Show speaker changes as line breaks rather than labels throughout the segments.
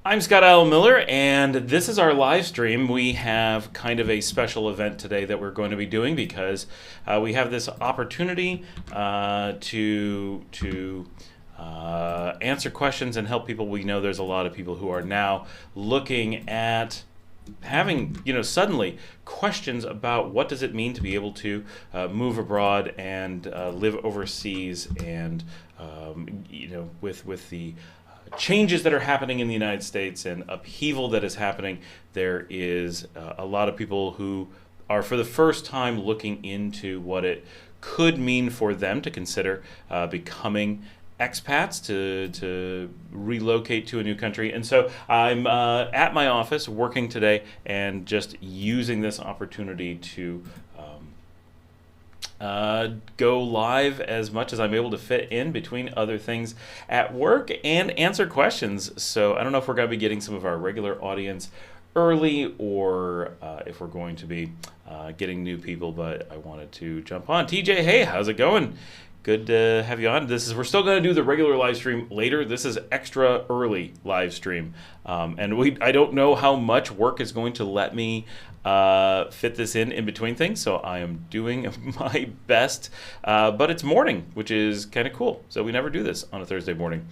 I'm Scott Allen Miller, and this is our live stream. We have kind of a special event today that we're going to be doing because we have this opportunity to answer questions and help people. We know there's a lot of people who are now looking at having, suddenly questions about what does it mean to be able to move abroad and live overseas, and with the changes that are happening in the United States and upheaval that is happening, there is a lot of people who are for the first time looking into what it could mean for them to consider becoming expats, to relocate to a new country. And so I'm at my office working today and just using this opportunity to go live as much as I'm able to fit in between other things at work and answer questions. So I don't know if we're going to be getting some of our regular audience early, or if we're going to be getting new people, but I wanted to jump on. TJ, hey, how's it going? Good to have you on. We're still going to do the regular live stream later. This is extra early live stream, and I don't know how much work is going to let me fit this in between things. So I am doing my best, but it's morning, which is kind of cool. So we never do this on a Thursday morning.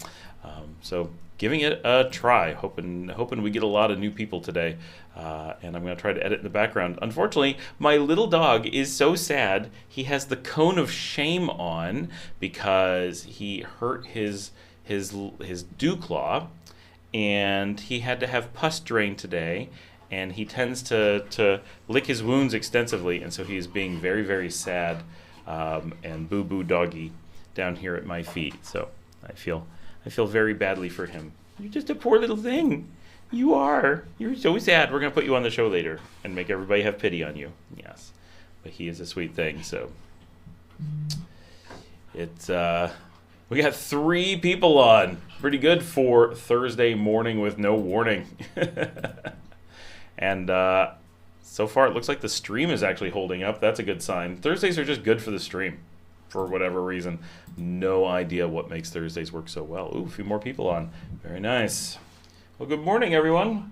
So giving it a try, hoping we get a lot of new people today. And I'm going to try to edit in the background. Unfortunately, my little dog is so sad. He has the cone of shame on because he hurt his dew claw, and he had to have pus drained today. And he tends to lick his wounds extensively, and so he is being very, very sad and boo-boo doggy down here at my feet. So I feel very badly for him. You're just a poor little thing. You are. You're so sad. We're going to put you on the show later and make everybody have pity on you. Yes. But he is a sweet thing, so it's we got 3 people on. Pretty good for Thursday morning with no warning. And so far it looks like the stream is actually holding up. That's a good sign. Thursdays are just good for the stream for whatever reason. No idea what makes Thursdays work so well. Ooh, a few more people on. Very nice. Well, good morning, everyone.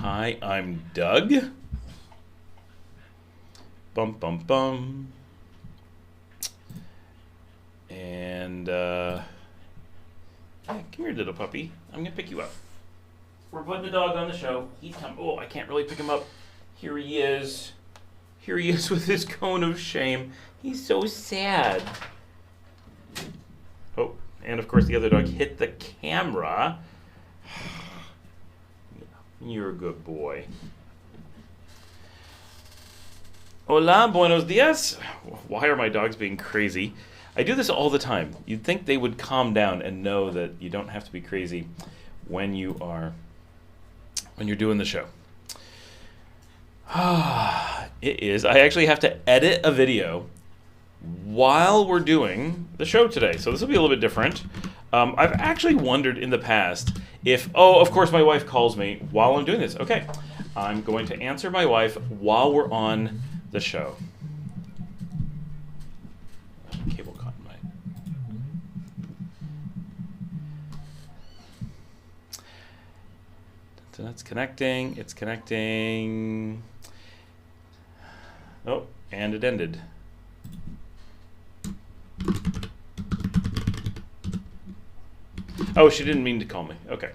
Hi, I'm Doug. Bum, bum, bum. And, hey, come here, little puppy. I'm going to pick you up. We're putting the dog on the show. He's come. Oh, I can't really pick him up. Here he is. Here he is with his cone of shame. He's so sad. Oh, and of course the other dog hit the camera. You're a good boy. Hola, buenos dias. Why are my dogs being crazy? I do this all the time. You'd think they would calm down and know that you don't have to be crazy when you're doing the show. It is. I actually have to edit a video while we're doing the show today, so this will be a little bit different. I've actually wondered in the past if, of course my wife calls me while I'm doing this. Okay, I'm going to answer my wife while we're on the show. Cable caught in my... So that's connecting. It's connecting. Oh, and it ended. Oh, she didn't mean to call me. Okay.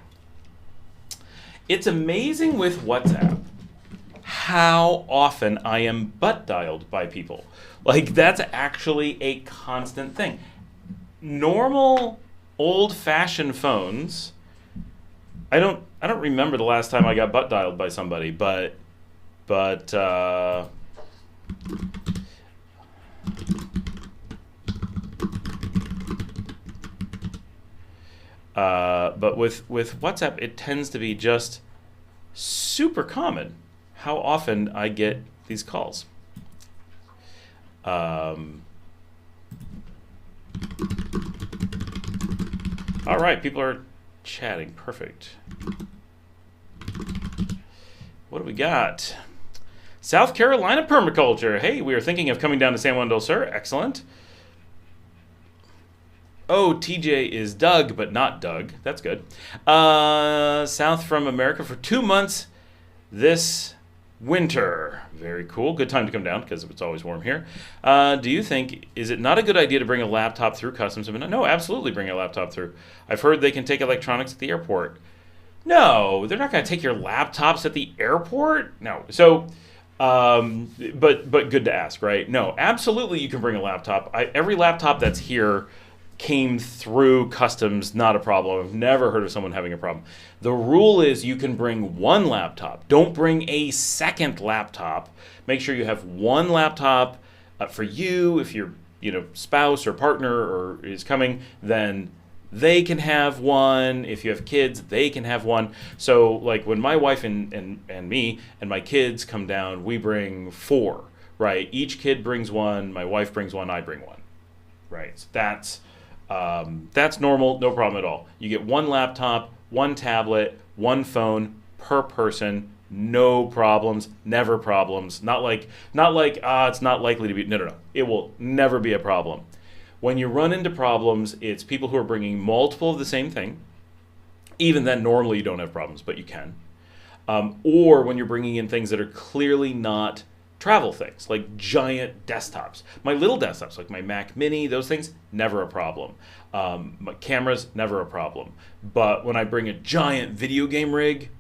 It's amazing with WhatsApp how often I am butt dialed by people. Like, that's actually a constant thing. Normal, old-fashioned phones, I don't remember the last time I got butt dialed by somebody, but with WhatsApp, it tends to be just super common how often I get these calls. All right, people are chatting. Perfect. What do we got? South Carolina permaculture. Hey, we are thinking of coming down to San Juan del Sur. Excellent. Oh, TJ is Doug, but not Doug. That's good. South from America for 2 months this winter. Very cool. Good time to come down because it's always warm here. Do you think, is it not a good idea to bring a laptop through customs? No, absolutely bring a laptop through. I've heard they can take electronics at the airport. No, they're not going to take your laptops at the airport. No. So, but good to ask, right? No, absolutely you can bring a laptop. Every laptop that's here came through customs, not a problem. I've never heard of someone having a problem. The rule is you can bring one laptop. Don't bring a second laptop. Make sure you have one laptop for you. If your spouse or partner or is coming, then they can have one. If you have kids, they can have one. So like when my wife and me and my kids come down, we bring 4, right? Each kid brings one, my wife brings one, I bring one, right? So that's normal, no problem at all. You get one laptop, one tablet, one phone per person, no problems, never problems. Not like it's not likely to be. No. It will never be a problem. When you run into problems, it's people who are bringing multiple of the same thing. Even then, normally you don't have problems, but you can. Or when you're bringing in things that are clearly not travel things, like giant desktops. My little desktops, like my Mac Mini, those things, never a problem. My cameras, never a problem. But when I bring a giant video game rig,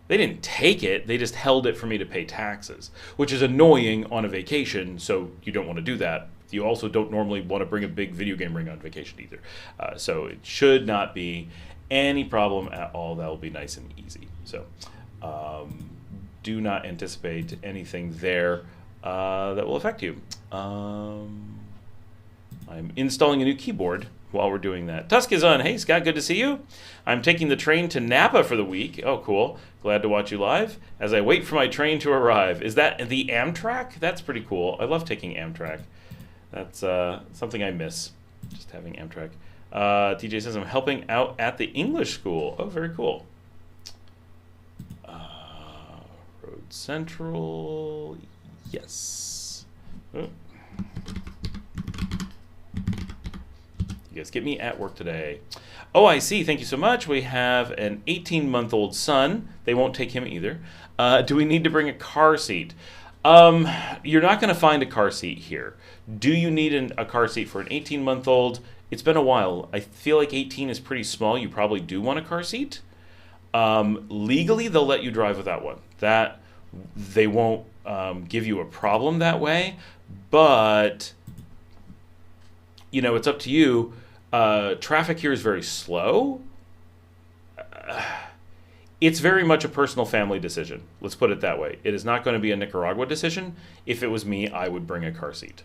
they didn't take it, they just held it for me to pay taxes, which is annoying on a vacation, so you don't want to do that. You also don't normally want to bring a big video game rig on vacation either. So it should not be any problem at all. That will be nice and easy. So do not anticipate anything there that will affect you. I'm installing a new keyboard while we're doing that. Tusk is on. Hey, Scott, good to see you. I'm taking the train to Napa for the week. Oh, cool. Glad to watch you live as I wait for my train to arrive. Is that the Amtrak? That's pretty cool. I love taking Amtrak. That's something I miss, just having Amtrak. TJ says, I'm helping out at the English school. Oh, very cool. Road Central, yes. Oh. You guys get me at work today. Oh, I see. Thank you so much. We have an 18-month-old son. They won't take him either. Do we need to bring a car seat? You're not going to find a car seat here. Do you need a car seat for an 18-month-old? It's been a while. I feel like 18 is pretty small. You probably do want a car seat. Legally, they'll let you drive without one. That they won't give you a problem that way. But it's up to you. Traffic here is very slow. It's very much a personal family decision. Let's put it that way. It is not going to be a Nicaragua decision. If it was me, I would bring a car seat.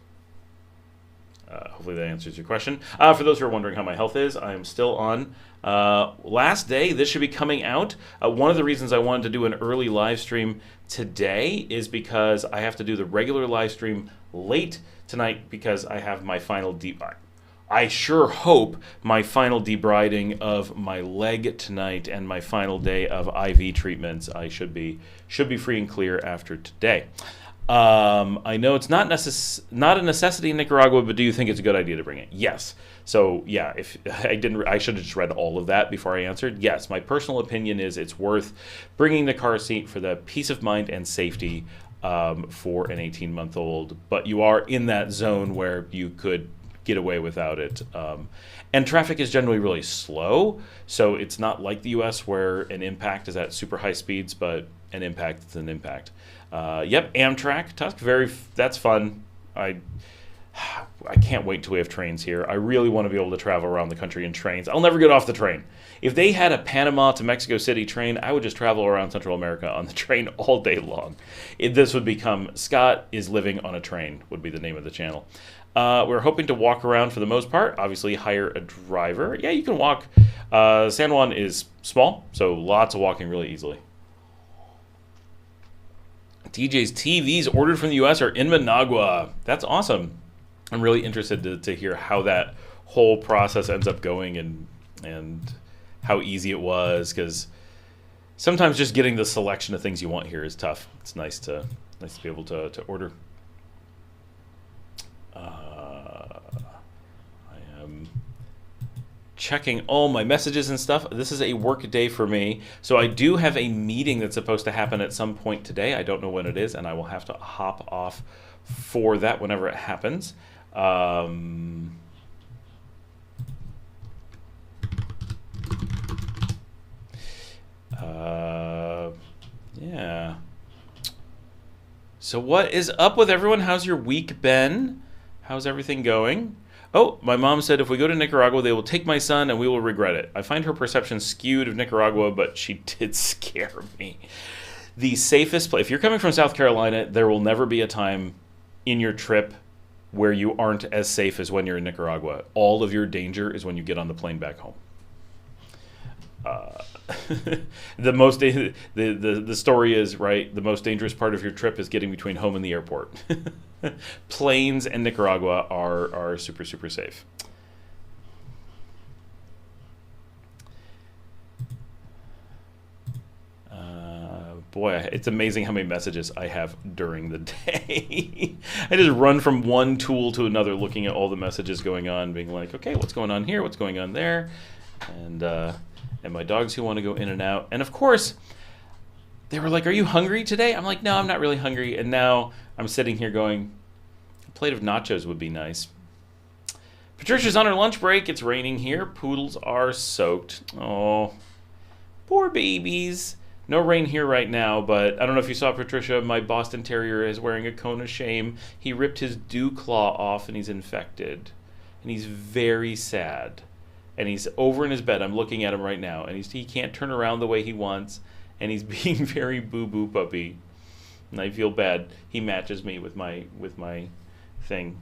Hopefully that answers your question. For those who are wondering how my health is, I am still on last day. This should be coming out. One of the reasons I wanted to do an early live stream today is because I have to do the regular live stream late tonight because I have my final I sure hope my final debriding of my leg tonight and my final day of IV treatments. I should be free and clear after today. I know it's not a necessity in Nicaragua, but do you think it's a good idea to bring it? Yes. So yeah, if I should have just read all of that before I answered. Yes, my personal opinion is it's worth bringing the car seat for the peace of mind and safety for an 18-month-old. But you are in that zone where you could get away without it. And traffic is generally really slow, so it's not like the U.S. where an impact is at super high speeds, but an impact is an impact. Yep, Amtrak, Tusk, that's fun. I can't wait till we have trains here. I really want to be able to travel around the country in trains. I'll never get off the train. If they had a Panama to Mexico City train, I would just travel around Central America on the train all day long. This would become Scott is Living on a Train, would be the name of the channel. We're hoping to walk around for the most part. Obviously, hire a driver. Yeah, you can walk. San Juan is small, so lots of walking really easily. TJ's TVs ordered from the U.S. are in Managua. That's awesome. I'm really interested to hear how that whole process ends up going and how easy it was, because sometimes just getting the selection of things you want here is tough. It's nice to be able to order. I am checking all my messages and stuff. This is a work day for me. So I do have a meeting that's supposed to happen at some point today. I don't know when it is, and I will have to hop off for that whenever it happens. Yeah. So what is up with everyone? How's your week been? How's everything going? Oh, my mom said if we go to Nicaragua, they will take my son and we will regret it. I find her perception skewed of Nicaragua, but she did scare me. The safest place, if you're coming from South Carolina, there will never be a time in your trip where you aren't as safe as when you're in Nicaragua. All of your danger is when you get on the plane back home. The story is, right, the most dangerous part of your trip is getting between home and the airport. Planes and Nicaragua are super, super safe. Boy, it's amazing how many messages I have during the day. I just run from one tool to another looking at all the messages going on, being like, okay, what's going on here? What's going on there? And my dogs who want to go in and out. And of course, they were like, are you hungry today? I'm like, no, I'm not really hungry. And now I'm sitting here going, a plate of nachos would be nice. Patricia's on her lunch break. It's raining here. Poodles are soaked. Oh, poor babies. No rain here right now, but I don't know if you saw Patricia. My Boston Terrier is wearing a cone of shame. He ripped his dew claw off and he's infected. And he's very sad. And he's over in his bed. I'm looking at him right now. And he can't turn around the way he wants. And he's being very boo-boo puppy. And I feel bad. He matches me with my thing.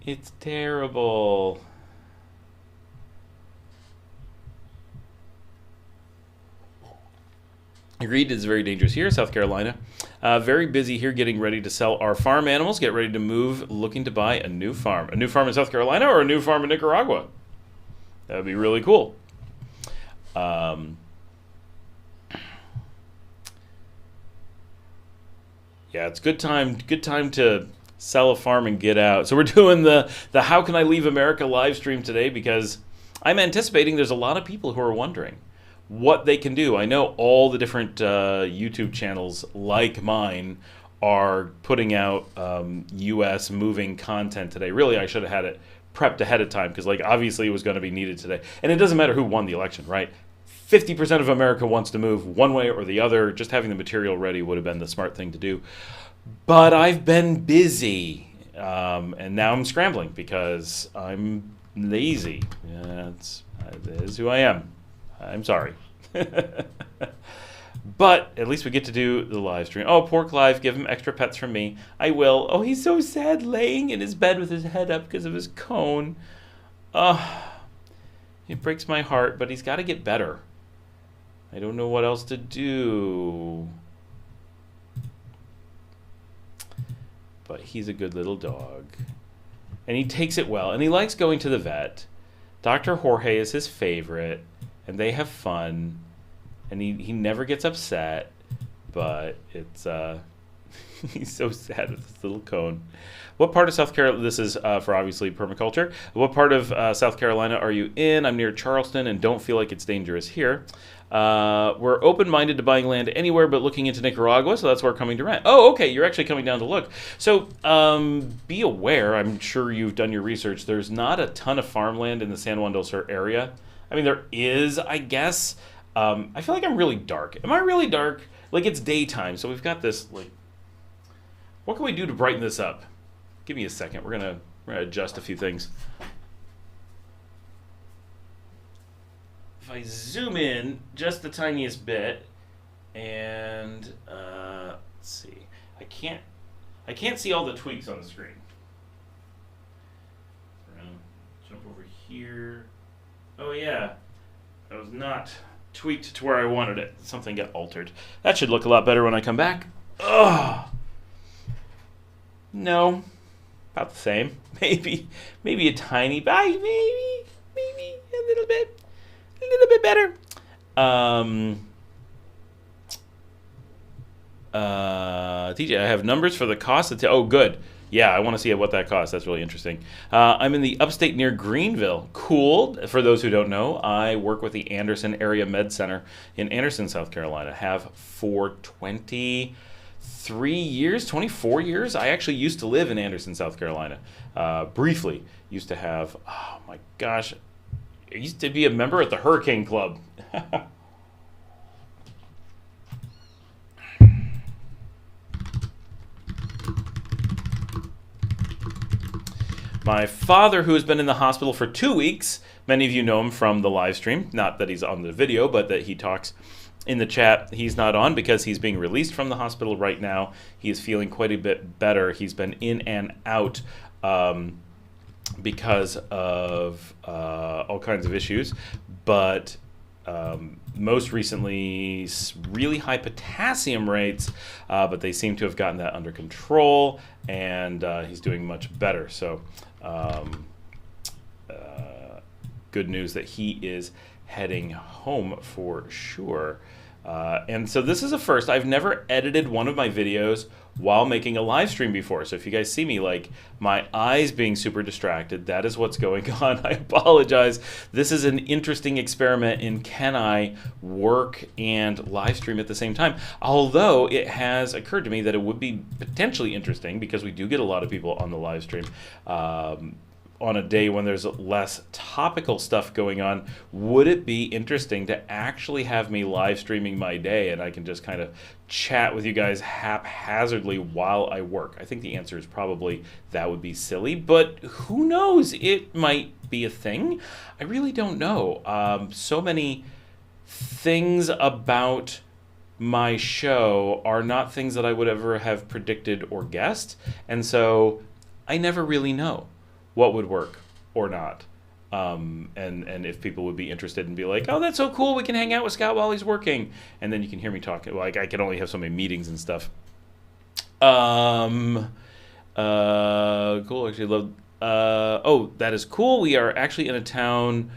It's terrible. Agreed, it's very dangerous here, South Carolina. Very busy here getting ready to sell our farm animals, get ready to move, looking to buy a new farm. A new farm in South Carolina or a new farm in Nicaragua? That would be really cool. Yeah, it's good time to sell a farm and get out. So we're doing the How Can I Leave America live stream today because I'm anticipating there's a lot of people who are wondering what they can do. I know all the different YouTube channels like mine are putting out U.S. moving content today. Really, I should have had it prepped ahead of time because, like, obviously it was going to be needed today. And it doesn't matter who won the election, right? 50% of America wants to move one way or the other. Just having the material ready would have been the smart thing to do. But I've been busy, and now I'm scrambling because I'm lazy. That is who I am. I'm sorry. But at least we get to do the live stream. Oh, poor Clive, give him extra pets from me. I will. Oh, he's so sad laying in his bed with his head up because of his cone. It breaks my heart, but he's got to get better. I don't know what else to do. But he's a good little dog. And he takes it well. And he likes going to the vet. Dr. Jorge is his favorite. And they have fun, and he never gets upset, but it's he's so sad with this little cone. What part of South Carolina, this is for obviously permaculture, what part of South Carolina are you in? I'm near Charleston and don't feel like it's dangerous here. We're open-minded to buying land anywhere but looking into Nicaragua, so that's where we're coming to rent. Oh, okay, you're actually coming down to look. So be aware, I'm sure you've done your research, there's not a ton of farmland in the San Juan del Sur area. I mean, there is, I guess. I feel like I'm really dark. Am I really dark? Like, it's daytime, so we've got this, like... What can we do to brighten this up? Give me a second. We're gonna adjust a few things. If I zoom in just the tiniest bit, and, let's see. I can't see all the tweaks on the screen. We're gonna jump over here. Oh yeah, that was not tweaked to where I wanted it. Something got altered. That should look a lot better when I come back. Ugh. No, about the same. Maybe a tiny bite. Maybe a little bit better. TJ, I have numbers for the cost. Oh, good. Yeah, I want to see what that costs. That's really interesting. I'm in the upstate near Greenville. Cool. For those who don't know, I work with the Anderson Area Med Center in Anderson, South Carolina. Have for 23 years, 24 years. I actually used to live in Anderson, South Carolina. Briefly, used to have, oh my gosh, I used to be a member at the Hurricane Club. My father, who has been in the hospital for 2 weeks, many of you know him from the live stream. Not that he's on the video, but that he talks in the chat. He's not on because he's being released from the hospital right now. He is feeling quite a bit better. He's been in and out because of all kinds of issues, but most recently really high potassium rates, but they seem to have gotten that under control, and he's doing much better. So good news that he is heading home for sure. And so this is a first. I've never edited one of my videos while making a live stream before. So if you guys see me like my eyes being super distracted, that is what's going on. I apologize. This is an interesting experiment in can I work and live stream at the same time. Although it has occurred to me that it would be potentially interesting, because we do get a lot of people on the live stream on a day when there's less topical stuff going on. Would it be interesting to actually have me live streaming my day and I can just kind of chat with you guys haphazardly while I work? I think the answer is probably that would be silly, but who knows? It might be a thing. I really don't know. So many things about my show are not things that I would ever have predicted or guessed, and so I never really know what would work or not, and if people would be interested and be like, oh, that's so cool, we can hang out with Scott while he's working, and then you can hear me talk. Like, I can only have so many meetings and stuff. Cool. Actually, love. Oh, that is cool. We are actually in a town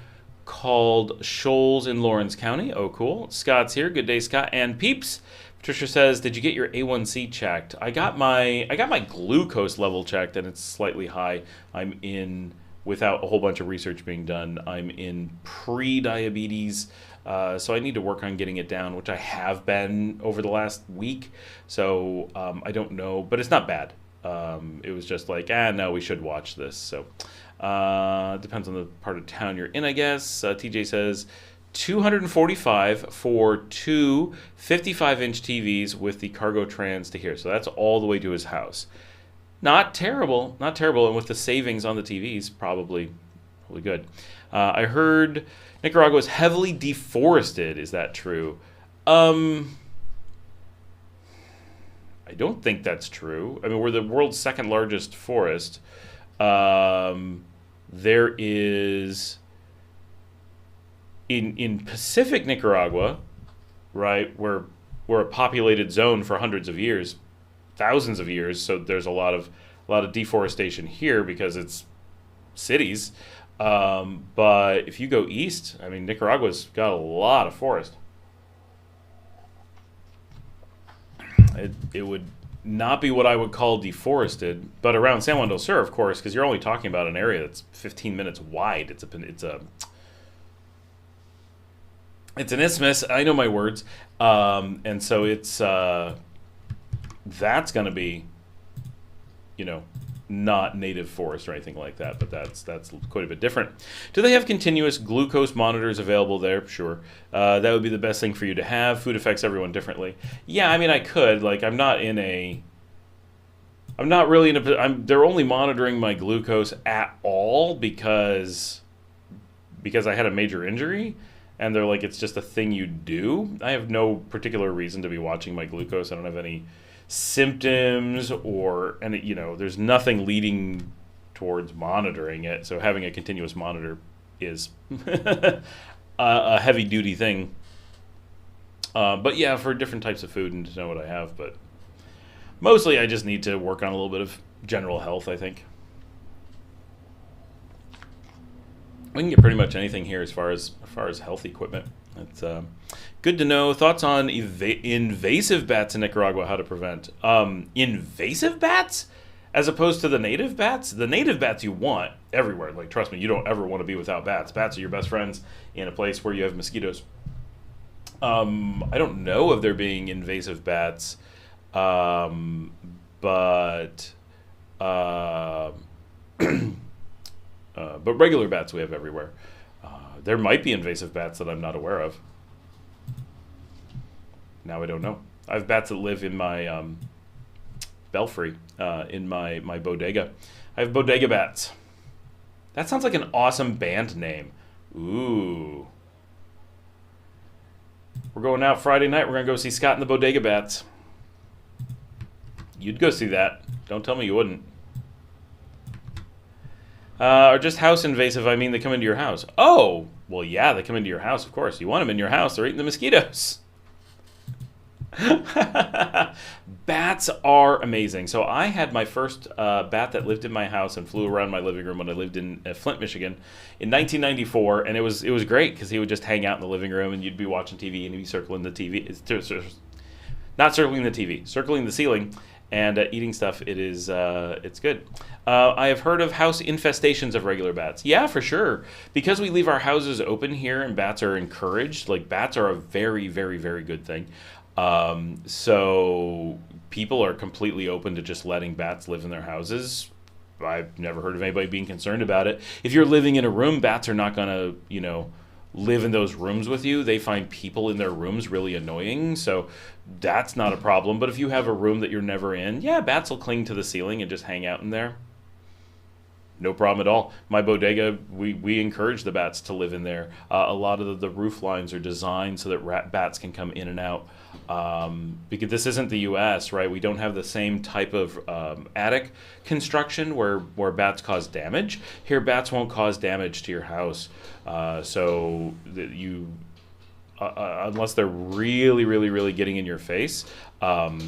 called Shoals in Lawrence County. Oh, cool. Scott's here. Good day, Scott and peeps. Patricia says, did you get your A1C checked? I got my glucose level checked, and it's slightly high. I'm in, without a whole bunch of research being done, I'm in pre-diabetes, so I need to work on getting it down, which I have been over the last week. So I don't know, but it's not bad. It was just like, no, we should watch this. So depends on the part of town you're in, I guess. TJ says, $245 for two 55-inch TVs with the cargo trans to here. So that's all the way to his house. Not terrible, not terrible. And with the savings on the TVs, probably good. I heard Nicaragua is heavily deforested. Is that true? I don't think that's true. I mean, we're the world's second largest forest. There is... In Pacific Nicaragua, right, we're a populated zone for hundreds of years, thousands of years. So there's a lot of deforestation here because it's cities. But if you go east, I mean, Nicaragua's got a lot of forest. It would not be what I would call deforested, but around San Juan del Sur, of course, because you're only talking about an area that's 15 minutes wide. It's an isthmus. I know my words, and so it's that's going to be, not native forest or anything like that. But that's quite a bit different. Do they have continuous glucose monitors available there? Sure. That would be the best thing for you to have. Food affects everyone differently. Yeah, I mean, I could. Like, I'm not really in a. They're only monitoring my glucose at all because I had a major injury. And they're like, it's just a thing you do. I have no particular reason to be watching my glucose. I don't have any symptoms there's nothing leading towards monitoring it. So having a continuous monitor is a heavy duty thing. But yeah, for different types of food and to know what I have. But mostly I just need to work on a little bit of general health, I think. We can get pretty much anything here as far as health equipment. It's good to know. Thoughts on invasive bats in Nicaragua? How to prevent invasive bats? As opposed to the native bats, the native bats you want everywhere. Like, trust me, you don't ever want to be without bats. Bats are your best friends in a place where you have mosquitoes. I don't know of there being invasive bats, but but regular bats we have everywhere. There might be invasive bats that I'm not aware of. Now I don't know. I have bats that live in my belfry, in my bodega. I have bodega bats. That sounds like an awesome band name. Ooh. We're going out Friday night. We're going to go see Scott and the Bodega Bats. You'd go see that. Don't tell me you wouldn't. Or just house invasive, I mean they come into your house. Oh, well, yeah, they come into your house, of course. You want them in your house. They're eating the mosquitoes. Bats are amazing. So I had my first bat that lived in my house and flew around my living room when I lived in Flint, Michigan in 1994, and it was great because he would just hang out in the living room and you'd be watching TV and he'd be circling the TV. Not circling the TV, circling the ceiling and eating stuff. It's good. I have heard of house infestations of regular bats. Yeah, for sure. Because we leave our houses open here and bats are encouraged, like bats are a very, very, very good thing. So people are completely open to just letting bats live in their houses. I've never heard of anybody being concerned about it. If you're living in a room, bats are not going to, live in those rooms with you. They find people in their rooms really annoying, so that's not a problem. But if you have a room that you're never in, yeah, bats will cling to the ceiling and just hang out in there. No problem at all. My bodega, we encourage the bats to live in there. A lot of the roof lines are designed so that bats can come in and out. Because this isn't the U.S., right? We don't have the same type of attic construction where bats cause damage. Here, bats won't cause damage to your house. So that you, unless they're really, really, really getting in your face, they're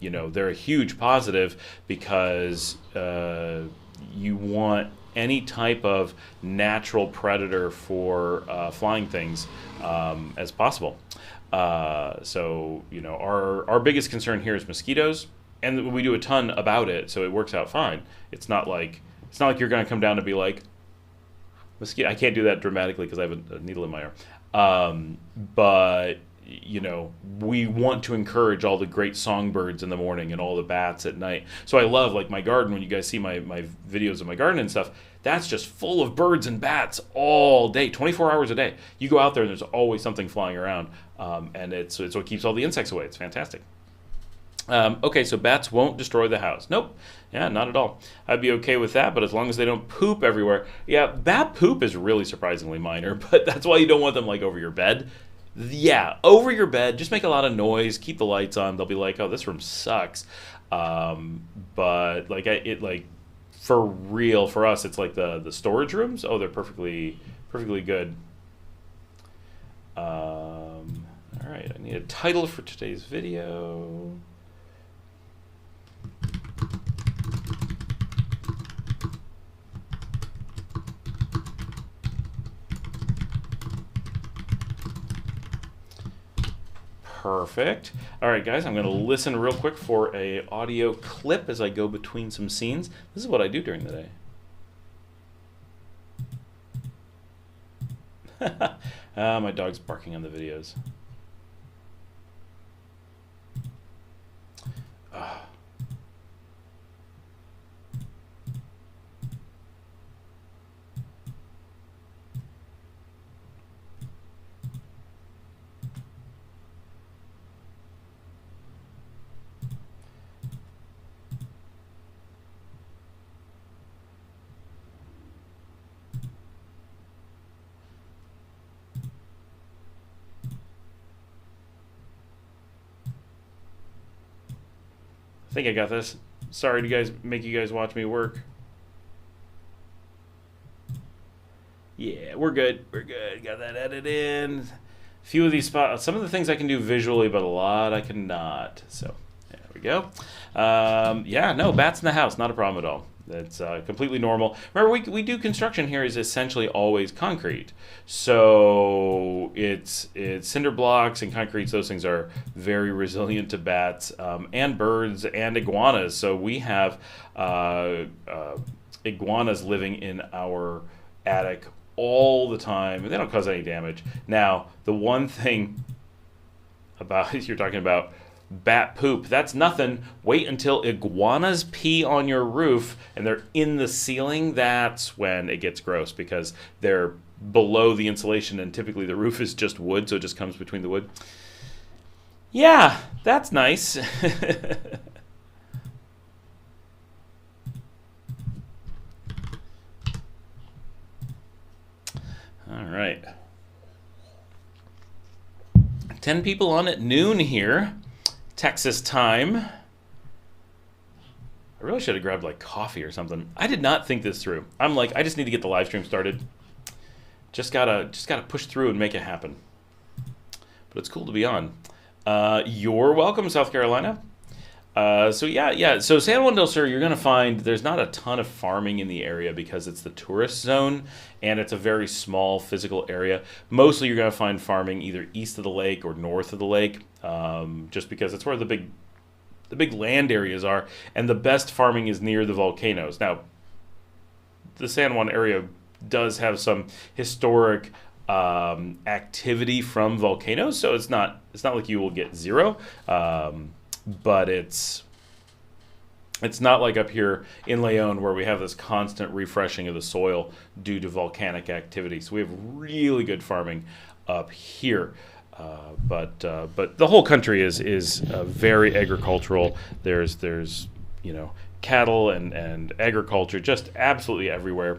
a huge positive because you want any type of natural predator for flying things as possible. So our biggest concern here is mosquitoes, and we do a ton about it, so it works out fine. It's not like you're going to come down and be like, mosquito. I can't do that dramatically because I have a needle in my arm. But we want to encourage all the great songbirds in the morning and all the bats at night. So I love, like, my garden. When you guys see my videos of my garden and stuff, that's just full of birds and bats all day, 24 hours a day. You go out there and there's always something flying around, and it's what keeps all the insects away. It's fantastic. Okay, so bats won't destroy the house. Nope. Yeah, not at all. I'd be okay with that, but as long as they don't poop everywhere. Yeah, bat poop is really surprisingly minor, but that's why you don't want them, like, over your bed. Yeah, over your bed, just make a lot of noise, keep the lights on. They'll be like, oh, this room sucks. But for real, for us, it's like the storage rooms. Oh, they're perfectly good. All right, I need a title for today's video. Perfect. All right, guys, I'm going to listen real quick for a audio clip as I go between some scenes. This is what I do during the day. My dog's barking on the videos. I think I got this. Sorry to make you guys watch me work. Yeah, we're good. We're good. Got that edited in. A few of these spots, some of the things I can do visually, but a lot I cannot. So there we go. Yeah, no, bats in the house, not a problem at all. That's completely normal. Remember, we do construction here is essentially always concrete. So it's cinder blocks and concretes. Those things are very resilient to bats and birds and iguanas. So we have iguanas living in our attic all the time. And they don't cause any damage. Now, the one thing about you're talking about bat poop, that's nothing. Wait until iguanas pee on your roof and they're in the ceiling. That's when it gets gross, because they're below the insulation and typically the roof is just wood, so it just comes between the wood. Yeah, that's nice. All right. 10 people on at noon here, Texas time. I really should have grabbed like coffee or something. I did not think this through. I'm like, I just need to get the live stream started. Just gotta push through and make it happen. But it's cool to be on. You're welcome, South Carolina. So yeah. So San Juan del Sur, you're gonna find there's not a ton of farming in the area because it's the tourist zone and it's a very small physical area. Mostly you're gonna find farming either east of the lake or north of the lake, just because it's where the big land areas are, and the best farming is near the volcanoes. Now, the San Juan area does have some historic activity from volcanoes, so it's not like you will get zero. But it's not like up here in Leon where we have this constant refreshing of the soil due to volcanic activity. So we have really good farming up here. But the whole country is very agricultural. There's cattle and agriculture just absolutely everywhere,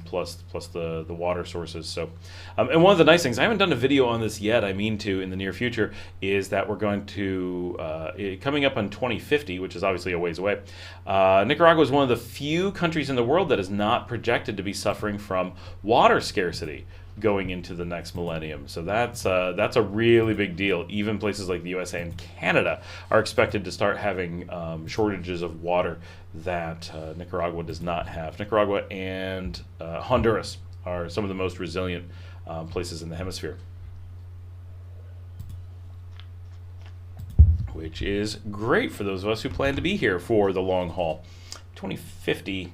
plus the water sources. So and one of the nice things, I haven't done a video on this yet, I mean to in the near future, is that we're going to coming up on 2050, which is obviously a ways away. Nicaragua is one of the few countries in the world that is not projected to be suffering from water scarcity going into the next millennium. So that's a really big deal. Even places like the USA and Canada are expected to start having shortages of water that Nicaragua does not have. Nicaragua and Honduras are some of the most resilient places in the hemisphere, which is great for those of us who plan to be here for the long haul. 2050,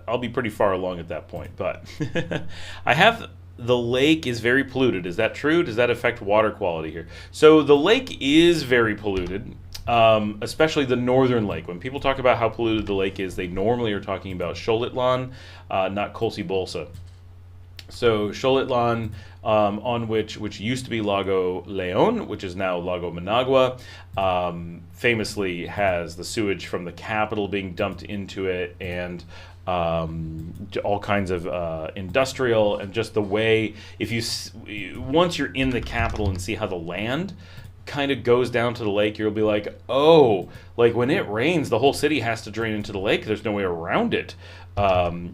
I'll be pretty far along at that point, but the lake is very polluted. Is that true? Does that affect water quality here? So the lake is very polluted, especially the northern lake. When people talk about how polluted the lake is, they normally are talking about Xolotlan, not Colsi Bolsa. So Xolotlan, on which used to be Lago Leon, which is now Lago Managua, famously has the sewage from the capital being dumped into it, and all kinds of industrial, and just the way, once you're in the capital and see how the land kind of goes down to the lake, you'll be like, oh, like when it rains, the whole city has to drain into the lake. There's no way around it.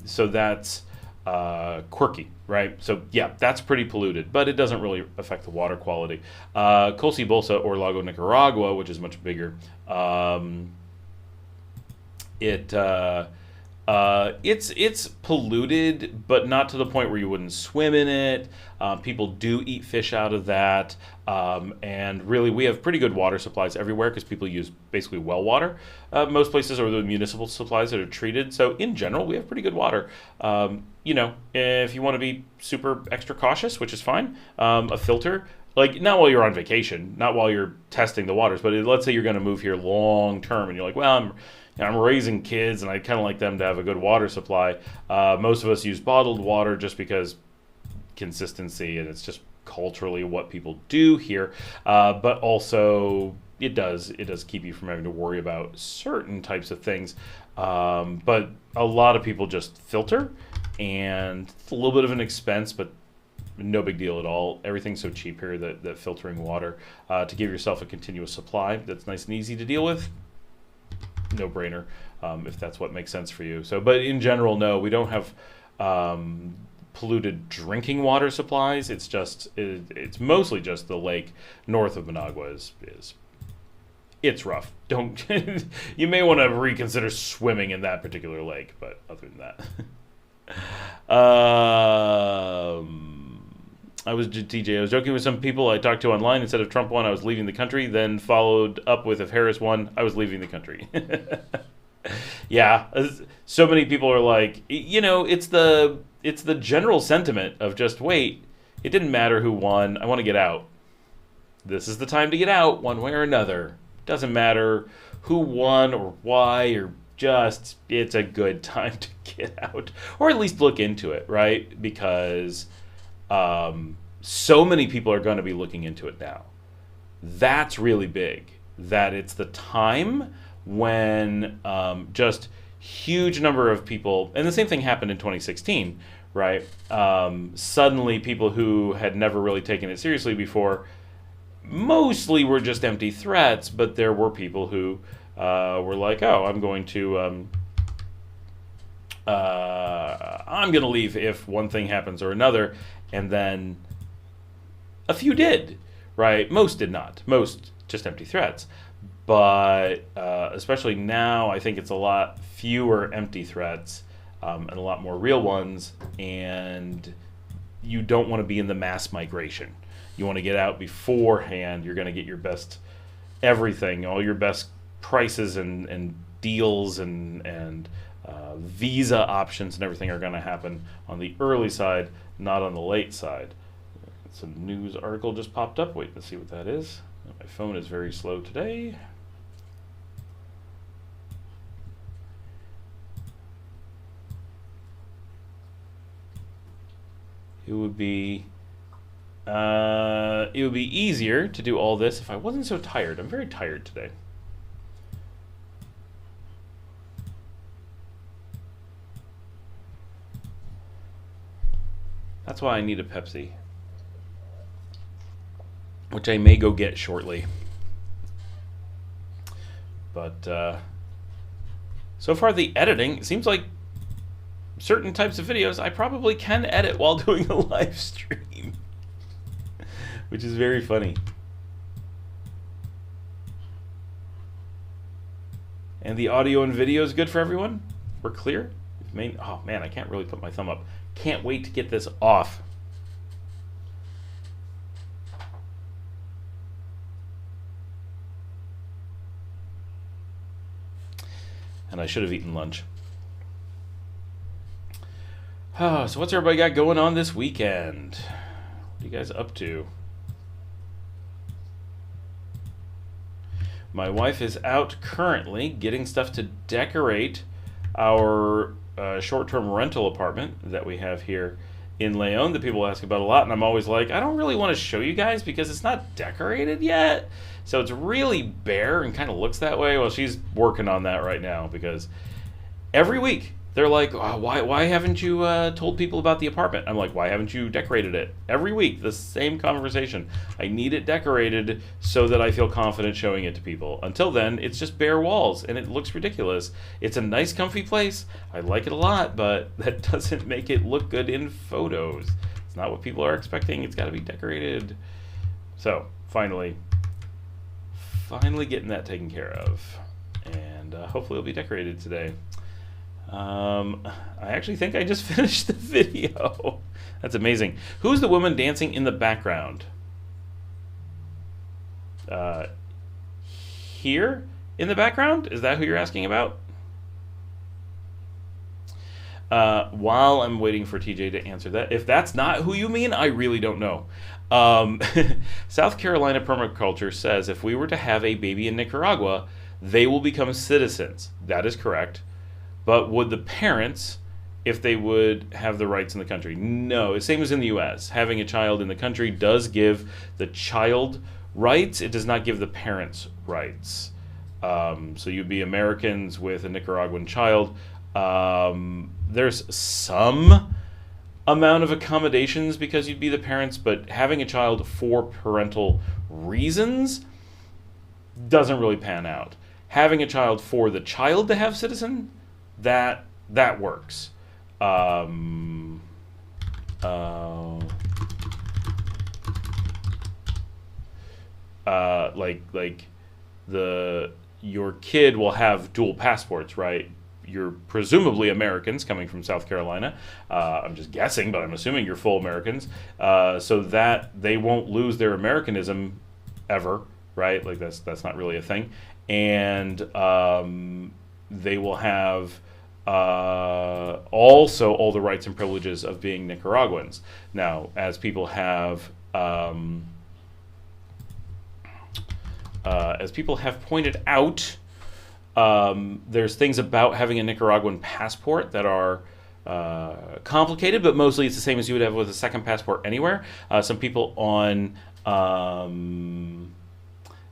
So that's quirky, right? So yeah, that's pretty polluted, but it doesn't really affect the water quality. Colsi Bolsa, or Lago Nicaragua, which is much bigger, it's polluted, but not to the point where you wouldn't swim in it. People do eat fish out of that, and really we have pretty good water supplies everywhere because people use basically well water. Most places are the municipal supplies that are treated. So in general, we have pretty good water. If you want to be super extra cautious, which is fine, a filter. Like, not while you're on vacation, not while you're testing the waters, but let's say you're going to move here long term and you're like, well, I'm raising kids and I kind of like them to have a good water supply. Most of us use bottled water just because consistency, and it's just culturally what people do here. But also it does keep you from having to worry about certain types of things. But a lot of people just filter, and it's a little bit of an expense, but no big deal at all. Everything's so cheap here that filtering water to give yourself a continuous supply that's nice and easy to deal with, no brainer, if that's what makes sense for you. So, but in general, no, we don't have polluted drinking water supplies. It's mostly just the lake north of Managua is it's rough. Don't you may want to reconsider swimming in that particular lake, but other than that. I was TJ. I was joking with some people I talked to online. Instead of Trump won, I was leaving the country. Then followed up with if Harris won, I was leaving the country. Yeah, so many people are like, it's the general sentiment of just wait. It didn't matter who won. I want to get out. This is the time to get out, one way or another. Doesn't matter who won or why, or just it's a good time to get out, or at least look into it, right? Because so many people are going to be looking into it now. That's really big. That it's the time when just huge number of people, and the same thing happened in 2016, right? Suddenly people who had never really taken it seriously before mostly were just empty threats, but there were people who were like, oh, I'm going to leave if one thing happens or another, and then a few did, right? Most did not. Most just empty threats. But especially now, I think it's a lot fewer empty threats and a lot more real ones, and you don't want to be in the mass migration. You want to get out beforehand. You're going to get your best everything, all your best prices and deals and visa options and everything are going to happen on the early side, not on the late side. Some news article just popped up. Wait, let's see what that is. My phone is very slow today. It would be easier to do all this if I wasn't so tired. I'm very tired today. That's why I need a Pepsi, which I may go get shortly. But so far the editing, it seems like certain types of videos I probably can edit while doing a live stream, which is very funny. And the audio and video is good for everyone? We're clear? Oh man, I can't really put my thumb up. Can't wait to get this off. And I should have eaten lunch. Oh, so what's everybody got going on this weekend? What are you guys up to? My wife is out currently getting stuff to decorate our short-term rental apartment that we have here in Leon that people ask about a lot, and I'm always like, I don't really want to show you guys because it's not decorated yet. So it's really bare and kind of looks that way. Well, she's working on that right now because every week they're like, oh, why haven't you told people about the apartment? I'm like, why haven't you decorated it? Every week, the same conversation. I need it decorated so that I feel confident showing it to people. Until then, it's just bare walls, and it looks ridiculous. It's a nice, comfy place. I like it a lot, but that doesn't make it look good in photos. It's not what people are expecting. It's got to be decorated. So, finally getting that taken care of. And hopefully it'll be decorated today. I actually think I just finished the video. That's amazing. Who's the woman dancing in the background? Here in the background? Is that who you're asking about? While I'm waiting for TJ to answer that, if that's not who you mean, I really don't know. South Carolina permaculture says if we were to have a baby in Nicaragua, they will become citizens. That is correct. But would the parents, if they would have the rights in the country? No, it's same as in the U.S. Having a child in the country does give the child rights. It does not give the parents rights. So you'd be Americans with a Nicaraguan child. There's some amount of accommodations because you'd be the parents, but having a child for parental reasons doesn't really pan out. Having a child for the child to have citizen, that works. Like the your kid will have dual passports, right? You're presumably Americans coming from South Carolina. I'm just guessing, but I'm assuming you're full Americans, so that they won't lose their Americanism ever, right? Like that's not really a thing, and they will have also all the rights and privileges of being Nicaraguans. Now, as people have pointed out, there's things about having a Nicaraguan passport that are complicated, but mostly it's the same as you would have with a second passport anywhere. Some people on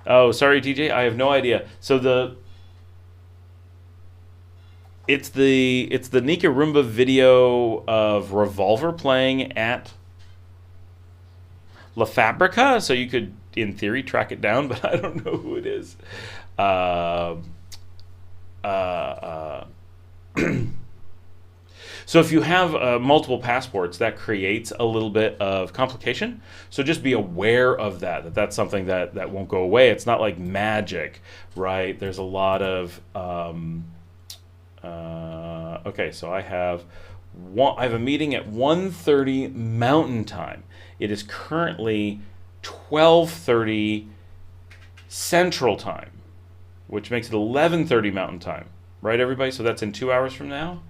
oh, sorry, DJ, I have no idea. So it's the Nicaragua video of Revolver playing at La Fabrica, so you could, in theory, track it down, but I don't know who it is. Uh, uh, uh, so if you have multiple passports, that creates a little bit of complication. So just be aware of that's something that won't go away. It's not like magic, right? There's a lot of okay, so I have a meeting at 1:30 Mountain Time. It is currently 12:30 Central Time, which makes it 11:30 Mountain Time. Right, everybody? So that's in 2 hours from now.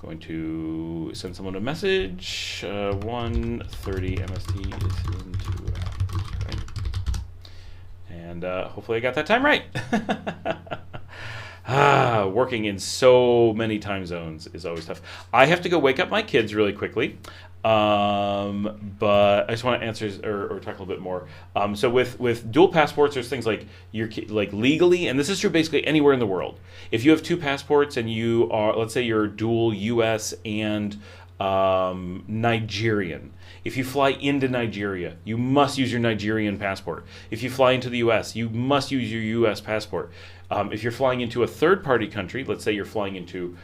Going to send someone a message. 1:30 MST is in 2 hours, right? And hopefully I got that time right. Working in so many time zones is always tough. I have to go wake up my kids really quickly. But I just want to answer or talk a little bit more. So with dual passports, there's things like like legally, and this is true basically anywhere in the world. If you have two passports and you are, let's say you're dual U.S. and Nigerian. If you fly into Nigeria, you must use your Nigerian passport. If you fly into the U.S., you must use your U.S. passport. If you're flying into a third-party country, let's say you're flying into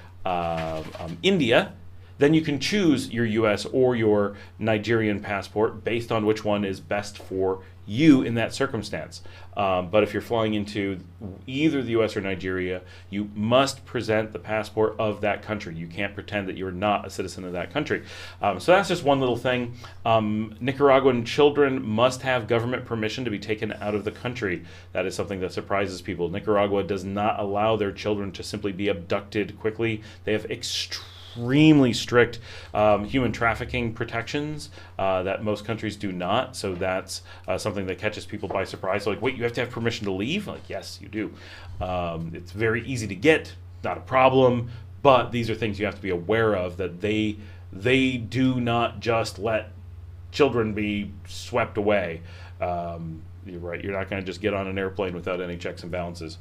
India, then you can choose your U.S. or your Nigerian passport based on which one is best for you in that circumstance. But if you're flying into either the U.S. or Nigeria, you must present the passport of that country. You can't pretend that you're not a citizen of that country. So that's just one little thing. Nicaraguan children must have government permission to be taken out of the country. That is something that surprises people. Nicaragua does not allow their children to simply be abducted quickly. They have extremely strict human trafficking protections that most countries do not. So that's something that catches people by surprise. So like, wait, you have to have permission to leave? Like, yes, you do. It's very easy to get, not a problem. But these are things you have to be aware of, that they do not just let children be swept away. You're right. You're not going to just get on an airplane without any checks and balances.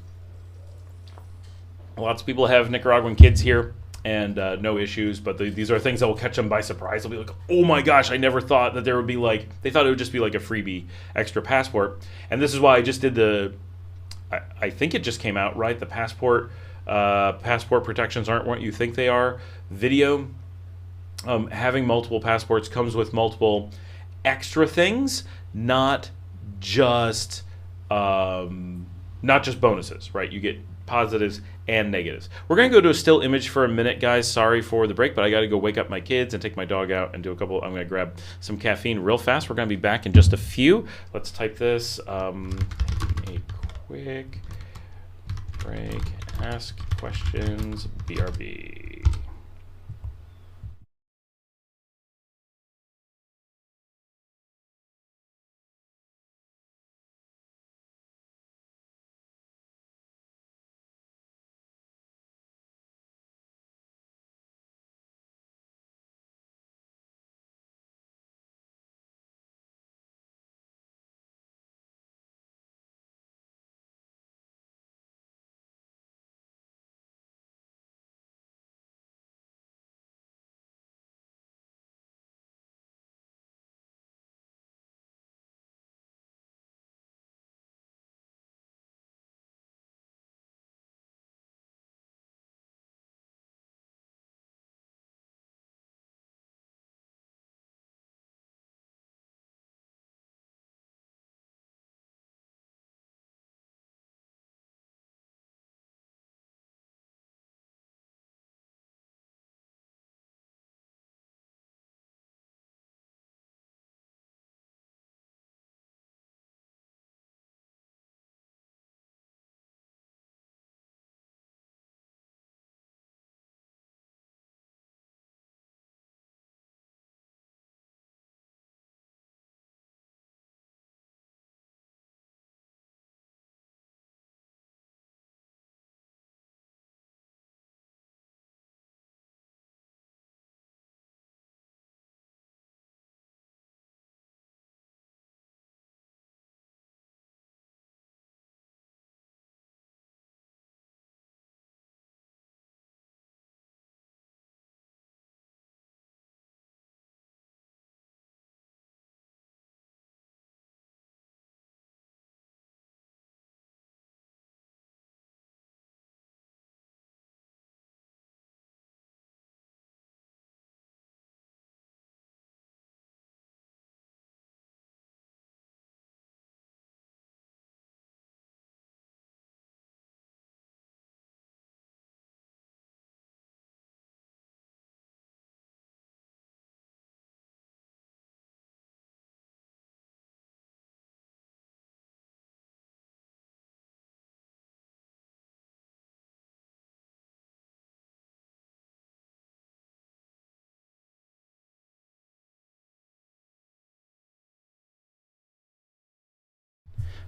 Lots of people have Nicaraguan kids here and no issues, but these are things that will catch them by surprise. They'll be like, oh my gosh, I never thought that there would be they thought it would just be like a freebie extra passport. And this is why I just did I think it just came out, right? The passport protections aren't what you think they are video. Having multiple passports comes with multiple extra things, not just bonuses, right? You get positives and negatives. We're going to go to a still image for a minute, guys. Sorry for the break, but I got to go wake up my kids and take my dog out and do a couple. I'm going to grab some caffeine real fast. We're going to be back in just a few. Let's type this. Taking a quick break. Ask questions. BRB.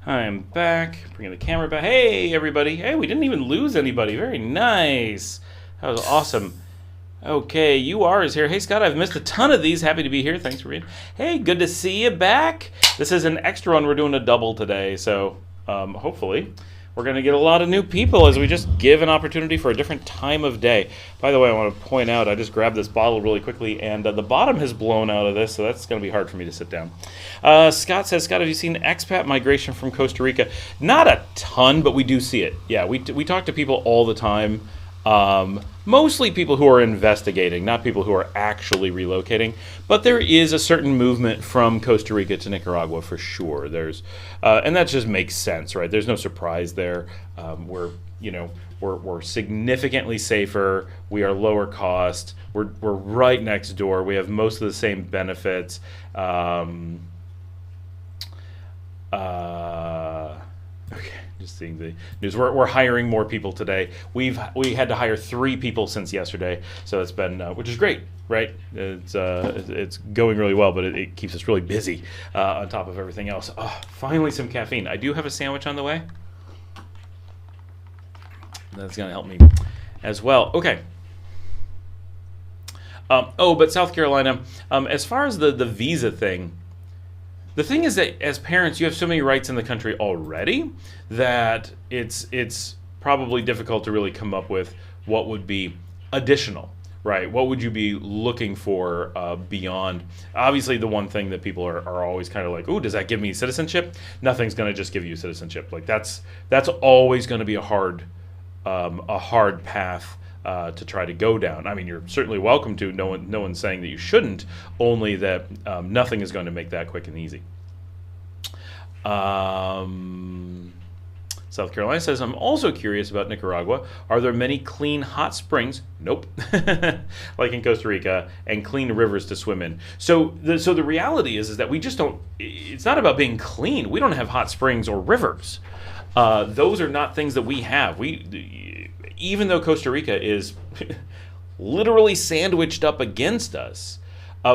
I'm back. Bringing the camera back. Hey, everybody. Hey, we didn't even lose anybody. Very nice. That was awesome. Okay, UR is here. Hey, Scott, I've missed a ton of these. Happy to be here. Thanks for being. Hey, good to see you back. This is an extra one. We're doing a double today, so hopefully we're going to get a lot of new people as we just give an opportunity for a different time of day. By the way, I want to point out, I just grabbed this bottle really quickly, and the bottom has blown out of this, so that's going to be hard for me to sit down. Scott says, Scott, have you seen expat migration from Costa Rica? Not a ton, but we do see it. Yeah, we talk to people all the time. Mostly people who are investigating, not people who are actually relocating. But there is a certain movement from Costa Rica to Nicaragua for sure. And that just makes sense, right? There's no surprise there. We're significantly safer. We are lower cost. We're right next door. We have most of the same benefits. Okay, just seeing the news. We're hiring more people today. We had to hire 3 people since yesterday, so it's been which is great, right? It's going really well, but it keeps us really busy on top of everything else. Oh, finally some caffeine. I do have a sandwich on the way. That's gonna help me as well. Okay. But South Carolina, as far as the visa thing. The thing is that as parents, you have so many rights in the country already that it's probably difficult to really come up with what would be additional, right? What would you be looking for beyond? Obviously, the one thing that people are always kind of like, "Ooh, does that give me citizenship?" Nothing's going to just give you citizenship. Like that's always going to be a hard path to try to go down. I mean, you're certainly welcome to. No one's saying that you shouldn't. Only that nothing is going to make that quick and easy. South Carolina says, I'm also curious about Nicaragua. Are there many clean hot springs? Nope. Like in Costa Rica, and clean rivers to swim in. So the reality is that we just don't. It's not about being clean. We don't have hot springs or rivers. Those are not things that we have. Even though Costa Rica is literally sandwiched up against us,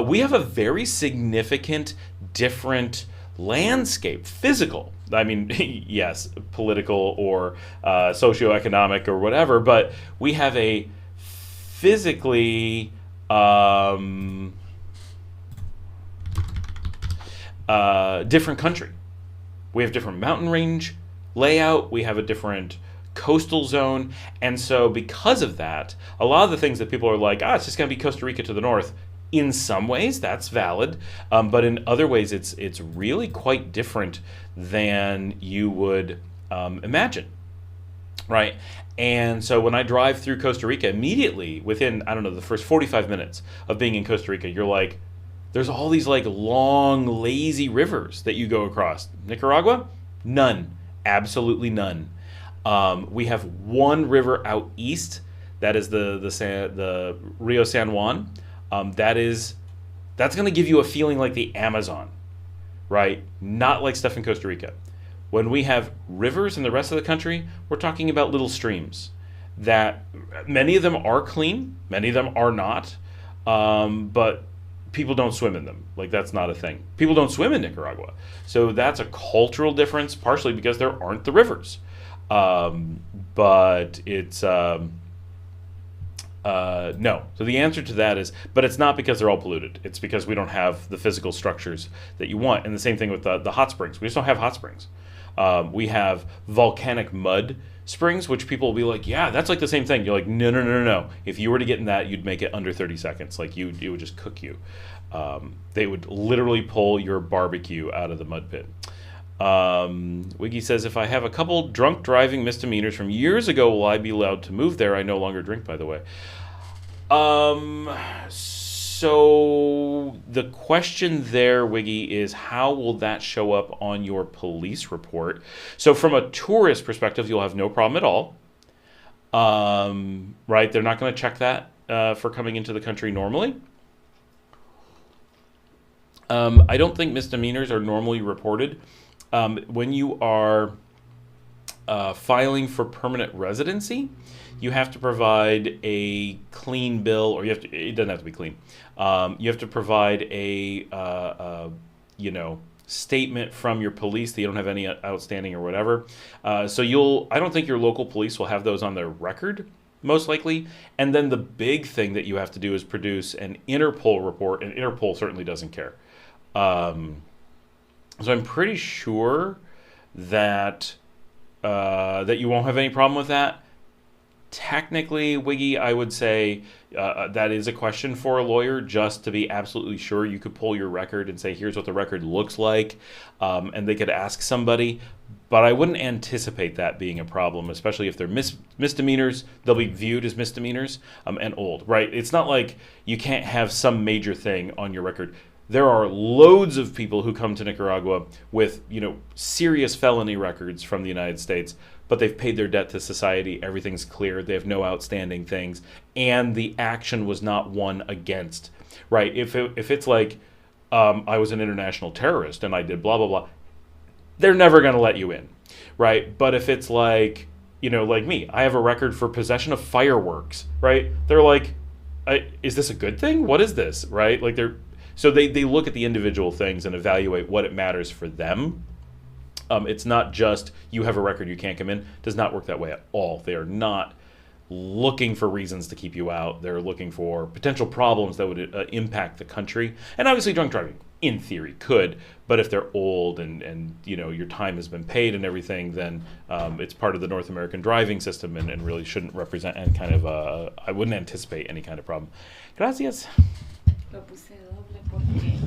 we have a very significant different landscape, physical. I mean, yes, political or socioeconomic or whatever, but we have a physically different country. We have different mountain range layout. We have a different coastal zone, and so because of that, a lot of the things that people are like, it's just going to be Costa Rica to the north. In some ways, that's valid, but in other ways, it's really quite different than you would imagine, right? And so when I drive through Costa Rica, immediately within the first 45 minutes of being in Costa Rica, you're like, there's all these like long, lazy rivers that you go across. Nicaragua, none, absolutely none. We have one river out east, that is the Rio San Juan. That's going to give you a feeling like the Amazon, right? Not like stuff in Costa Rica. When we have rivers in the rest of the country, we're talking about little streams that many of them are clean, many of them are not, but people don't swim in them. Like, that's not a thing. People don't swim in Nicaragua. So that's a cultural difference, partially because there aren't the rivers. But it's no. So the answer to that is, but it's not because they're all polluted. It's because we don't have the physical structures that you want. And the same thing with the hot springs. We just don't have hot springs. We have volcanic mud springs, which people will be like, yeah, that's like the same thing. You're like, no. If you were to get in that, you'd make it under 30 seconds. Like it would just cook you. They would literally pull your barbecue out of the mud pit. Wiggy says, if I have a couple drunk driving misdemeanors from years ago, will I be allowed to move there? I no longer drink, by the way. So the question there, Wiggy, is how will that show up on your police report? So from a tourist perspective, you'll have no problem at all. Right? They're not going to check that for coming into the country normally. I don't think misdemeanors are normally reported. When you are filing for permanent residency, you have to provide a clean bill, or it doesn't have to be clean. You have to provide a statement from your police that you don't have any outstanding or whatever. So I don't think your local police will have those on their record, most likely. And then the big thing that you have to do is produce an Interpol report, and Interpol certainly doesn't care. So I'm pretty sure that that you won't have any problem with that. Technically, Wiggy, I would say that is a question for a lawyer, just to be absolutely sure. You could pull your record and say, here's what the record looks like, and they could ask somebody. But I wouldn't anticipate that being a problem, especially if they're misdemeanors. They'll be viewed as misdemeanors and old, right? It's not like you can't have some major thing on your record. There are loads of people who come to Nicaragua with, serious felony records from the United States, but they've paid their debt to society. Everything's clear. They have no outstanding things, and the action was not one against. Right? If it's like I was an international terrorist and I did blah blah blah, they're never going to let you in, right? But if it's like like me, I have a record for possession of fireworks, right? They're like, is this a good thing? What is this, right? Like so they look at the individual things and evaluate what it matters for them. It's not just you have a record, you can't come in. It does not work that way at all. They are not looking for reasons to keep you out. They're looking for potential problems that would impact the country. And obviously drunk driving, in theory, could. But if they're old and your time has been paid and everything, then it's part of the North American driving system and really shouldn't represent any kind of, I wouldn't anticipate any kind of problem. Gracias.
Lo puse doble porque es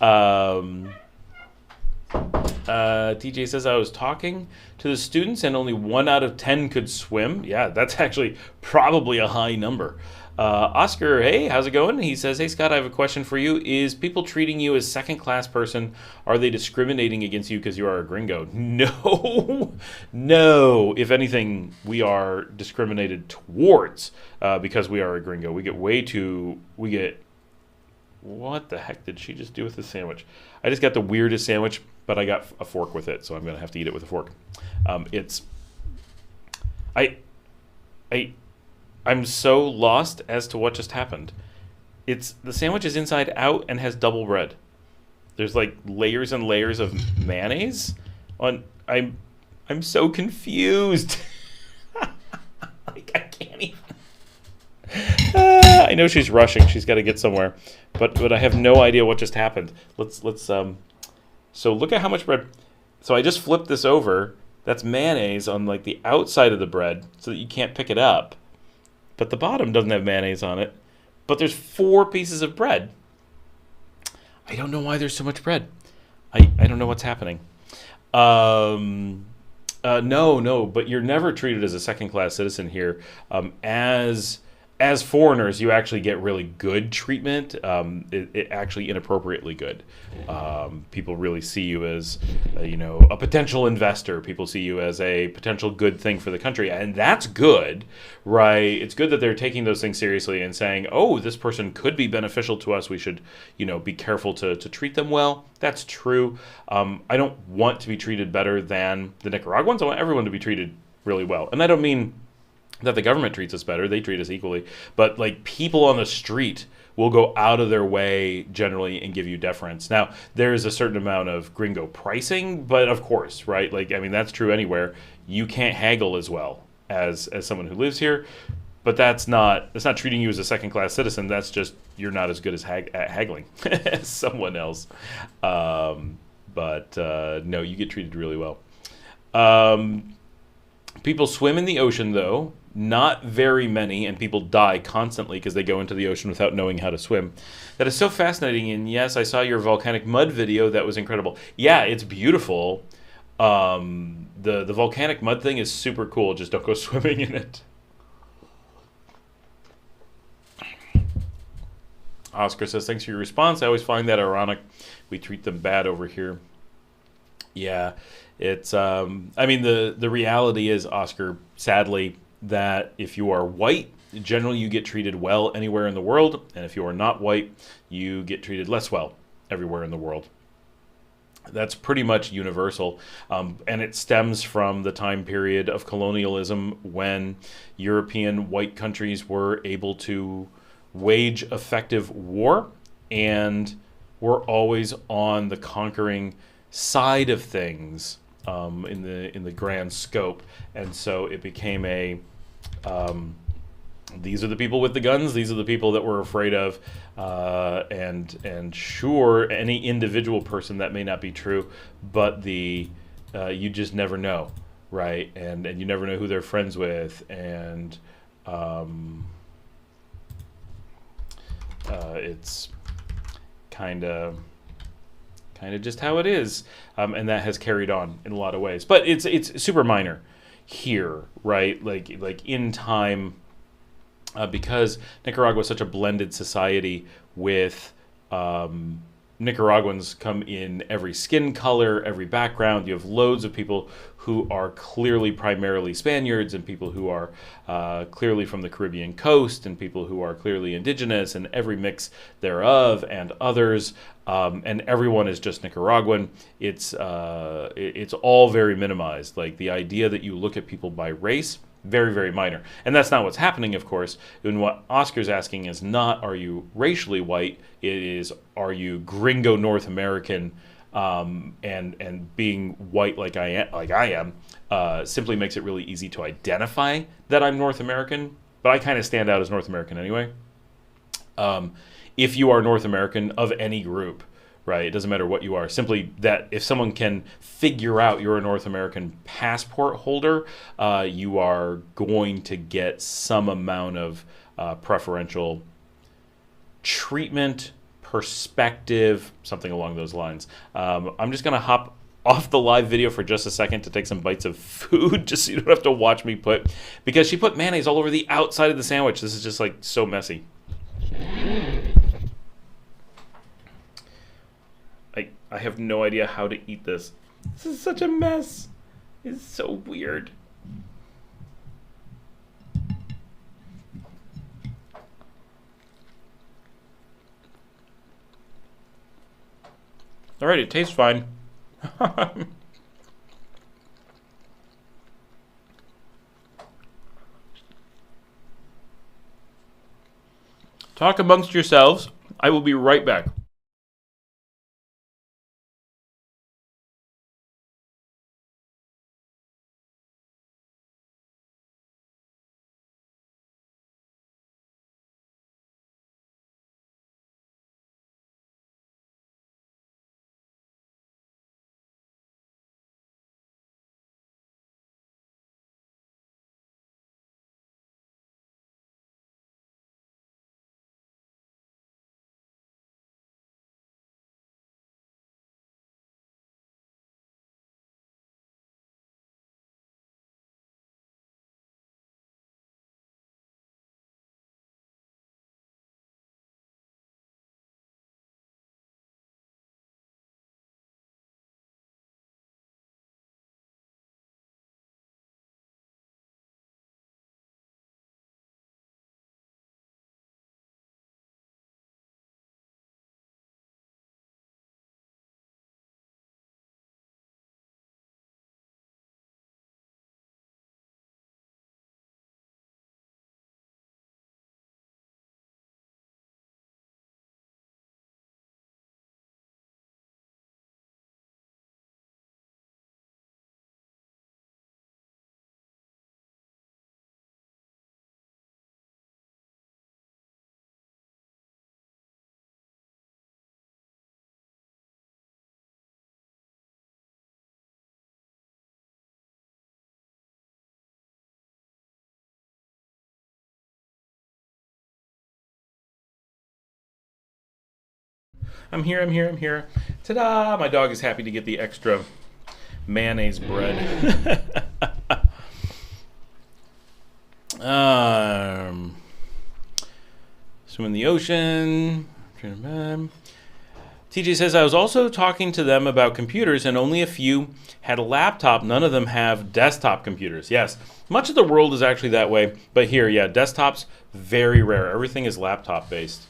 pequeñito.
TJ says, I was talking to the students and only 1 out of 10 could swim. Yeah, that's actually probably a high number. Oscar, hey, how's it going? He says, hey, Scott, I have a question for you. Is people treating you as second-class person? Are they discriminating against you because you are a gringo? No. No. If anything, we are discriminated towards because we are a gringo. We get what the heck did she just do with the sandwich? I just got the weirdest sandwich, but I got a fork with it, so I'm going to have to eat it with a fork. I'm so lost as to what just happened. The sandwich is inside out and has double bread. There's like layers and layers of mayonnaise on. I'm so confused. Like, I can't even. I know she's rushing. She's got to get somewhere, but I have no idea what just happened. Let's So look at how much bread. So I just flipped this over. That's mayonnaise on like the outside of the bread, so that you can't pick it up. But the bottom doesn't have mayonnaise on it. But there's 4 pieces of bread. I don't know why there's so much bread. I don't know what's happening. No, but you're never treated as a second-class citizen here. As foreigners, you actually get really good treatment. It actually inappropriately good. People really see you as, a potential investor. People see you as a potential good thing for the country, and that's good, right? It's good that they're taking those things seriously and saying, "Oh, this person could be beneficial to us. We should, be careful to treat them well." That's true. I don't want to be treated better than the Nicaraguans. I want everyone to be treated really well, and I don't mean that the government treats us better. They treat us equally. But like people on the street will go out of their way generally and give you deference. Now, there is a certain amount of gringo pricing, but of course, right? Like, I mean, that's true anywhere. You can't haggle as well as someone who lives here. But that's not treating you as a second-class citizen. That's just you're not as good as at haggling as someone else. No, you get treated really well. People swim in the ocean, though. Not very many, and people die constantly because they go into the ocean without knowing how to swim. That is so fascinating, and yes, I saw your volcanic mud video. That was incredible. Yeah, it's beautiful. The volcanic mud thing is super cool. Just don't go swimming in it. Oscar says, thanks for your response. I always find that ironic. We treat them bad over here. Yeah, it's, the reality is, Oscar, sadly, that if you are white, generally you get treated well anywhere in the world, and if you are not white, you get treated less well everywhere in the world. That's pretty much universal, and it stems from the time period of colonialism when European white countries were able to wage effective war and were always on the conquering side of things in the grand scope, and so it became a these are the people with the guns. These are the people that we're afraid of, and sure, any individual person that may not be true, but the you just never know, right? And you never know who they're friends with, and it's kind of just how it is, and that has carried on in a lot of ways. But it's super minor here, right? Like in time. Because Nicaragua is such a blended society with Nicaraguans come in every skin color, every background. You have loads of people who are clearly primarily Spaniards, and people who are clearly from the Caribbean coast, and people who are clearly indigenous, and every mix thereof, and others. And everyone is just Nicaraguan. It's all very minimized. Like the idea that you look at people by race, very, very minor. And that's not what's happening, of course. And what Oscar's asking is not, are you racially white? It is, are you gringo North American? And being white like I am, simply makes it really easy to identify that I'm North American. But I kind of stand out as North American anyway. If you are North American of any group, right? It doesn't matter what you are. Simply that if someone can figure out you're a North American passport holder, you are going to get some amount of preferential treatment, perspective, something along those lines. I'm just going to hop off the live video for just a second to take some bites of food, just so you don't have to watch me because she put mayonnaise all over the outside of the sandwich. This is just like so messy. I have no idea how to eat this. This is such a mess. It's so weird. All right, it tastes fine. Talk amongst yourselves. I will be right back. I'm here. Ta-da! My dog is happy to get the extra mayonnaise bread. Swim in the ocean. TJ says, I was also talking to them about computers, and only a few had a laptop. None of them have desktop computers. Yes, much of the world is actually that way. But here, yeah, desktops, very rare. Everything is laptop-based.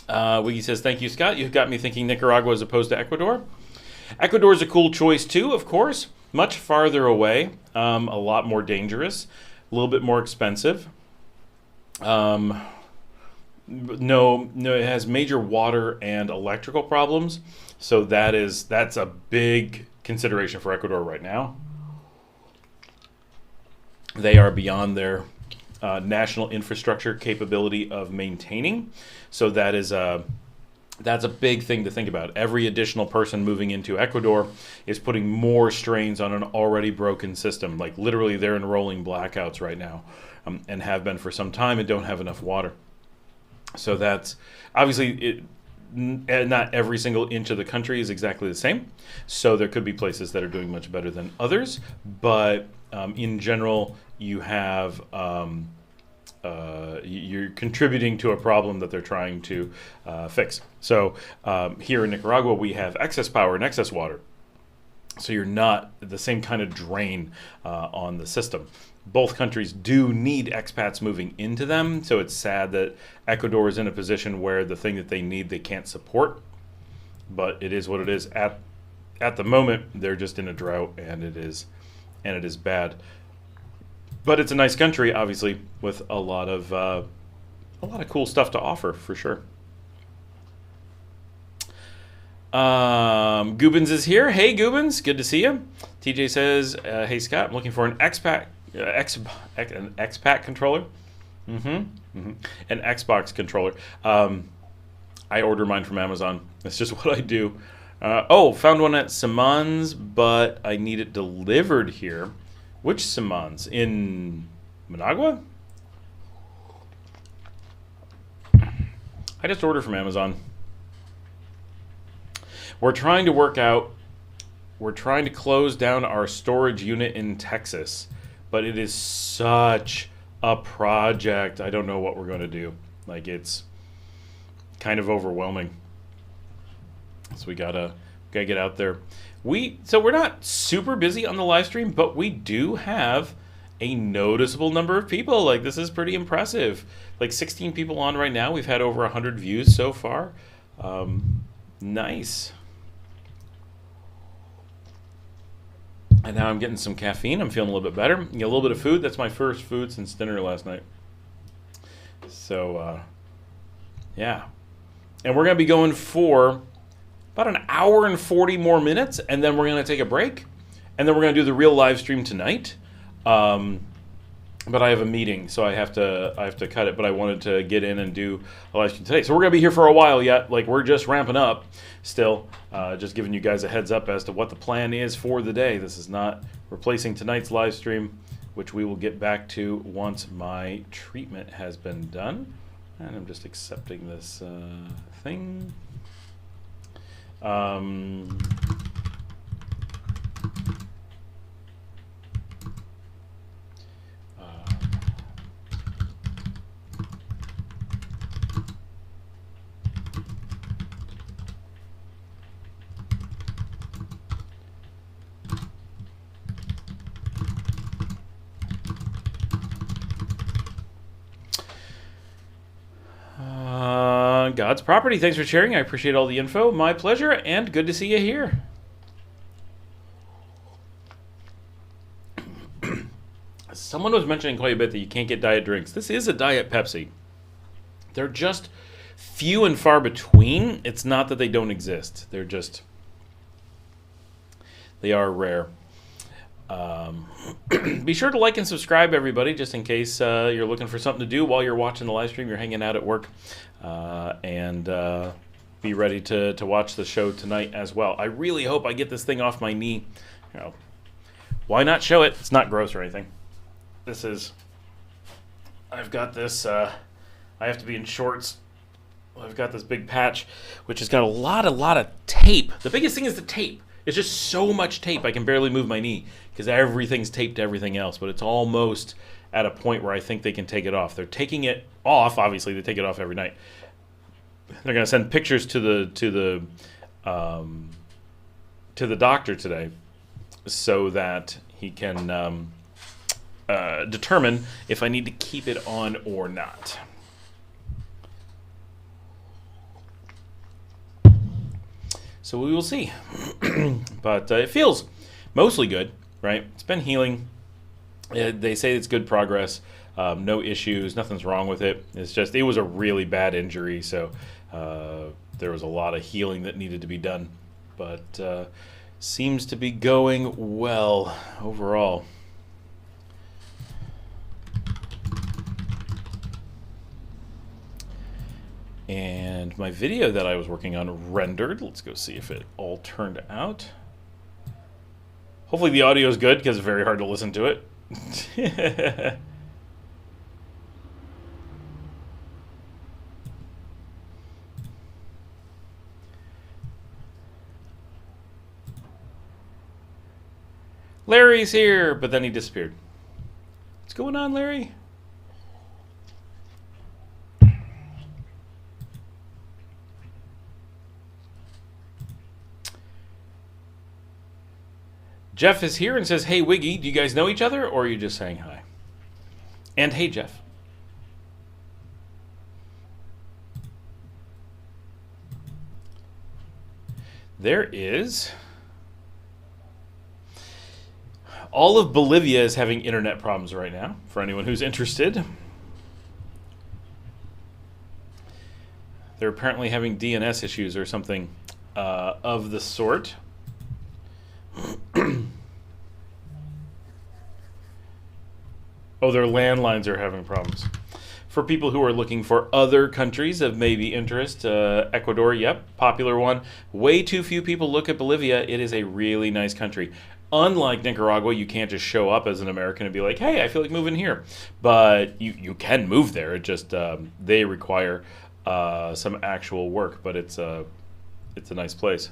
Wiggy says, thank you, Scott. You've got me thinking Nicaragua as opposed to Ecuador. Ecuador is a cool choice, too, of course. Much farther away, a lot more dangerous, a little bit more expensive. No, it has major water and electrical problems. So that's a big consideration for Ecuador right now. They are beyond their national infrastructure capability of maintaining. So that's a big thing to think about. Every additional person moving into Ecuador is putting more strains on an already broken system. Like literally, they're in rolling blackouts right now, and have been for some time, and don't have enough water. So that's obviously not every single inch of the country is exactly the same. So there could be places that are doing much better than others. But in general, you have you're contributing to a problem that they're trying to fix. So here in Nicaragua, we have excess power and excess water. So you're not the same kind of drain on the system. Both countries do need expats moving into them, so it's sad that Ecuador is in a position where the thing that they need they can't support. But it is what it is. At the moment, they're just in a drought, and it is bad. But it's a nice country, obviously, with a lot of cool stuff to offer for sure. Gubens is here. Hey, Gubens, good to see you. TJ says, "Hey Scott, I'm looking for an expat controller, an Xbox controller. I order mine from Amazon. That's just what I do. Found one at Simon's, but I need it delivered here. Which Simon's? In Managua? I just order from Amazon. We're trying to close down our storage unit in Texas, but it is such a project. I don't know what we're going to do. Like, it's kind of overwhelming. So we gotta get out there. So we're not super busy on the live stream, but we do have a noticeable number of people. Like, this is pretty impressive. Like 16 people on right now. We've had over 100 views so far. Nice. And now I'm getting some caffeine. I'm feeling a little bit better. Get a little bit of food. That's my first food since dinner last night. So, yeah. And we're going to be going for about an hour and 40 more minutes, and then we're going to take a break. And then we're going to do the real live stream tonight. But I have a meeting, so I have to cut it. But I wanted to get in and do a live stream today. So we're going to be here for a while yet. Like, we're just ramping up still. Just giving you guys a heads up as to what the plan is for the day. This is not replacing tonight's live stream, which we will get back to once my treatment has been done. And I'm just accepting this thing. God's Property, thanks for sharing. I appreciate all the info. My pleasure, and good to see you here. Someone was mentioning quite a bit that you can't get diet drinks. This is a Diet Pepsi. They're just few and far between. It's not that they don't exist. They are rare. Be sure to like and subscribe, everybody, just in case you're looking for something to do while you're watching the live stream, you're hanging out at work, and be ready to watch the show tonight as well. I really hope I get this thing off my knee. You know, why not show it? It's not gross or anything. I've got this, I have to be in shorts. I've got this big patch, which has got a lot of tape. The biggest thing is the tape. It's just so much tape, I can barely move my knee because everything's taped to everything else. But it's almost at a point where I think they can take it off. They're taking it off. Obviously, they take it off every night. They're going to send pictures to the doctor today, so that he can determine if I need to keep it on or not. So we will see. But it feels mostly good, right? It's been healing. They say it's good progress. No issues, nothing's wrong with it. It's just it was a really bad injury, so there was a lot of healing that needed to be done, but seems to be going well overall. And my video that I was working on rendered. Let's go see if it all turned out. Hopefully the audio is good because it's very hard to listen to it. Larry's here, but then he disappeared. What's going on, Larry? Jeff is here and says, hey, Wiggy, do you guys know each other, or are you just saying hi? And hey, Jeff. There is... All of Bolivia is having internet problems right now, for anyone who's interested. They're apparently having DNS issues or something of the sort. Oh, their landlines are having problems. For people who are looking for other countries of maybe interest, Ecuador, yep, popular one. Way too few people look at Bolivia. It is a really nice country. Unlike Nicaragua, you can't just show up as an American and be like, hey, I feel like moving here. But you can move there. It just, they require some actual work, but it's a nice place.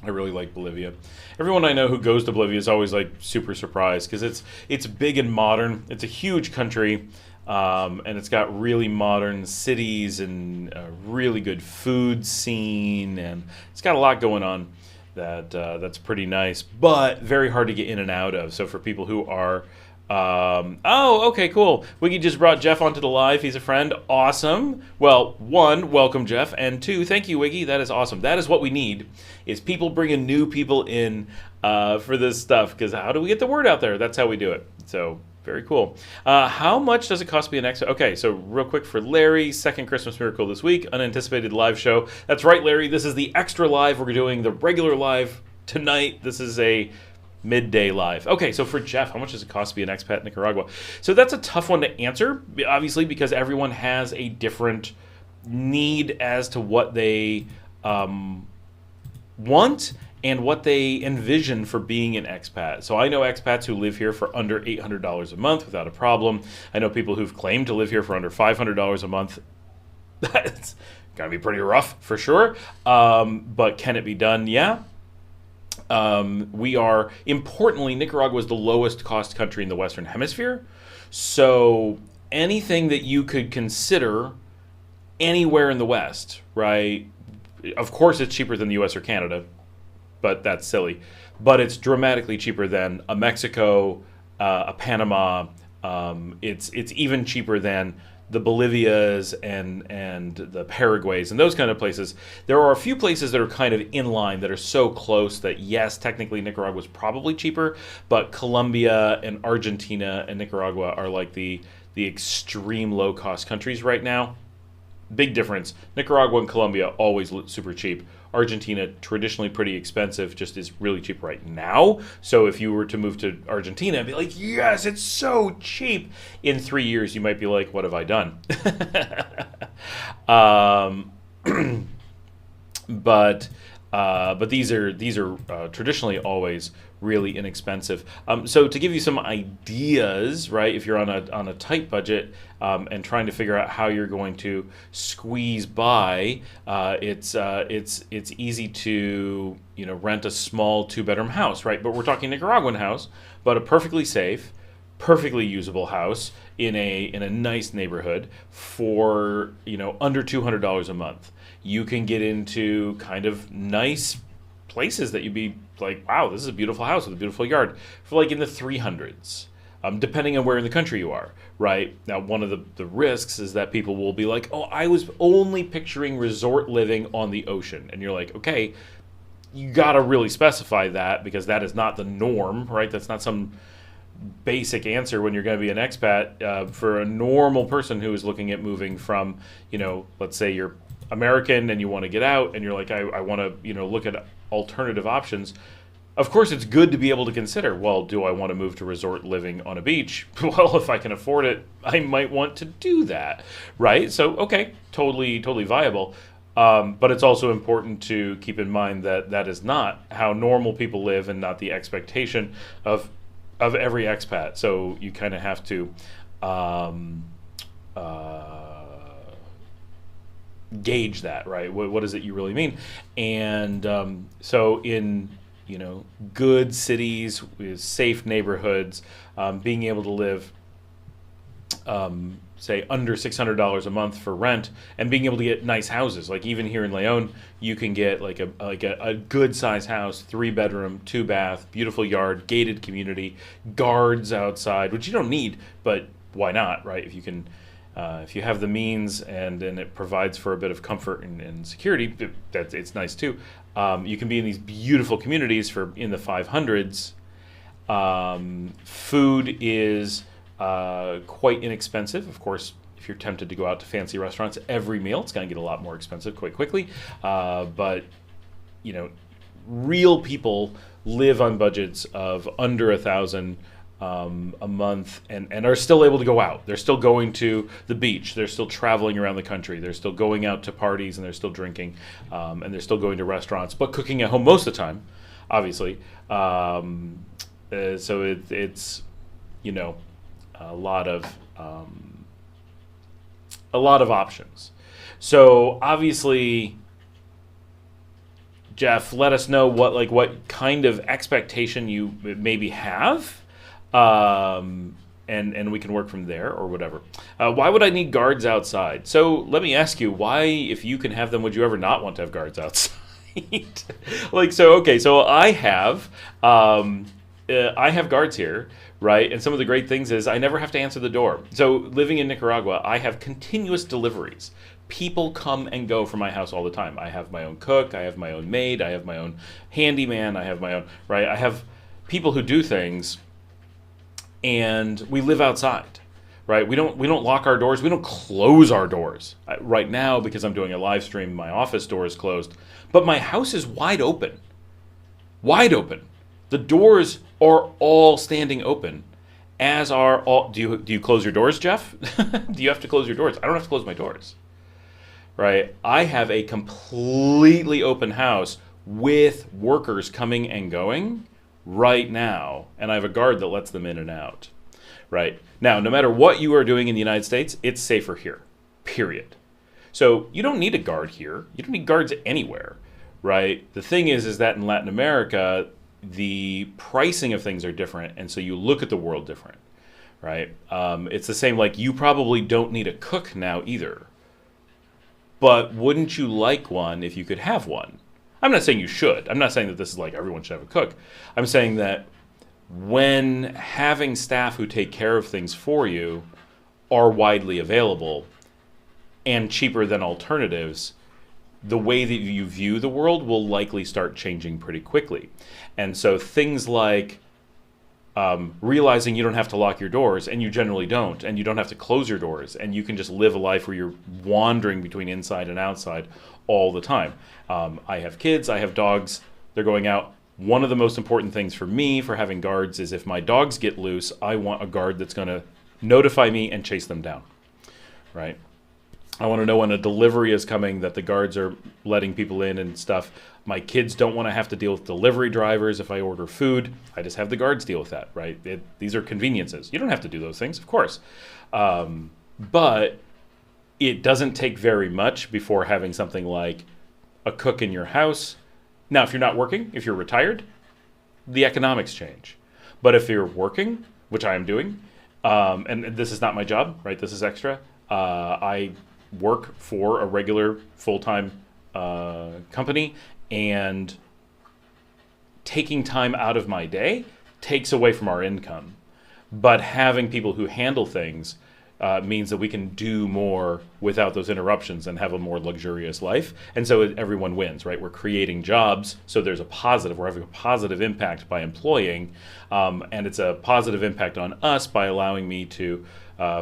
I really like Bolivia. Everyone I know who goes to Bolivia is always like super surprised because it's big and modern. It's a huge country, and it's got really modern cities and a really good food scene, and it's got a lot going on that's pretty nice, but very hard to get in and out of. So for people who are oh, okay, cool. Wiggy just brought Jeff onto the live. He's a friend. Awesome. Well, one, welcome, Jeff. And two, thank you, Wiggy. That is awesome. That is what we need, is people bringing new people in for this stuff. Because how do we get the word out there? That's how we do it. So, very cool. How much does it cost to be an extra? Okay, so real quick for Larry, second Christmas miracle this week, unanticipated live show. That's right, Larry. This is the extra live. We're doing the regular live tonight. This is a midday live. Okay, so for Jeff, how much does it cost to be an expat in Nicaragua? So that's a tough one to answer, obviously, because everyone has a different need as to what they want and what they envision for being an expat. So I know expats who live here for under $800 a month without a problem. I know people who've claimed to live here for under $500 a month. That's gonna be pretty rough for sure. But can it be done? Yeah. We are, importantly, Nicaragua is the lowest cost country in the Western Hemisphere. So anything that you could consider anywhere in the West, right? Of course, it's cheaper than the US or Canada, but that's silly. But it's dramatically cheaper than a Mexico, a Panama. It's even cheaper than the Bolivias and the Paraguays and those kind of places. There are a few places that are kind of in line that are so close that, yes, technically Nicaragua is probably cheaper, but Colombia and Argentina and Nicaragua are like the extreme low-cost countries right now. Big difference. Nicaragua and Colombia always look super cheap. Argentina, traditionally pretty expensive, just is really cheap right now. So if you were to move to Argentina and be like, yes, it's so cheap, in 3 years you might be like, what have I done? But these are traditionally always really inexpensive. So to give you some ideas, right? If you're on a tight budget and trying to figure out how you're going to squeeze by, it's easy to rent a small 2-bedroom house, right? But we're talking Nicaraguan house, but a perfectly safe, perfectly usable house in a nice neighborhood for under $200 a month. You can get into kind of nice places that you'd be like, wow, this is a beautiful house with a beautiful yard, for like in the 300s. depending on where in the country you are, right? Now, one of the risks is that people will be like, oh, I was only picturing resort living on the ocean. And you're like, okay, you got to really specify that, because that is not the norm, right? That's not some basic answer when you're going to be an expat. For a normal person who is looking at moving from, let's say you're American and you want to get out and you're like, I want to, look at alternative options. Of course, it's good to be able to consider, well, do I want to move to resort living on a beach? Well, if I can afford it, I might want to do that, right? So, okay, totally viable. But it's also important to keep in mind that that is not how normal people live and not the expectation of every expat. So you kind of have to gauge that, right? What does it you really mean? And so in good cities with safe neighborhoods, being able to live, say, under $600 a month for rent, and being able to get nice houses. Like even here in Leon, you can get like a good size house, 3-bedroom, 2-bath, beautiful yard, gated community, guards outside, which you don't need, but why not, right? If you can, if you have the means and it provides for a bit of comfort and security, it's nice too. You can be in these beautiful communities for in the 500s. Food is quite inexpensive. Of course, if you're tempted to go out to fancy restaurants every meal, it's going to get a lot more expensive quite quickly. But real people live on budgets of under $1,000 a month and are still able to go out. They're still going to the beach. They're still traveling around the country. They're still going out to parties, and they're still drinking, and they're still going to restaurants, but cooking at home most of the time, obviously. So it's a lot of options. So obviously, Jeff, let us know what kind of expectation you maybe have. And we can work from there or whatever. Why would I need guards outside? So let me ask you, why, if you can have them, would you ever not want to have guards outside? So I have guards here, right? And some of the great things is I never have to answer the door. So living in Nicaragua, I have continuous deliveries. People come and go from my house all the time. I have my own cook, I have my own maid, I have my own handyman, I have my own, right? I have people who do things. And we live outside, right? We don't lock our doors. We don't close our doors. Right now, because I'm doing a live stream, my office door is closed. But my house is wide open. Wide open. The doors are all standing open, as are all... Do you close your doors, Jeff? Do you have to close your doors? I don't have to close my doors, right? I have a completely open house with workers coming and going right now, and I have a guard that lets them in and out. Right now, no matter what you are doing in the United States, it's safer here, period. So you don't need a guard here. You don't need guards anywhere, right? The thing is that in Latin America, the pricing of things are different, and so you look at the world different, right? It's the same, like, you probably don't need a cook now either, but wouldn't you like one if you could have one? I'm not saying you should. I'm not saying that this is like everyone should have a cook. I'm saying that when having staff who take care of things for you are widely available and cheaper than alternatives, the way that you view the world will likely start changing pretty quickly. And so things like realizing you don't have to lock your doors, and you generally don't, and you don't have to close your doors, and you can just live a life where you're wandering between inside and outside all the time. I have kids, I have dogs, they're going out. One of the most important things for me for having guards is if my dogs get loose, I want a guard that's going to notify me and chase them down, right? I want to know when a delivery is coming, that the guards are letting people in and stuff. My kids don't want to have to deal with delivery drivers if I order food. I just have the guards deal with that, right? These are conveniences. You don't have to do those things, of course. But it doesn't take very much before having something like a cook in your house. Now, if you're not working, if you're retired, the economics change. But if you're working, which I am doing, and this is not my job, right? This is extra. I work for a regular full-time company, and taking time out of my day takes away from our income. but having people who handle things means that we can do more without those interruptions and have a more luxurious life. And so everyone wins, right? We're creating jobs, so there's a positive. We're having a positive impact by employing, and it's a positive impact on us by allowing me to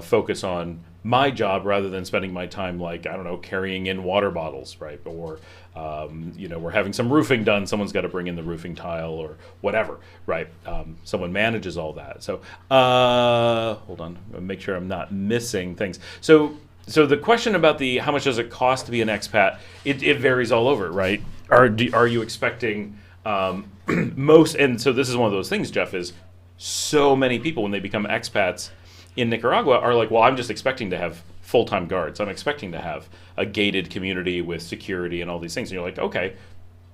focus on my job rather than spending my time, like, I don't know, carrying in water bottles, right? Or, we're having some roofing done. Someone's got to bring in the roofing tile or whatever, right? Someone manages all that. So, hold on, make sure I'm not missing things. So the question about how much does it cost to be an expat, it varies all over, right? Are you expecting most, and so this is one of those things, Jeff, is so many people when they become expats in Nicaragua are like, well, I'm just expecting to have full-time guards. I'm expecting to have a gated community with security and all these things. And you're like, okay,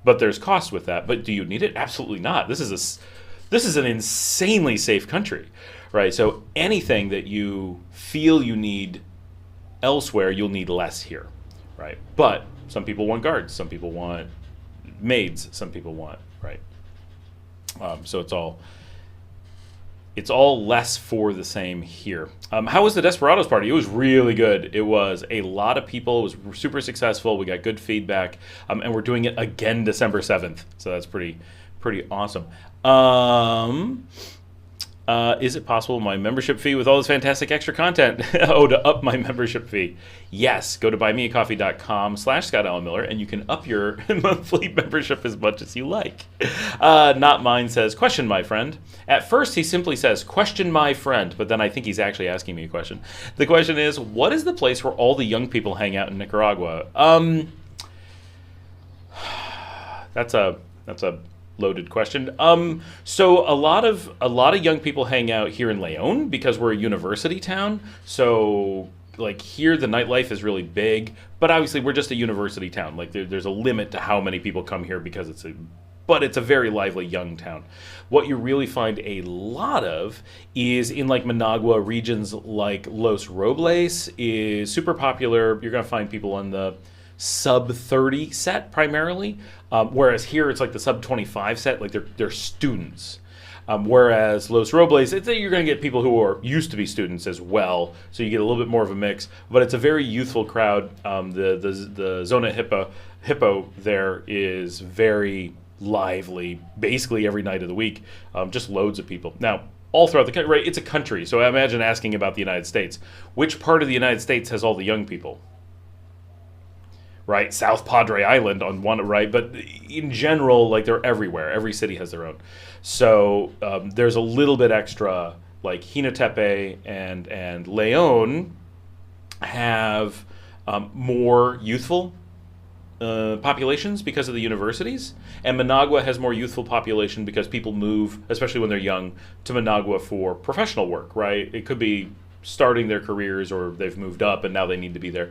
but there's cost with that. But do you need it? Absolutely not. This is an insanely safe country, right? So anything that you feel you need elsewhere, you'll need less here, right? But some people want guards. Some people want maids. Some people want, right? So it's all less for the same here. How was the Desperados party? It was really good. It was a lot of people. It was super successful. We got good feedback. And we're doing it again December 7th. So that's pretty awesome. Is it possible my membership fee with all this fantastic extra content? To up my membership fee. Yes, go to buymeacoffee.com/ScottAllenMiller and you can up your monthly membership as much as you like. Not Mine says, question, my friend. At first, he simply says, question, my friend, but then I think he's actually asking me a question. The question is, what is the place where all the young people hang out in Nicaragua? That's a loaded question. So a lot of young people hang out here in León because we're a university town. So like here, the nightlife is really big, but obviously we're just a university town. Like there's a limit to how many people come here because it's a very lively young town. What you really find a lot of is in like Managua, regions like Los Robles is super popular. You're going to find people on the sub 30 set primarily, whereas here it's like the sub 25 set, like they're students. Whereas Los Robles, you're going to get people who are used to be students as well, so you get a little bit more of a mix. But it's a very youthful crowd. The Zona Hippo there is very lively, basically every night of the week. Just loads of people. Now, all throughout the country, right? It's a country, so I imagine asking about the United States. Which part of the United States has all the young people? Right, South Padre Island on one, right? But in general, like they're everywhere. Every city has their own. So there's a little bit extra, like Jinatepe and León have more youthful populations because of the universities, and Managua has more youthful population because people move, especially when they're young, to Managua for professional work, right? It could be starting their careers or they've moved up and now they need to be there.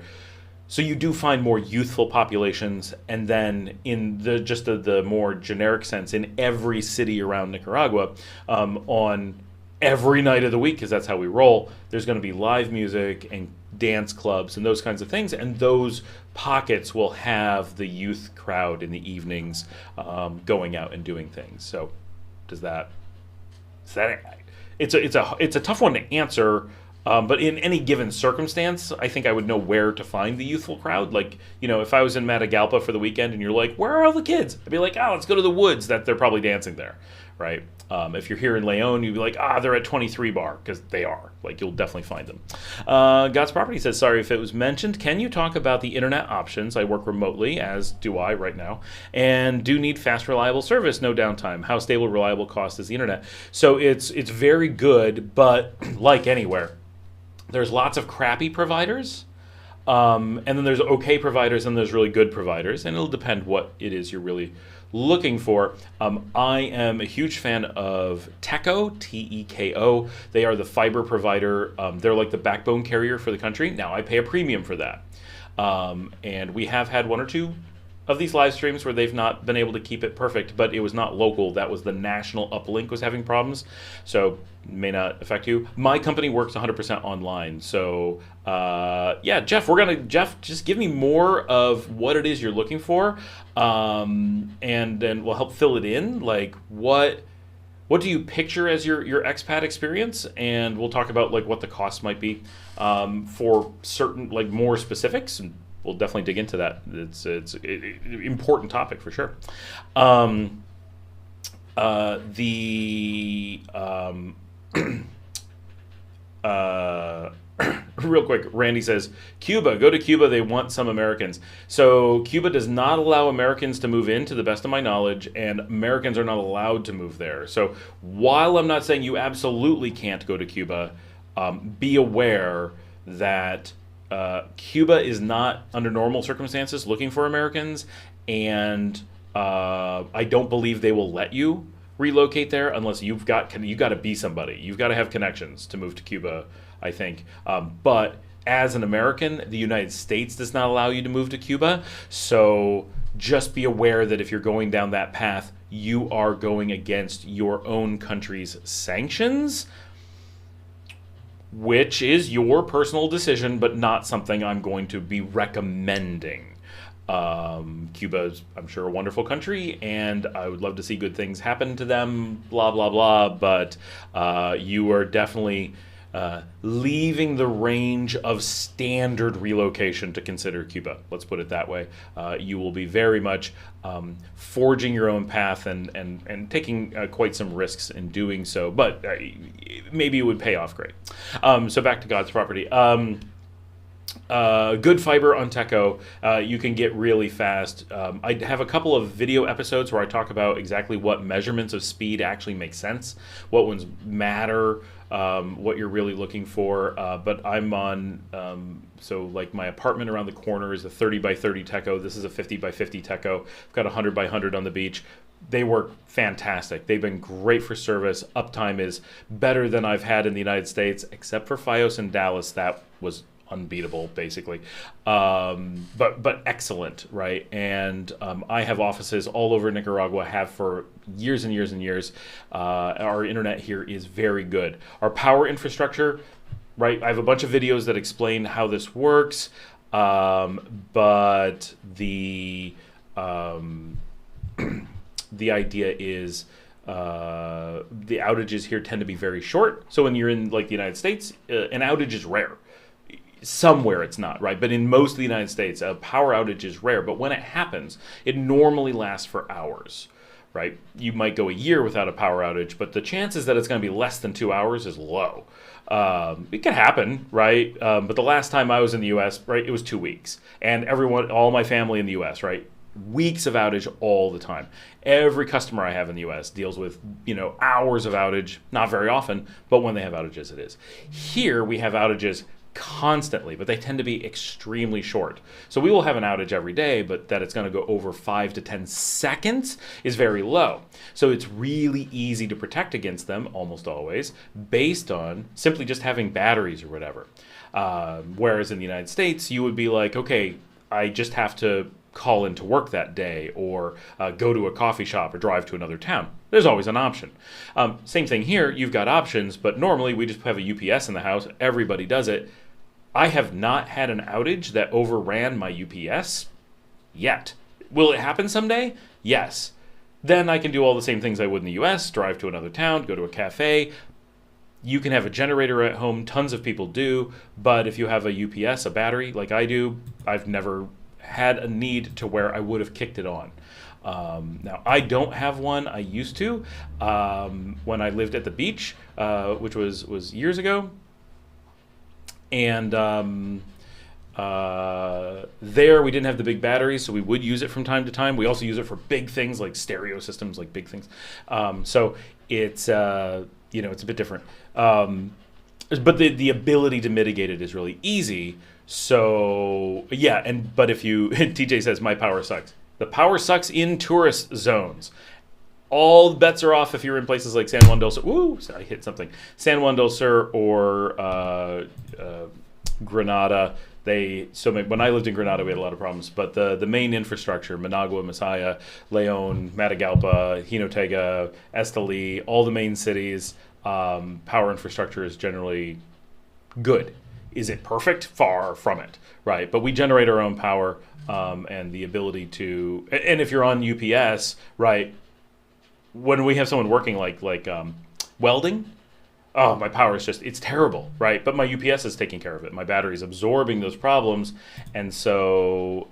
So you do find more youthful populations, and then in the more generic sense, in every city around Nicaragua, on every night of the week, because that's how we roll, there's going to be live music and dance clubs and those kinds of things, and those pockets will have the youth crowd in the evenings going out and doing things. So it's a tough one to answer. But in any given circumstance, I think I would know where to find the youthful crowd. Like, if I was in Matagalpa for the weekend and you're like, where are all the kids? I'd be like, let's go to the woods. That they're probably dancing there, right? If you're here in León, you'd be like, they're at 23 Bar, because they are. Like, you'll definitely find them. God's Property says, sorry if it was mentioned. Can you talk about the internet options? I work remotely, as do I right now, and do need fast, reliable service, no downtime. How stable, reliable cost is the internet? So it's very good, but like anywhere, there's lots of crappy providers, and then there's okay providers, and there's really good providers, and it'll depend what it is you're really looking for. I am a huge fan of Teko, T-E-K-O. They are the fiber provider. They're like the backbone carrier for the country. Now, I pay a premium for that, and we have had one or two of these live streams where they've not been able to keep it perfect, but it was not local. That was the national uplink was having problems, so may not affect you. My company works 100% online, so Jeff, just give me more of what it is you're looking for, and then we'll help fill it in. Like, what what do you picture as your expat experience? And we'll talk about like what the cost might be for certain like more specifics, and we'll definitely dig into that. It's an important topic for sure. Real quick, Randy says, Cuba, go to Cuba, they want some Americans. So Cuba does not allow Americans to move in, to the best of my knowledge, and Americans are not allowed to move there. So while I'm not saying you absolutely can't go to Cuba, be aware that Cuba is not, under normal circumstances, looking for Americans, and I don't believe they will let you relocate there unless you got to be somebody. You've got to have connections to move to Cuba, I think. But as an American, the United States does not allow you to move to Cuba. So just be aware that if you're going down that path, you are going against your own country's sanctions, which is your personal decision, but not something I'm going to be recommending. Cuba is, I'm sure, a wonderful country, and I would love to see good things happen to them, blah, blah, blah, but you are definitely leaving the range of standard relocation to consider Cuba. Let's put it that way. You will be very much forging your own path and taking quite some risks in doing so, but maybe it would pay off great. So back to God's property. Good fiber on Techo, you can get really fast. I have a couple of video episodes where I talk about exactly what measurements of speed actually make sense, what ones matter, what you're really looking for. But I'm on, so like my apartment around the corner is a 30 by 30 Techo. This is a 50 by 50 Techo. I've got 100 by 100 on the beach. They work fantastic. They've been great for service. Uptime is better than I've had in the United States, except for Fios in Dallas. That was unbeatable, basically, but excellent, right? And I have offices all over Nicaragua, have for years and years and years. Our internet here is very good. Our power infrastructure, right? I have a bunch of videos that explain how this works, but the idea is the outages here tend to be very short. So when you're in like the United States, an outage is rare. Somewhere it's not, right? But in most of the United States, a power outage is rare. But when it happens, it normally lasts for hours, right? You might go a year without a power outage, but the chances that it's going to be less than 2 hours is low. It can happen, right? But the last time I was in the U.S., right, it was 2 weeks. And all my family in the U.S., right, weeks of outage all the time. Every customer I have in the U.S. deals with, hours of outage, not very often, but when they have outages, it is. Here, we have outages constantly, but they tend to be extremely short. So we will have an outage every day, but that it's going to go over 5 to 10 seconds is very low. So it's really easy to protect against them, almost always, based on simply just having batteries or whatever. Whereas in the United States, you would be like, okay, I just have to call into work that day, or go to a coffee shop, or drive to another town. There's always an option. Same thing here, you've got options, but normally we just have a UPS in the house. Everybody does it. I have not had an outage that overran my UPS yet. Will it happen someday? Yes. Then I can do all the same things I would in the US, drive to another town, go to a cafe. You can have a generator at home, tons of people do, but if you have a UPS, a battery, like I do, I've never had a need to where I would have kicked it on. Now, I don't have one. I used to when I lived at the beach, which was years ago. And there we didn't have the big batteries, so we would use it from time to time. We also use it for big things like stereo systems, like big things. So it's it's a bit different. But the ability to mitigate it is really easy. So yeah, but if you TJ says my power sucks. The power sucks in tourist zones. All bets are off if you're in places like San Juan del Sur. Ooh, I hit something. San Juan del Sur or Granada. When I lived in Granada, we had a lot of problems. But the main infrastructure, Managua, Masaya, Leon, Matagalpa, Jinotega, Esteli, all the main cities, power infrastructure is generally good. Is it perfect? Far from it, right? But we generate our own power, and the ability to, and if you're on UPS, right, when we have someone working like welding, oh, my power is it's terrible, right? But my UPS is taking care of it. My battery is absorbing those problems. And so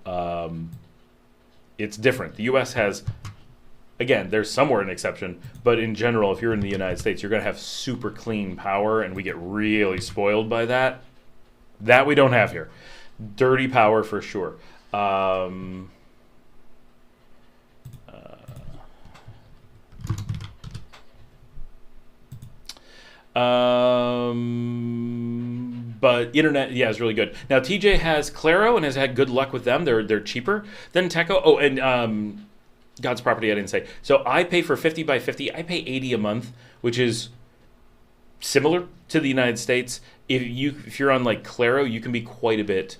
it's different. The U.S. has, again, there's somewhere an exception, but in general, if you're in the United States, you're going to have super clean power, and we get really spoiled by that. That we don't have here. Dirty power for sure. But internet, yeah, is really good. Now TJ has Claro and has had good luck with them. They're cheaper than Teco. Oh, and God's Property I didn't say. So I pay for 50 by 50. I pay $80 a month, which is similar to the United States. If you're on like Claro, you can be quite a bit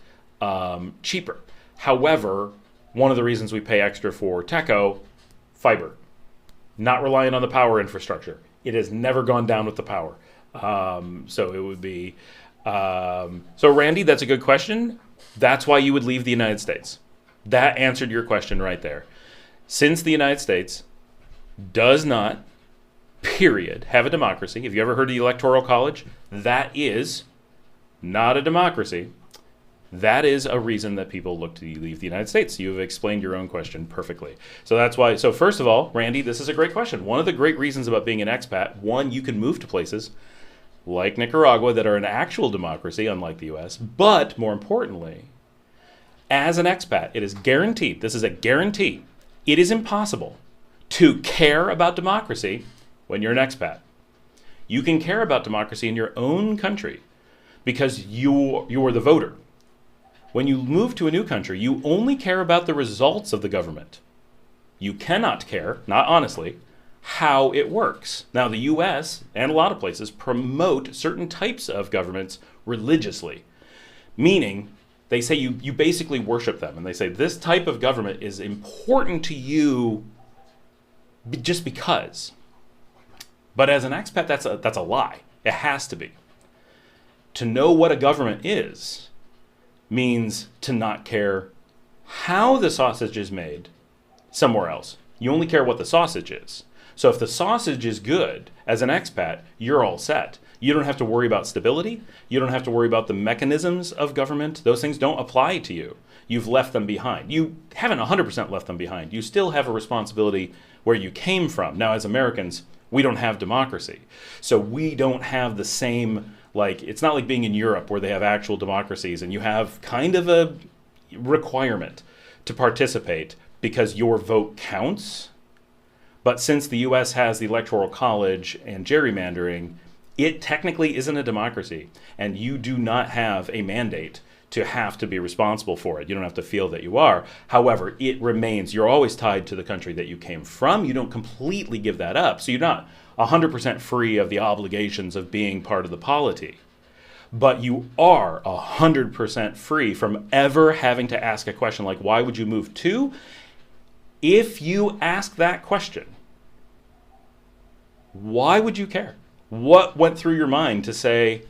cheaper. However, one of the reasons we pay extra for Teco, fiber, not relying on the power infrastructure. It has never gone down with the power. So it would be. So Randy, that's a good question. That's why you would leave the United States. That answered your question right there. Since the United States does not, period, have a democracy. Have you ever heard of the Electoral College? That is not a democracy. That is a reason that people look to leave the United States. You have explained your own question perfectly. So that's why. So first of all, Randy, this is a great question. One of the great reasons about being an expat, one, you can move to places like Nicaragua that are an actual democracy, unlike the U.S. But more importantly, as an expat, it is guaranteed, this is a guarantee, it is impossible to care about democracy when you're an expat. You can care about democracy in your own country because you are the voter. When you move to a new country, you only care about the results of the government. You cannot care, not honestly, how it works. Now, the U.S. and a lot of places promote certain types of governments religiously, meaning they say you basically worship them, and they say this type of government is important to you just because. But as an expat, that's a lie. It has to be. To know what a government is means to not care how the sausage is made somewhere else. You only care what the sausage is. So if the sausage is good, as an expat, you're all set. You don't have to worry about stability. You don't have to worry about the mechanisms of government. Those things don't apply to you. You've left them behind. You haven't 100% left them behind. You still have a responsibility where you came from. Now, as Americans, we don't have democracy. So we don't have the same, it's not like being in Europe where they have actual democracies and you have kind of a requirement to participate because your vote counts. But since the U.S. has the Electoral College and gerrymandering, it technically isn't a democracy, and you do not have a mandate to have to be responsible for it. You don't have to feel that you are. However, it remains, you're always tied to the country that you came from. You don't completely give that up. So you're not 100% free of the obligations of being part of the polity. But you are 100% free from ever having to ask a question like, why would you move to? If you ask that question, why would you care? What went through your mind to say,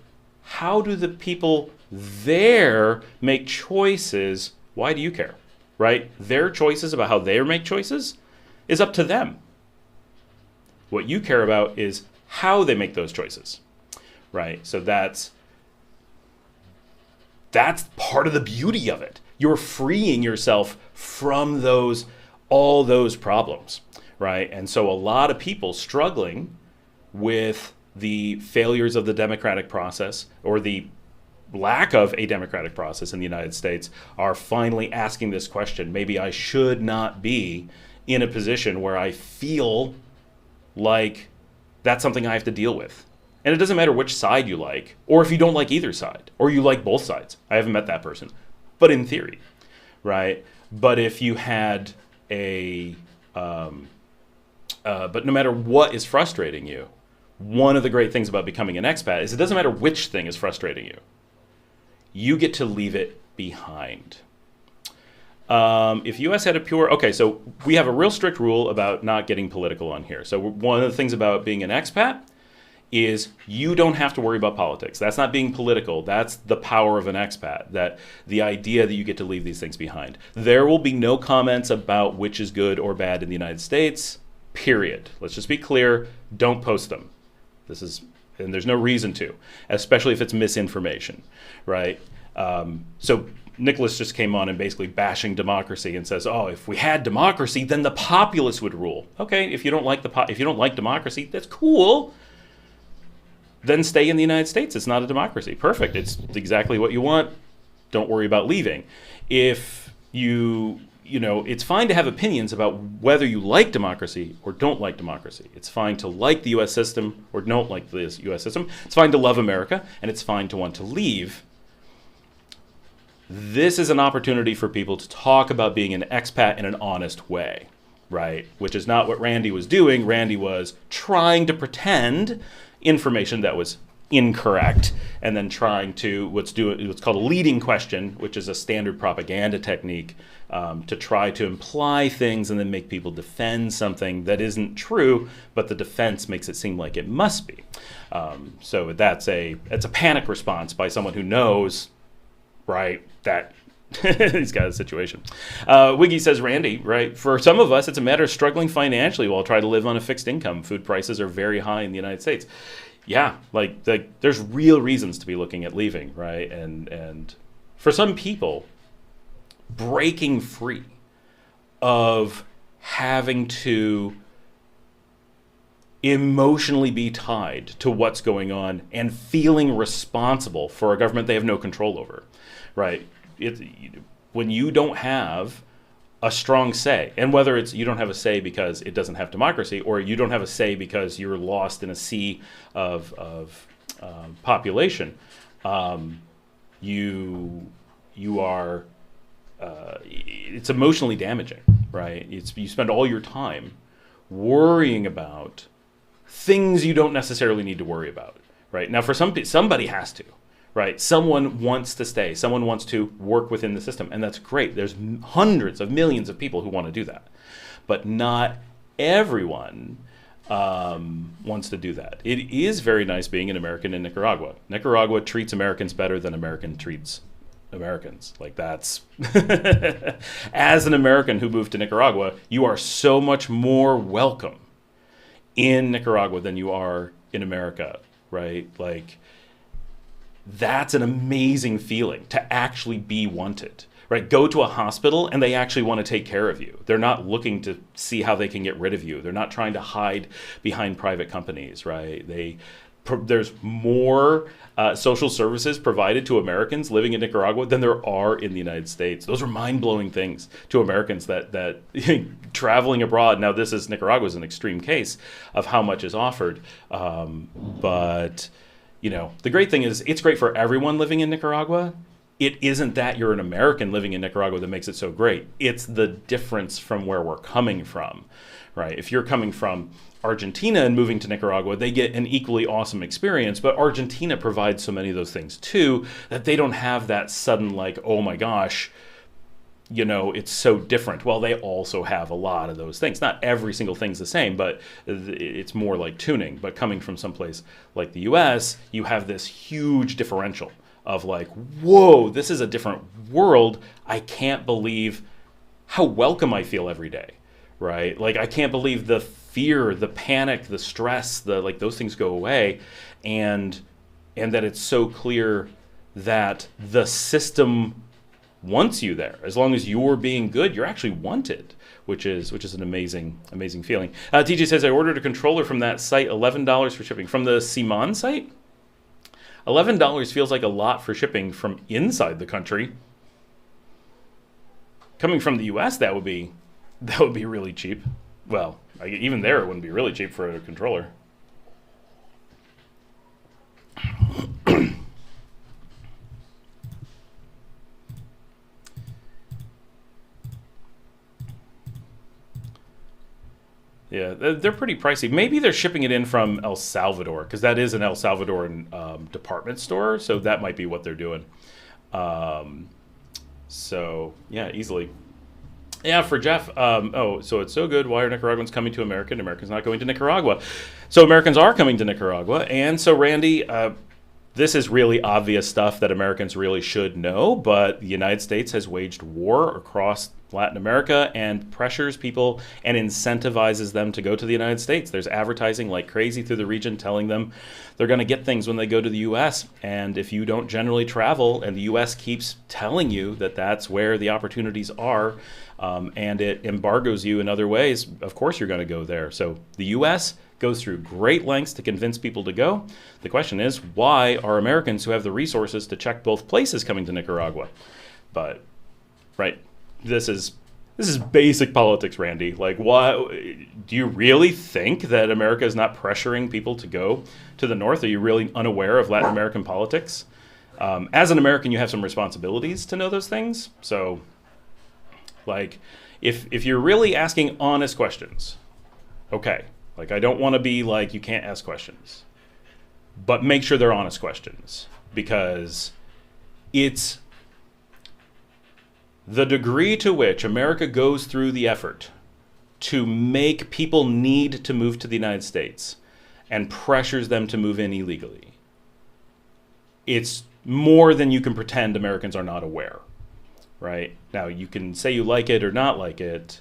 how do the people there make choices? Why do you care? Right? Their choices about how they make choices is up to them. What you care about is how they make those choices. Right? So that's part of the beauty of it. You're freeing yourself from all those problems. Right? And so a lot of people struggling with the failures of the democratic process or the lack of a democratic process in the United States are finally asking this question. Maybe I should not be in a position where I feel like that's something I have to deal with. And it doesn't matter which side you like, or if you don't like either side, or you like both sides. I haven't met that person, but in theory, right? But if you had but no matter what is frustrating you, one of the great things about becoming an expat is it doesn't matter which thing is frustrating you. You get to leave it behind. If U.S. had a pure... Okay, so we have a real strict rule about not getting political on here. So one of the things about being an expat is you don't have to worry about politics. That's not being political. That's the power of an expat, that the idea that you get to leave these things behind. There will be no comments about which is good or bad in the United States, period. Let's just be clear, don't post them. And there's no reason to, especially if it's misinformation, right? So Nicholas just came on and basically bashing democracy and says, "Oh, if we had democracy, then the populace would rule." Okay, if you don't like democracy, that's cool. Then stay in the United States. It's not a democracy. Perfect. It's exactly what you want. Don't worry about leaving. If it's fine to have opinions about whether you like democracy or don't like democracy. It's fine to like the U.S. system or don't like the U.S. system. It's fine to love America, and it's fine to want to leave. This is an opportunity for people to talk about being an expat in an honest way, right? Which is not what Randy was doing. Randy was trying to pretend information that was incorrect, and then trying to what's called a leading question, which is a standard propaganda technique, to try to imply things and then make people defend something that isn't true, but the defense makes it seem like it must be. So it's a panic response by someone who knows, right, that he's got a situation. Wiggy says, Randy, right, for some of us, it's a matter of struggling financially while trying to live on a fixed income. Food prices are very high in the United States. Yeah, like there's real reasons to be looking at leaving, right? And for some people, breaking free of having to emotionally be tied to what's going on and feeling responsible for a government they have no control over, right? When you don't have a strong say, and whether it's you don't have a say because it doesn't have democracy, or you don't have a say because you're lost in a sea of population, you are it's emotionally damaging, right? You spend all your time worrying about things you don't necessarily need to worry about, right? Now, for somebody has to. Right, someone wants to stay. Someone wants to work within the system, and that's great. There's hundreds of millions of people who want to do that, but not everyone wants to do that. It is very nice being an American in Nicaragua. Nicaragua treats Americans better than American treats Americans. Like that's as an American who moved to Nicaragua, you are so much more welcome in Nicaragua than you are in America, right? Like, that's an amazing feeling to actually be wanted, right? Go to a hospital and they actually want to take care of you. They're not looking to see how they can get rid of you. They're not trying to hide behind private companies, right? There's more social services provided to Americans living in Nicaragua than there are in the United States. Those are mind-blowing things to Americans that traveling abroad. Now, Nicaragua is an extreme case of how much is offered, but the great thing is it's great for everyone living in Nicaragua. It isn't that you're an American living in Nicaragua that makes it so great. It's the difference from where we're coming from, right? If you're coming from Argentina and moving to Nicaragua, they get an equally awesome experience, but Argentina provides so many of those things too that they don't have that sudden like, oh my gosh, it's so different. Well, they also have a lot of those things. Not every single thing's the same, but it's more like tuning. But coming from someplace like the U.S., you have this huge differential of like, whoa, this is a different world. I can't believe how welcome I feel every day, right? Like, I can't believe the fear, the panic, the stress, those things go away. And that it's so clear that the system wants you there. As long as you're being good, you're actually wanted, which is an amazing feeling. TJ says, I ordered a controller from that site, $11 for shipping. From the Simon site? $11 feels like a lot for shipping from inside the country. Coming from the US, that would be really cheap. Well, even there it wouldn't be really cheap for a controller. Yeah, they're pretty pricey. Maybe they're shipping it in from El Salvador, because that is an El Salvadoran department store, so that might be what they're doing. So, yeah, easily. Yeah, for Jeff, so it's so good. Why are Nicaraguans coming to America and Americans not going to Nicaragua? So Americans are coming to Nicaragua, and so Randy, this is really obvious stuff that Americans really should know, but the United States has waged war across Latin America and pressures people and incentivizes them to go to the United States. There's advertising like crazy through the region telling them they're going to get things when they go to the U.S. And if you don't generally travel and the U.S. keeps telling you that that's where the opportunities are, and it embargoes you in other ways, of course you're going to go there. So the U.S. goes through great lengths to convince people to go. The question is, why are Americans who have the resources to check both places coming to Nicaragua? But, right, this is basic politics, Randy. Like, why do you really think that America is not pressuring people to go to the north? Are you really unaware of Latin American politics? As an American, you have some responsibilities to know those things. So, like, if you're really asking honest questions, okay. Like, I don't want to be like, you can't ask questions. But make sure they're honest questions. Because it's the degree to which America goes through the effort to make people need to move to the United States and pressures them to move in illegally. It's more than you can pretend Americans are not aware, right? Now, you can say you like it or not like it,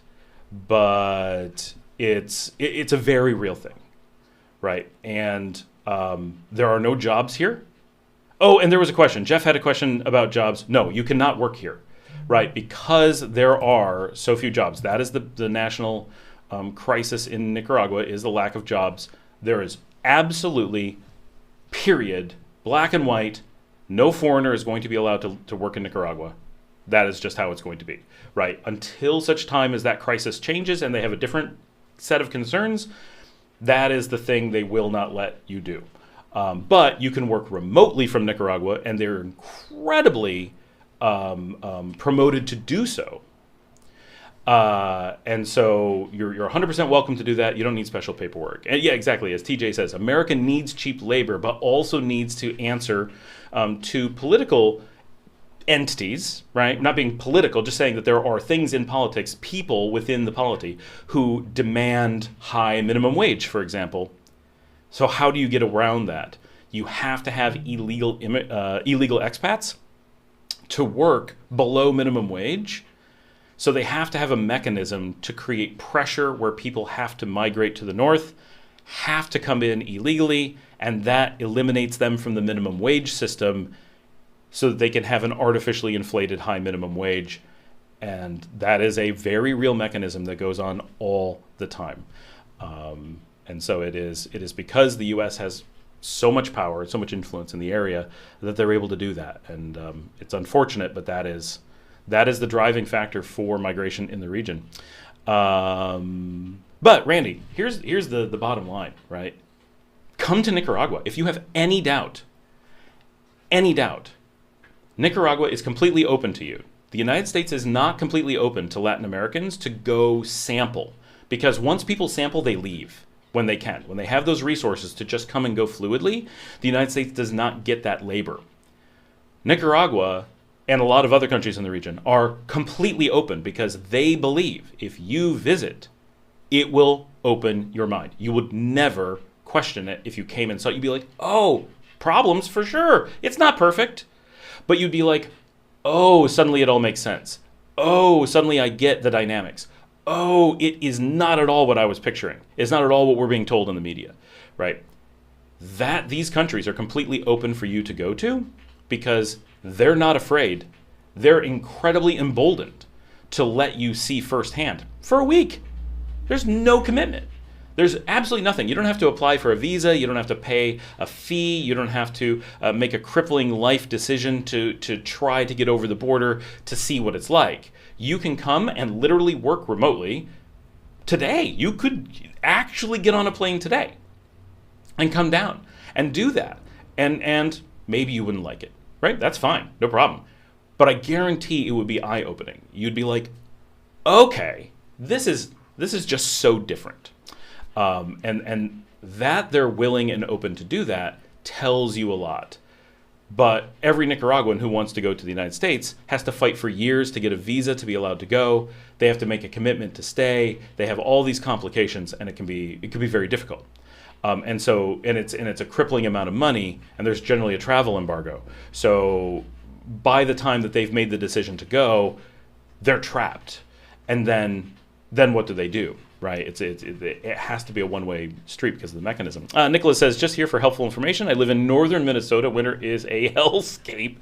but it's a very real thing, right? And there are no jobs here. Oh, and there was a question. Jeff had a question about jobs. No, you cannot work here. Right, because there are so few jobs. That is the national crisis in Nicaragua, is the lack of jobs. There is absolutely, period, black and white, no foreigner is going to be allowed to work in Nicaragua. That is just how it's going to be, right? Until such time as that crisis changes and they have a different set of concerns, that is the thing they will not let you do. But you can work remotely from Nicaragua, and they're incredibly promoted to do so. And so you're 100% welcome to do that. You don't need special paperwork. And yeah, exactly. As TJ says, America needs cheap labor, but also needs to answer to political entities, right? Not being political, just saying that there are things in politics, people within the polity who demand high minimum wage, for example. So how do you get around that? You have to have illegal expats to work below minimum wage. So they have to have a mechanism to create pressure where people have to migrate to the north, have to come in illegally, and that eliminates them from the minimum wage system so that they can have an artificially inflated high minimum wage. And that is a very real mechanism that goes on all the time. And so it is because the U.S. has so much power, so much influence in the area that they're able to do that. And it's unfortunate, but that is the driving factor for migration in the region. But Randy, here's the bottom line, right? Come to Nicaragua. If you have any doubt, Nicaragua is completely open to you. The United States is not completely open to Latin Americans to go sample, because once people sample, they leave. When they can. When they have those resources to just come and go fluidly, the United States does not get that labor. Nicaragua and a lot of other countries in the region are completely open because they believe if you visit, it will open your mind. You would never question it if you came and saw it. You'd be like, oh, problems for sure. It's not perfect. But you'd be like, oh, suddenly it all makes sense. Oh, suddenly I get the dynamics. Oh, it is not at all what I was picturing. It's not at all what we're being told in the media, right? That these countries are completely open for you to go to because they're not afraid. They're incredibly emboldened to let you see firsthand for a week. There's no commitment. There's absolutely nothing. You don't have to apply for a visa. You don't have to pay a fee. You don't have to make a crippling life decision to try to get over the border to see what it's like. You can come and literally work remotely today. You could actually get on a plane today and come down and do that. And maybe you wouldn't like it, right? That's fine. No problem. But I guarantee it would be eye-opening. You'd be like, okay, this is just so different. And that they're willing and open to do that tells you a lot. But every Nicaraguan who wants to go to the United States has to fight for years to get a visa to be allowed to go. They have to make a commitment to stay. They have all these complications, and it can be very difficult. And it's a crippling amount of money, and there's generally a travel embargo. So by the time that they've made the decision to go, they're trapped. and then what do they do? Right? It has to be a one-way street because of the mechanism. Nicholas says, just here for helpful information. I live in northern Minnesota. Winter is a hellscape.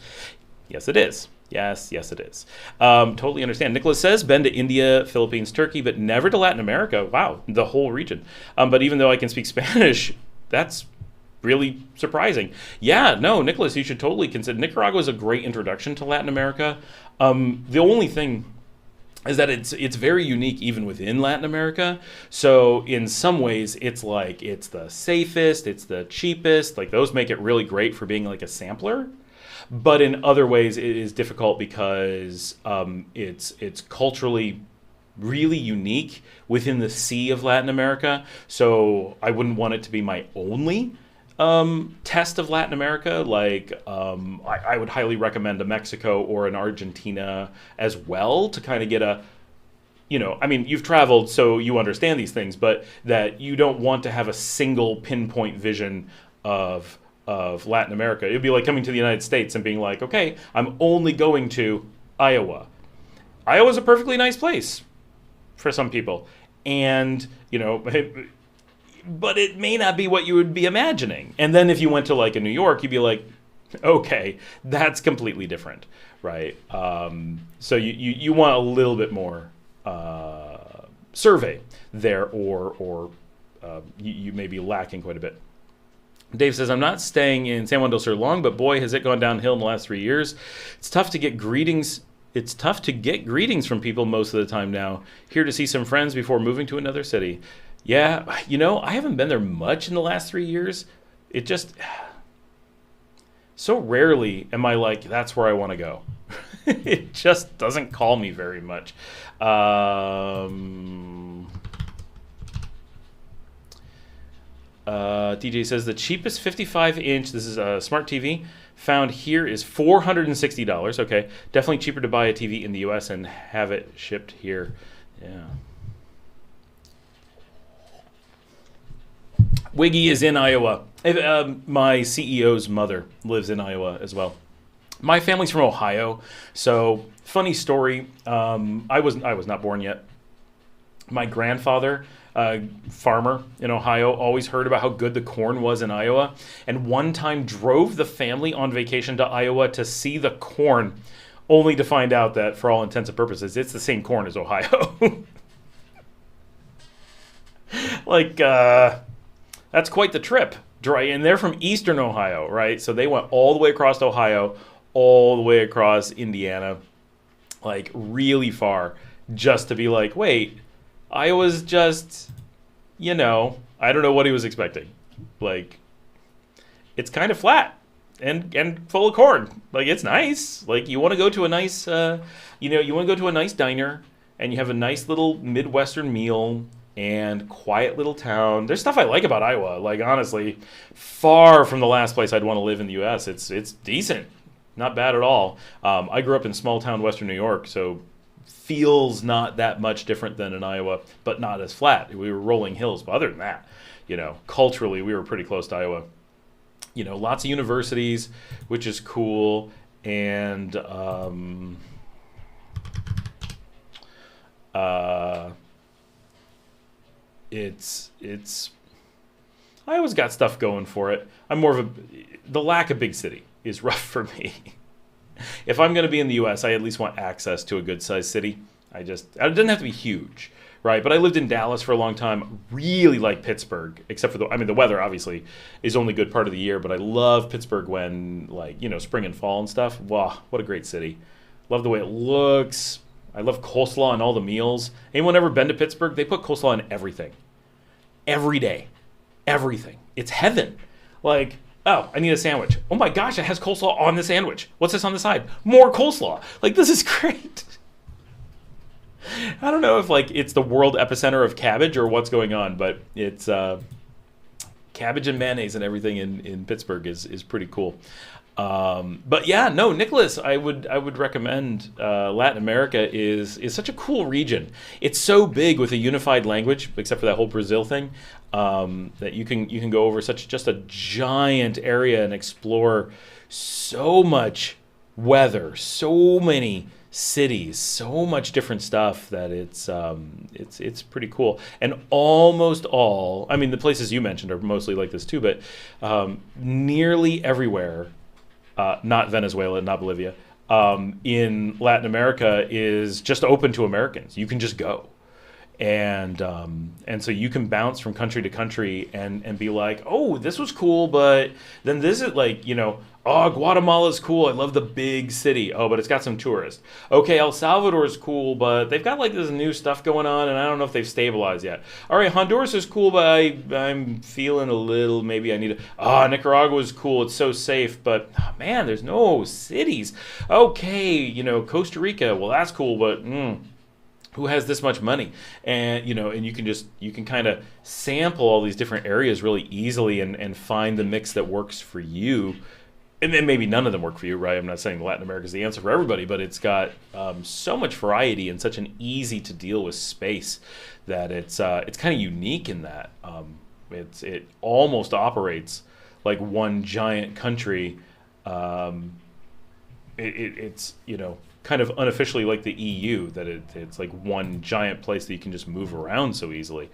Yes, it is. Yes, it is. Totally understand. Nicholas says, been to India, Philippines, Turkey, but never to Latin America. Wow, the whole region. But even though I can speak Spanish, that's really surprising. Yeah, no, Nicholas, you should totally consider. Nicaragua is a great introduction to Latin America. The only thing is that it's very unique even within Latin America. So in some ways, it's the safest, it's the cheapest. Like those make it really great for being like a sampler. But in other ways, it is difficult because it's culturally really unique within the sea of Latin America. So I wouldn't want it to be my only test of Latin America. I would highly recommend a Mexico or an Argentina as well to kind of get a, you've traveled, so you understand these things, but that you don't want to have a single pinpoint vision of Latin America. It'd be like coming to the United States and being like, okay, I'm only going to Iowa. Iowa's a perfectly nice place for some people. And, but it may not be what you would be imagining. And then if you went to like a New York, you'd be like, okay, that's completely different, right? So you want a little bit more survey there, or you may be lacking quite a bit. Dave says, I'm not staying in San Juan del Sur long, but boy, has it gone downhill in the last 3 years. It's tough to get greetings from people most of the time now. Here to see some friends before moving to another city. Yeah, I haven't been there much in the last 3 years. It just, so rarely am I like, that's where I want to go. It just doesn't call me very much. DJ says the cheapest 55-inch, this is a smart TV, found here is $460. Okay, definitely cheaper to buy a TV in the U.S. and have it shipped here. Yeah. Wiggy is in Iowa. My CEO's mother lives in Iowa as well. My family's from Ohio, so funny story. I was not born yet. My grandfather, farmer in Ohio, always heard about how good the corn was in Iowa, and one time drove the family on vacation to Iowa to see the corn, only to find out that for all intents and purposes, it's the same corn as Ohio. That's quite the trip. And they're from eastern Ohio, right? So they went all the way across Ohio, all the way across Indiana, like really far, just to be like, wait, Iowa's just, I don't know what he was expecting. Like, it's kind of flat and full of corn. Like, it's nice. Like, you want to go to a nice, you want to go to a nice diner, and you have a nice little Midwestern meal and quiet little town. There's stuff I like about Iowa. Like, honestly, far from the last place I'd want to live in the U.S. It's decent. Not bad at all. I grew up in small town Western New York, so feels not that much different than in Iowa, but not as flat. We were rolling hills, but other than that, culturally we were pretty close to Iowa. Lots of universities, which is cool, and it's Iowa's got stuff going for it. I'm more of the lack of big city is rough for me. If I'm going to be in the U.S., I at least want access to a good-sized city. It doesn't have to be huge, right? But I lived in Dallas for a long time. Really like Pittsburgh, except for the weather obviously is only good part of the year. But I love Pittsburgh when spring and fall and stuff. Wow, what a great city! Love the way it looks. I love coleslaw and all the meals. Anyone ever been to Pittsburgh? They put coleslaw in everything, every day, everything. It's heaven. Like, oh, I need a sandwich. Oh my gosh, it has coleslaw on the sandwich. What's this on the side? More coleslaw. Like, this is great. I don't know if it's the world epicenter of cabbage or what's going on, but it's cabbage and mayonnaise and everything in Pittsburgh is pretty cool. But yeah, no, Nicholas, I would recommend Latin America is such a cool region. It's so big with a unified language, except for that whole Brazil thing, that you can go over just a giant area and explore so much weather, so many cities, so much different stuff that it's pretty cool. And almost all, I mean, the places you mentioned are mostly like this too, but nearly everywhere, not Venezuela, not Bolivia, in Latin America is just open to Americans. You can just go. And so you can bounce from country to country and be like, oh, this was cool, but then this is like, oh, Guatemala's cool. I love the big city. Oh, but it's got some tourists. Okay, El Salvador's cool, but they've got like this new stuff going on, and I don't know if they've stabilized yet. All right, Honduras is cool, but I'm feeling a little, maybe I need to, Nicaragua is cool. It's so safe, but man, there's no cities. Okay, Costa Rica, well, that's cool, but who has this much money? And and you can kind of sample all these different areas really easily and find the mix that works for you. And then maybe none of them work for you, right? I'm not saying Latin America is the answer for everybody, but it's got so much variety and such an easy to deal with space that it's kind of unique in that it almost operates like one giant country. It's kind of unofficially like the EU, that it's like one giant place that you can just move around so easily.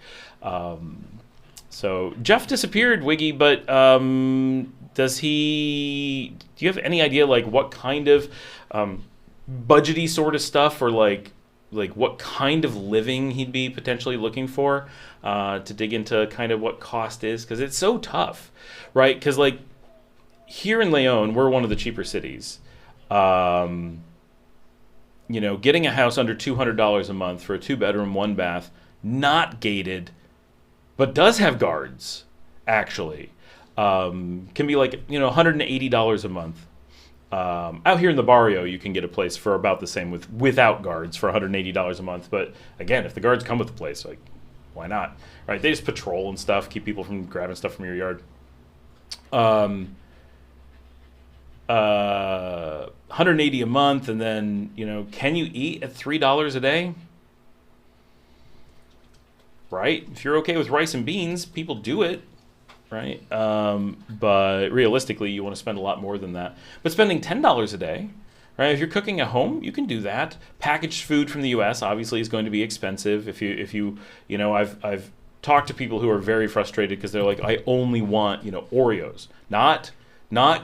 So Jeff disappeared, Wiggy, but do you have any idea like what kind of budgety sort of stuff, or like what kind of living he'd be potentially looking for to dig into kind of what cost is? Because it's so tough, right? Because like here in Leon, we're one of the cheaper cities. Getting a house under $200 a month for a 2-bedroom, 1-bath, not gated, but does have guards, actually, can be like, $180 a month. Out here in the barrio, you can get a place for about the same without guards for $180 a month. But again, if the guards come with the place, like, why not? Right? They just patrol and stuff, keep people from grabbing stuff from your yard. 180 a month, and then can you eat at $3 a day? Right? If you're okay with rice and beans, people do it, right? But realistically, you want to spend a lot more than that. But spending $10 a day, right? If you're cooking at home, you can do that. Packaged food from the U.S. obviously is going to be expensive. If you I've talked to people who are very frustrated because they're like, I only want Oreos, not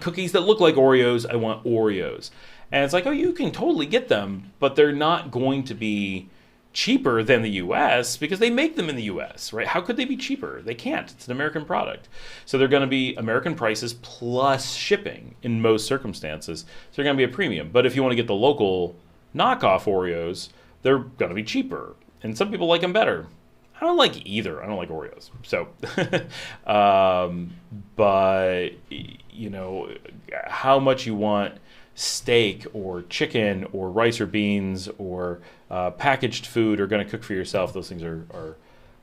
cookies that look like Oreos. I want Oreos. And it's like, oh, you can totally get them, but they're not going to be cheaper than the U.S. because they make them in the U.S., right? How could they be cheaper? They can't. It's an American product. So they're going to be American prices plus shipping in most circumstances. So they're going to be a premium. But if you want to get the local knockoff Oreos, they're going to be cheaper. And some people like them better. I don't like either. I don't like Oreos. So, but, how much you want steak or chicken or rice or beans or packaged food or going to cook for yourself, those things are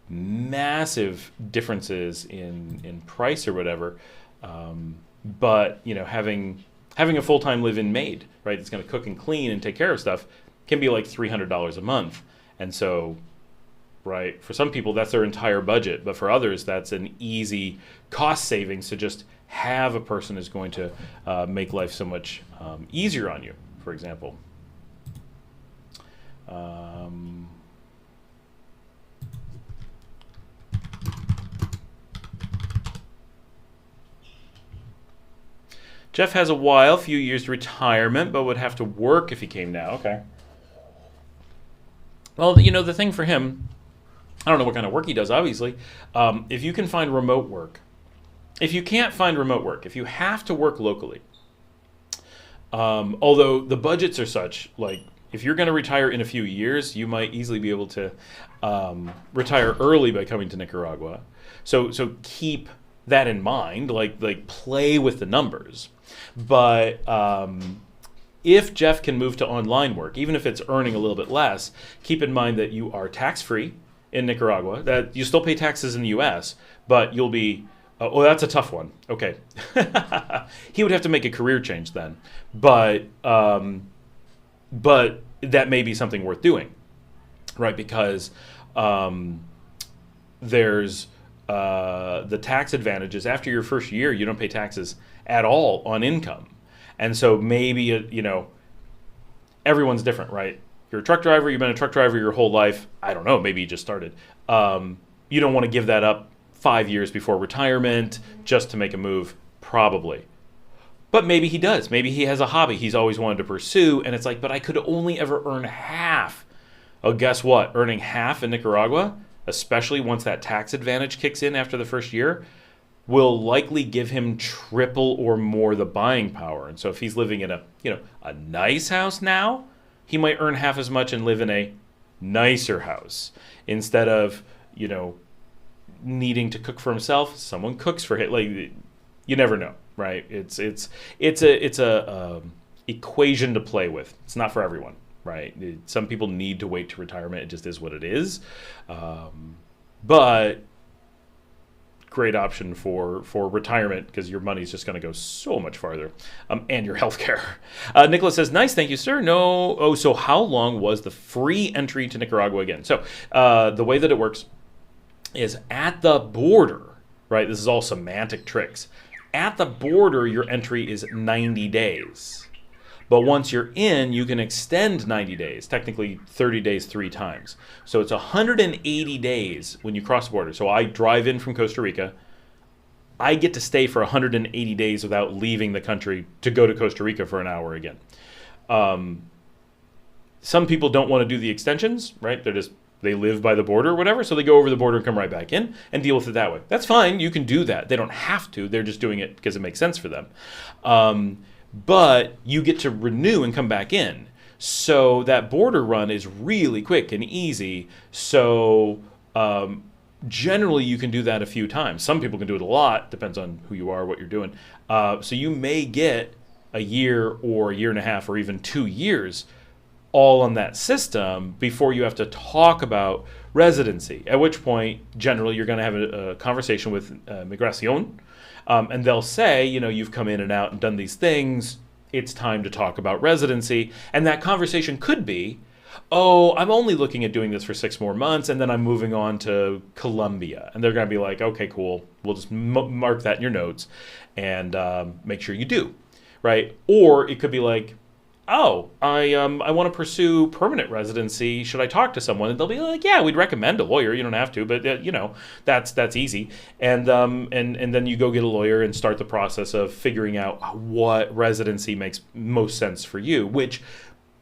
massive differences in price or whatever. But, having a full-time live-in maid, right, that's going to cook and clean and take care of stuff can be like $300 a month. And so, right, for some people, that's their entire budget. But for others, that's an easy cost savings to just have a person is going to make life so much easier on you, for example. Jeff has a few years to retirement, but would have to work if he came now. Okay. Well, the thing for him, I don't know what kind of work he does, obviously. If you can find remote work, if you can't find remote work, if you have to work locally, although the budgets are such, like if you're going to retire in a few years, you might easily be able to retire early by coming to Nicaragua. So keep that in mind, like play with the numbers. But if Jeff can move to online work, even if it's earning a little bit less, keep in mind that you are tax-free in Nicaragua, that you still pay taxes in the U.S., but you'll be, that's a tough one. Okay. He would have to make a career change then. But that may be something worth doing, right? Because there's the tax advantages. After your first year, you don't pay taxes at all on income. And so maybe, everyone's different, right? You're a truck driver, you've been a truck driver your whole life. I don't know, maybe you just started. You don't want to give that up 5 years before retirement just to make a move, probably. But maybe he does. Maybe he has a hobby he's always wanted to pursue, and it's like, but I could only ever earn half. Oh, guess what? Earning half in Nicaragua, especially once that tax advantage kicks in after the first year, will likely give him triple or more the buying power. And so if he's living in a nice house now, he might earn half as much and live in a nicer house instead of, needing to cook for himself. Someone cooks for him. Like, you never know, right? It's a equation to play with. It's not for everyone, right? Some people need to wait to retirement. It just is what it is. But great option for retirement because your money's just going to go so much farther, and your health care. Nicholas says, nice, thank you, sir. No, so how long was the free entry to Nicaragua again? So the way that it works is at the border, right? This is all semantic tricks. At the border, your entry is 90 days. But once you're in, you can extend 90 days, technically 30 days 3 times. So it's 180 days when you cross the border. So I drive in from Costa Rica. I get to stay for 180 days without leaving the country to go to Costa Rica for an hour again. Some people don't want to do the extensions, right? They live by the border or whatever, so they go over the border and come right back in and deal with it that way. That's fine. You can do that. They don't have to. They're just doing it because it makes sense for them. But you get to renew and come back in. So that border run is really quick and easy. So generally you can do that a few times. Some people can do it a lot. Depends on who you are, what you're doing. So you may get a year or a year and a half or even 2 years all on that system before you have to talk about residency, at which point generally you're going to have a conversation with Migración, and they'll say, you've come in and out and done these things, it's time to talk about residency. And that conversation could be, I'm only looking at doing this for 6 more months and then I'm moving on to Colombia. And they're going to be like, okay, cool, we'll just mark that in your notes and make sure you do, right? Or it could be like, I want to pursue permanent residency. Should I talk to someone? And they'll be like, yeah, we'd recommend a lawyer. You don't have to, but that's easy. And then you go get a lawyer and start the process of figuring out what residency makes most sense for you, which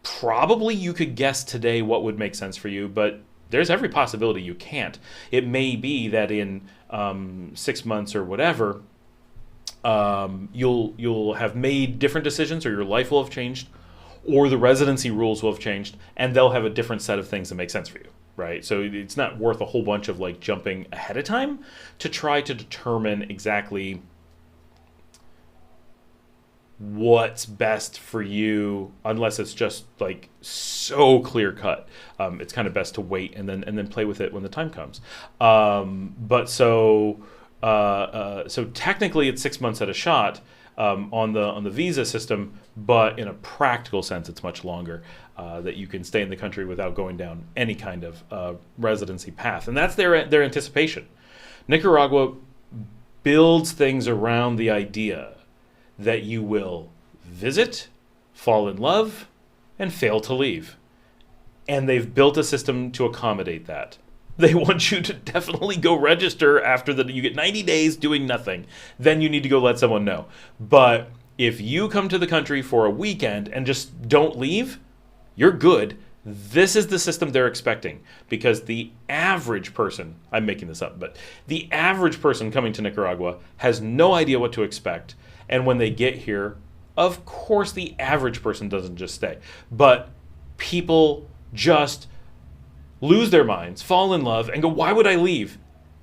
probably you could guess today what would make sense for you, but there's every possibility you can't. It may be that in 6 months or whatever, you'll have made different decisions, or your life will have changed, or the residency rules will have changed, and they'll have a different set of things that make sense for you, right? So it's not worth a whole bunch of jumping ahead of time to try to determine exactly what's best for you, unless it's just so clear cut. It's kind of best to wait and then play with it when the time comes. So technically it's 6 months at a shot on the visa system, but in a practical sense it's much longer, that you can stay in the country without going down any kind of residency path. And that's their anticipation. Nicaragua builds things around the idea that you will visit, fall in love, and fail to leave. And they've built a system to accommodate that. They want you to definitely go register after you get 90 days doing nothing. Then you need to go let someone know. But if you come to the country for a weekend and just don't leave, you're good. This is the system they're expecting, because the average person, I'm making this up, but the average person coming to Nicaragua has no idea what to expect. And when they get here, of course the average person doesn't just stay, but people just lose their minds, fall in love, and go, why would I leave?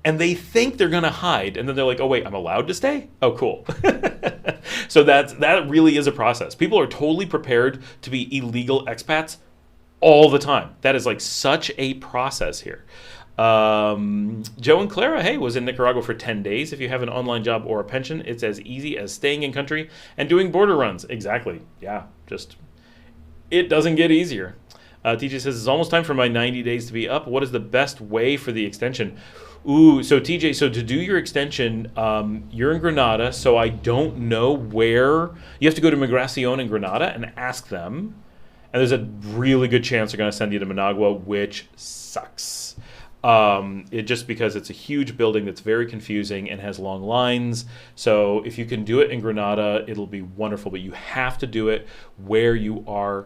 And they think they're going to hide. And then they're like, oh, wait, I'm allowed to stay? Oh, cool. So that really is a process. People are totally prepared to be illegal expats all the time. That is such a process here. Joe and Clara, hey, was in Nicaragua for 10 days. If you have an online job or a pension, it's as easy as staying in country and doing border runs. Exactly. Yeah, it doesn't get easier. TJ says, it's almost time for my 90 days to be up. What is the best way for the extension? Ooh, so TJ, to do your extension, you're in Granada, so I don't know where. You have to go to Migración in Granada and ask them. and there's a really good chance they're going to send you to Managua, which sucks. It just because it's a huge building that's very confusing and has long lines. So if you can do it in Granada, it'll be wonderful, but you have to do it where you are,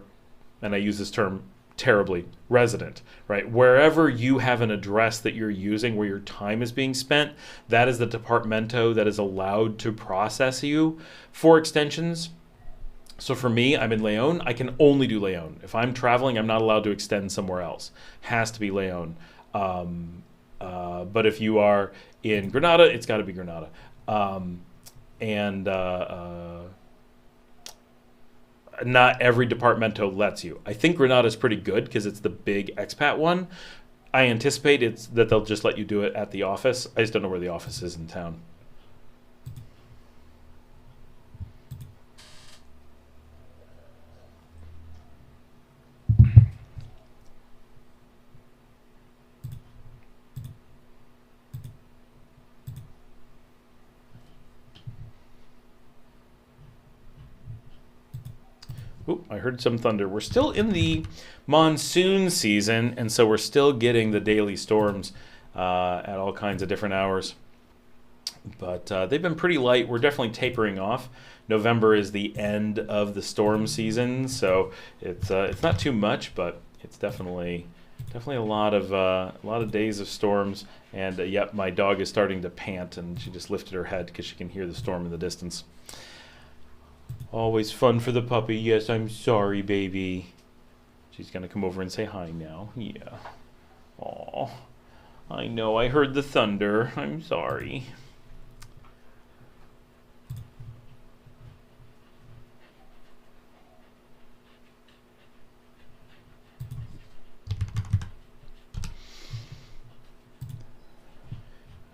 and I use this term terribly, resident, right? Wherever you have an address that you're using where your time is being spent, that is the departamento that is allowed to process you for extensions. So for me, I'm in Leon. I can only do Leon. If I'm traveling, I'm not allowed to extend somewhere else. Has to be Leon. But if you are in Granada, it's got to be Granada. Not every departamento lets you. I think Granada is pretty good because it's the big expat one. I anticipate that they'll just let you do it at the office. I just don't know where the office is in town. Oop, I heard some thunder. We're still in the monsoon season, and so we're still getting the daily storms at all kinds of different hours. But they've been pretty light. We're definitely tapering off. November is the end of the storm season, so it's not too much, but it's definitely a lot of days of storms. And yep, my dog is starting to pant, and she just lifted her head because she can hear the storm in the distance. Always fun for the puppy. Yes, I'm sorry, baby. She's going to come over and say hi now. Yeah. Aw. I know, I heard the thunder. I'm sorry.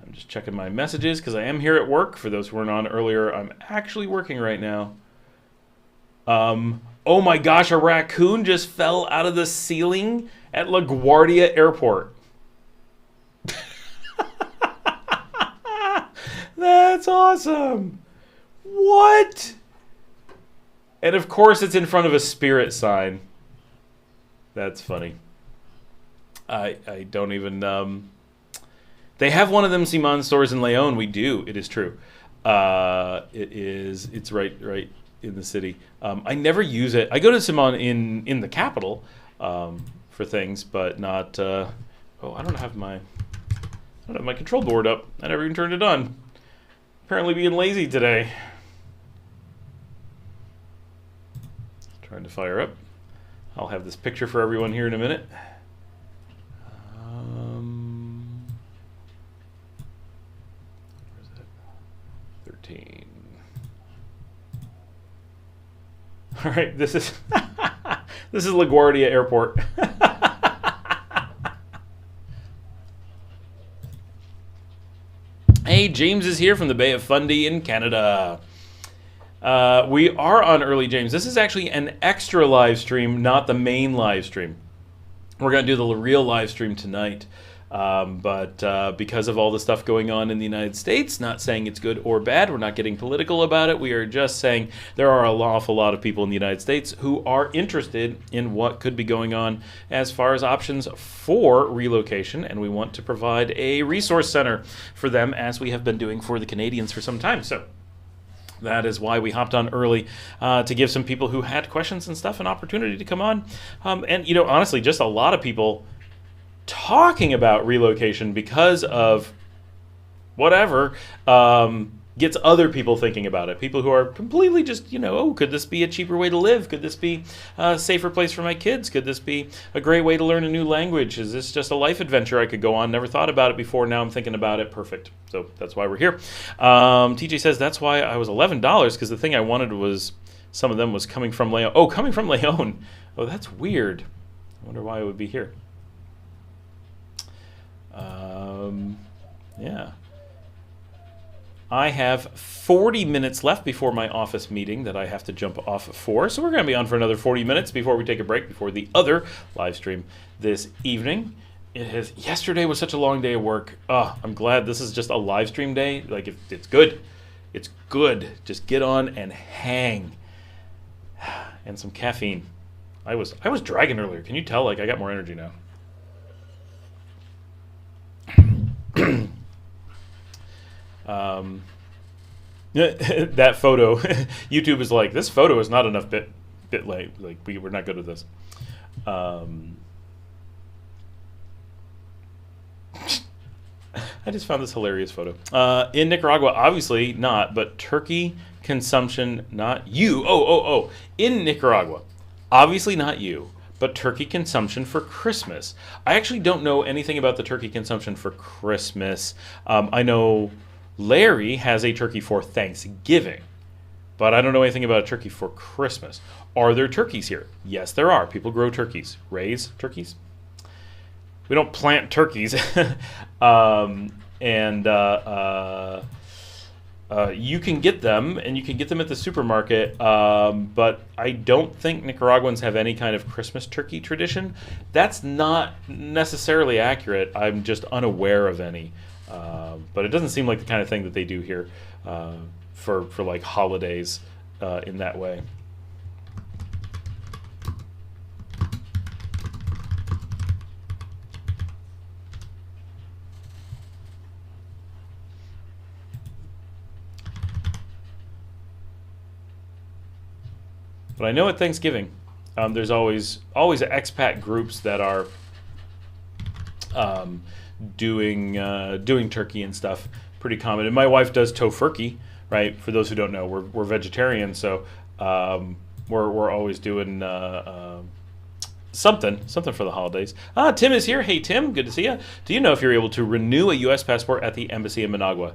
I'm just checking my messages because I am here at work. For those who weren't on earlier, I'm actually working right now. Oh my gosh, a raccoon just fell out of the ceiling at LaGuardia Airport. That's awesome. What? And of course it's in front of a spirit sign. That's funny. I don't even... They have one of them Simon stores in Leon. We do. It is true. It's right in the city. I never use it. I go to Simon in the capital for things, but not. I don't have my control board up. I never even turned it on. Apparently, being lazy today. Trying to fire up. I'll have this picture for everyone here in a minute. Where's that? 13. All right, this is LaGuardia Airport. Hey, James is here from the Bay of Fundy in Canada. We are on early, James. This is actually an extra live stream, not the main live stream. We're going to do the real live stream tonight. But because of all the stuff going on in the United States, not saying it's good or bad, we're not getting political about it. We are just saying there are an awful lot of people in the United States who are interested in what could be going on as far as options for relocation, and we want to provide a resource center for them, as we have been doing for the Canadians for some time. So that is why we hopped on early to give some people who had questions and stuff an opportunity to come on. And, honestly, just a lot of people talking about relocation because of whatever gets other people thinking about it. People who are completely just, could this be a cheaper way to live? Could this be a safer place for my kids? Could this be a great way to learn a new language? Is this just a life adventure I could go on? Never thought about it before. Now I'm thinking about it. Perfect. So that's why we're here. TJ says that's why I was $11 because the thing I wanted was some of them was coming from Leon. Oh, coming from Leon. Oh, that's weird. I wonder why it would be here. Yeah. I have 40 minutes left before my office meeting that I have to jump off for. So we're going to be on for another 40 minutes before we take a break, before the other live stream this evening. Yesterday was such a long day of work. I'm glad this is just a live stream day. Like, it's good. It's good. Just get on and hang. And some caffeine. I was dragging earlier. Can you tell? Like I got more energy now. That photo, YouTube is like, this photo is not enough bit late. Like we're not good at this. I just found this hilarious photo. In Nicaragua, obviously not, but turkey consumption, not you. Oh. In Nicaragua, obviously not you, but turkey consumption for Christmas. I actually don't know anything about the turkey consumption for Christmas. I know Larry has a turkey for Thanksgiving, but I don't know anything about a turkey for Christmas. Are there turkeys here? Yes, there are. People grow turkeys, raise turkeys. We don't plant turkeys. You can get them, and you can get them at the supermarket, but I don't think Nicaraguans have any kind of Christmas turkey tradition. That's not necessarily accurate. I'm just unaware of any. But it doesn't seem like the kind of thing that they do here for like holidays in that way. But I know at Thanksgiving, there's always expat groups that are doing turkey and stuff. Pretty common. And my wife does tofurkey, right? For those who don't know, we're vegetarian, so we're always doing something for the holidays. Tim is here. Hey Tim, good to see you. Do you know if you're able to renew a U.S. passport at the embassy in Managua?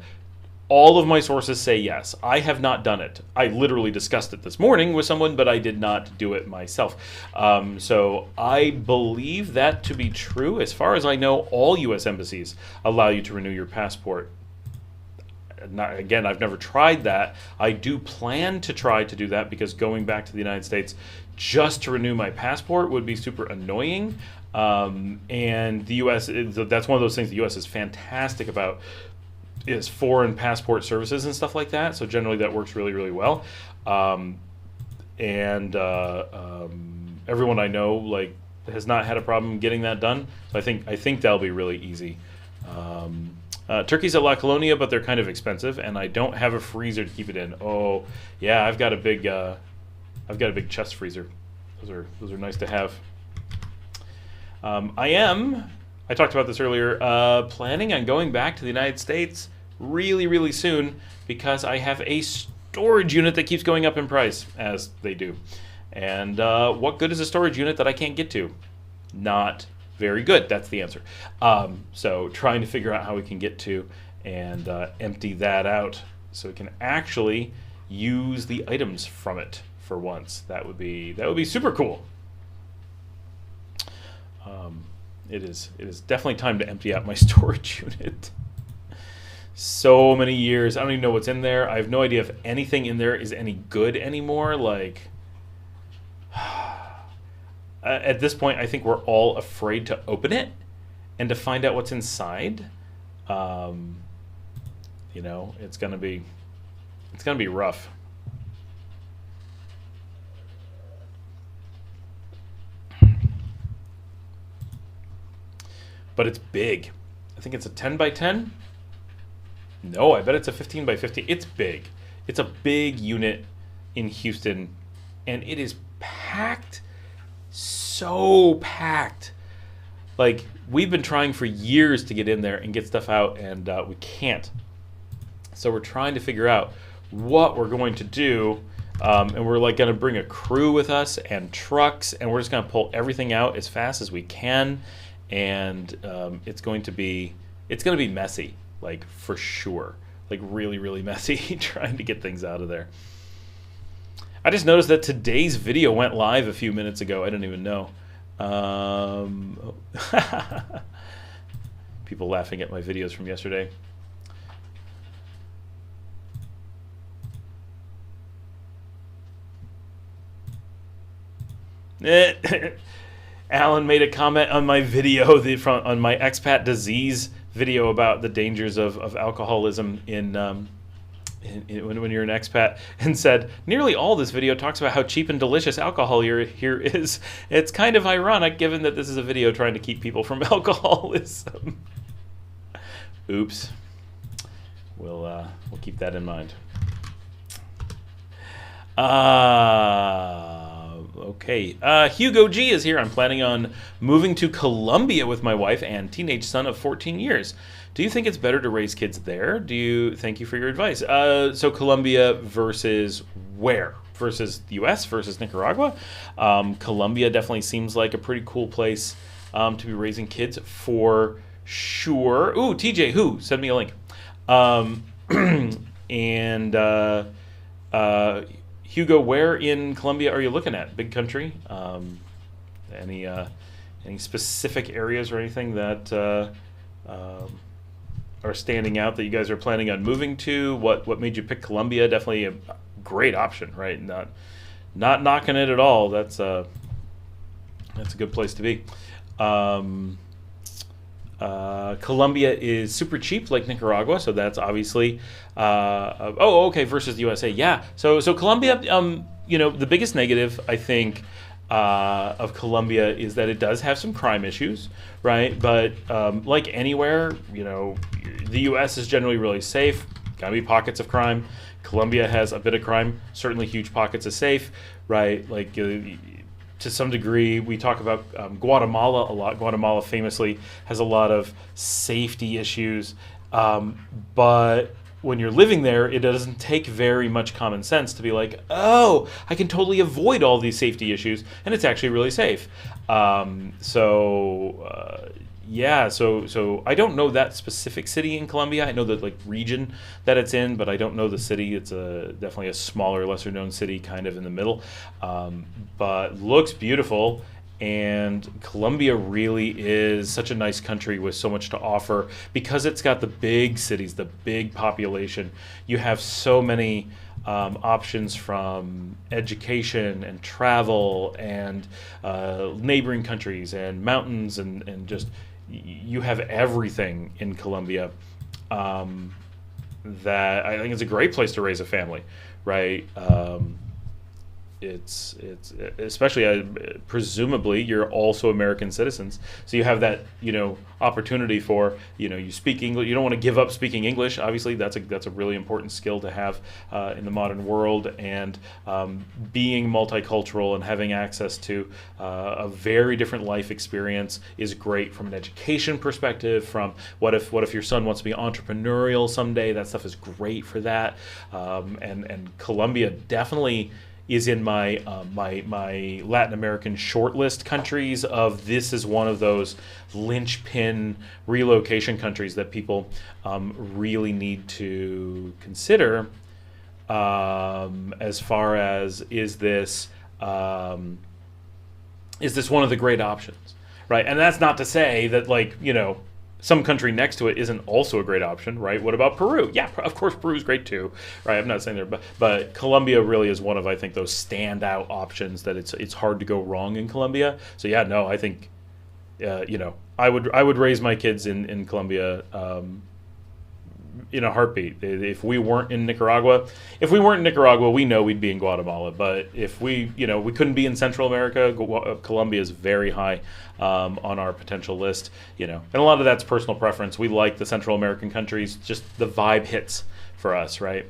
All of my sources say yes. I have not done it. I literally discussed it this morning with someone, but I did not do it myself. So I believe that to be true. As far as I know, all U.S. embassies allow you to renew your passport. Again, I've never tried that. I do plan to try to do that because going back to the United States just to renew my passport would be super annoying. And the U.S., that's one of those things the U.S. is fantastic about, is foreign passport services and stuff like that. So generally that works really, really well. Everyone I know like has not had a problem getting that done. So I think that'll be really easy. Turkeys at La Colonia, but they're kind of expensive, and I don't have a freezer to keep it in. Oh yeah, I've got a big chest freezer. Those are nice to have. I talked about this earlier, planning on going back to the United States really, really soon because I have a storage unit that keeps going up in price, as they do. And what good is a storage unit that I can't get to? Not very good. That's the answer. So trying to figure out how we can get to and empty that out so we can actually use the items from it for once. That would be super cool. It is definitely time to empty out my storage unit. So many years. I don't even know what's in there. I have no idea if anything in there is any good anymore. Like, at this point, I think we're all afraid to open it and to find out what's inside. It's gonna be rough. But it's big. I think it's a 10 by 10. No, I bet it's a 15 by 50. It's big. It's a big unit in Houston, and it is packed. So packed. Like, we've been trying for years to get in there and get stuff out, and we can't. So we're trying to figure out what we're going to do, and we're like going to bring a crew with us and trucks, and we're just going to pull everything out as fast as we can. And it's going to be messy, like for sure, like really, really messy trying to get things out of there. I just noticed that today's video went live a few minutes ago. I didn't even know. People laughing at my videos from yesterday. Alan made a comment on my video, on my expat disease video about the dangers of alcoholism in when you're an expat, and said, nearly all this video talks about how cheap and delicious alcohol here is. It's kind of ironic given that this is a video trying to keep people from alcoholism. Oops. We'll keep that in mind. Okay. Hugo G is here. I'm planning on moving to Colombia with my wife and teenage son of 14 years. Do you think it's better to raise kids there? Thank you for your advice. So Colombia versus where? Versus the U.S. versus Nicaragua? Colombia definitely seems like a pretty cool place to be raising kids for sure. Ooh, TJ, who? Send me a link. Hugo, where in Colombia are you looking at? Big country? Any specific areas or anything that are standing out that you guys are planning on moving to? What made you pick Colombia? Definitely a great option, right? Not knocking it at all. That's a good place to be. Colombia is super cheap, like Nicaragua, so that's obviously. Okay, versus the USA, yeah. So Colombia, the biggest negative I think of Colombia is that it does have some crime issues, right? But like anywhere, the U.S. is generally really safe. Gotta be pockets of crime. Colombia has a bit of crime, certainly huge pockets of safe, right? Like. To some degree, we talk about Guatemala a lot. Guatemala famously has a lot of safety issues, but when you're living there, it doesn't take very much common sense to be like, oh, I can totally avoid all these safety issues, and it's actually really safe. So I don't know that specific city in Colombia. I know the region that it's in, but I don't know the city. It's definitely a smaller, lesser known city, kind of in the middle, but looks beautiful. And Colombia really is such a nice country with so much to offer because it's got the big cities, the big population. You have so many options from education and travel and neighboring countries and mountains and just you have everything in Colombia that I think is a great place to raise a family, right? It's especially presumably you're also American citizens, so you have that opportunity for you speak English. You don't want to give up speaking English. Obviously, that's a really important skill to have in the modern world, and being multicultural and having access to a very different life experience is great from an education perspective. From what if your son wants to be entrepreneurial someday, that stuff is great for that. And Colombia definitely is in my my Latin American shortlist countries of this is one of those linchpin relocation countries that people really need to consider as far as is this one of the great options, right? And that's not to say that some country next to it isn't also a great option, right? What about Peru? Yeah, of course Peru is great too, right? I'm not saying there, but Colombia really is one of, I think, those standout options that it's hard to go wrong in Colombia. So yeah, no, I think, I would raise my kids in Colombia in a heartbeat. If we weren't in Nicaragua, we know we'd be in Guatemala. But if we couldn't be in Central America, Colombia is very high on our potential list. And a lot of that's personal preference. We like the Central American countries, just the vibe hits for us, right?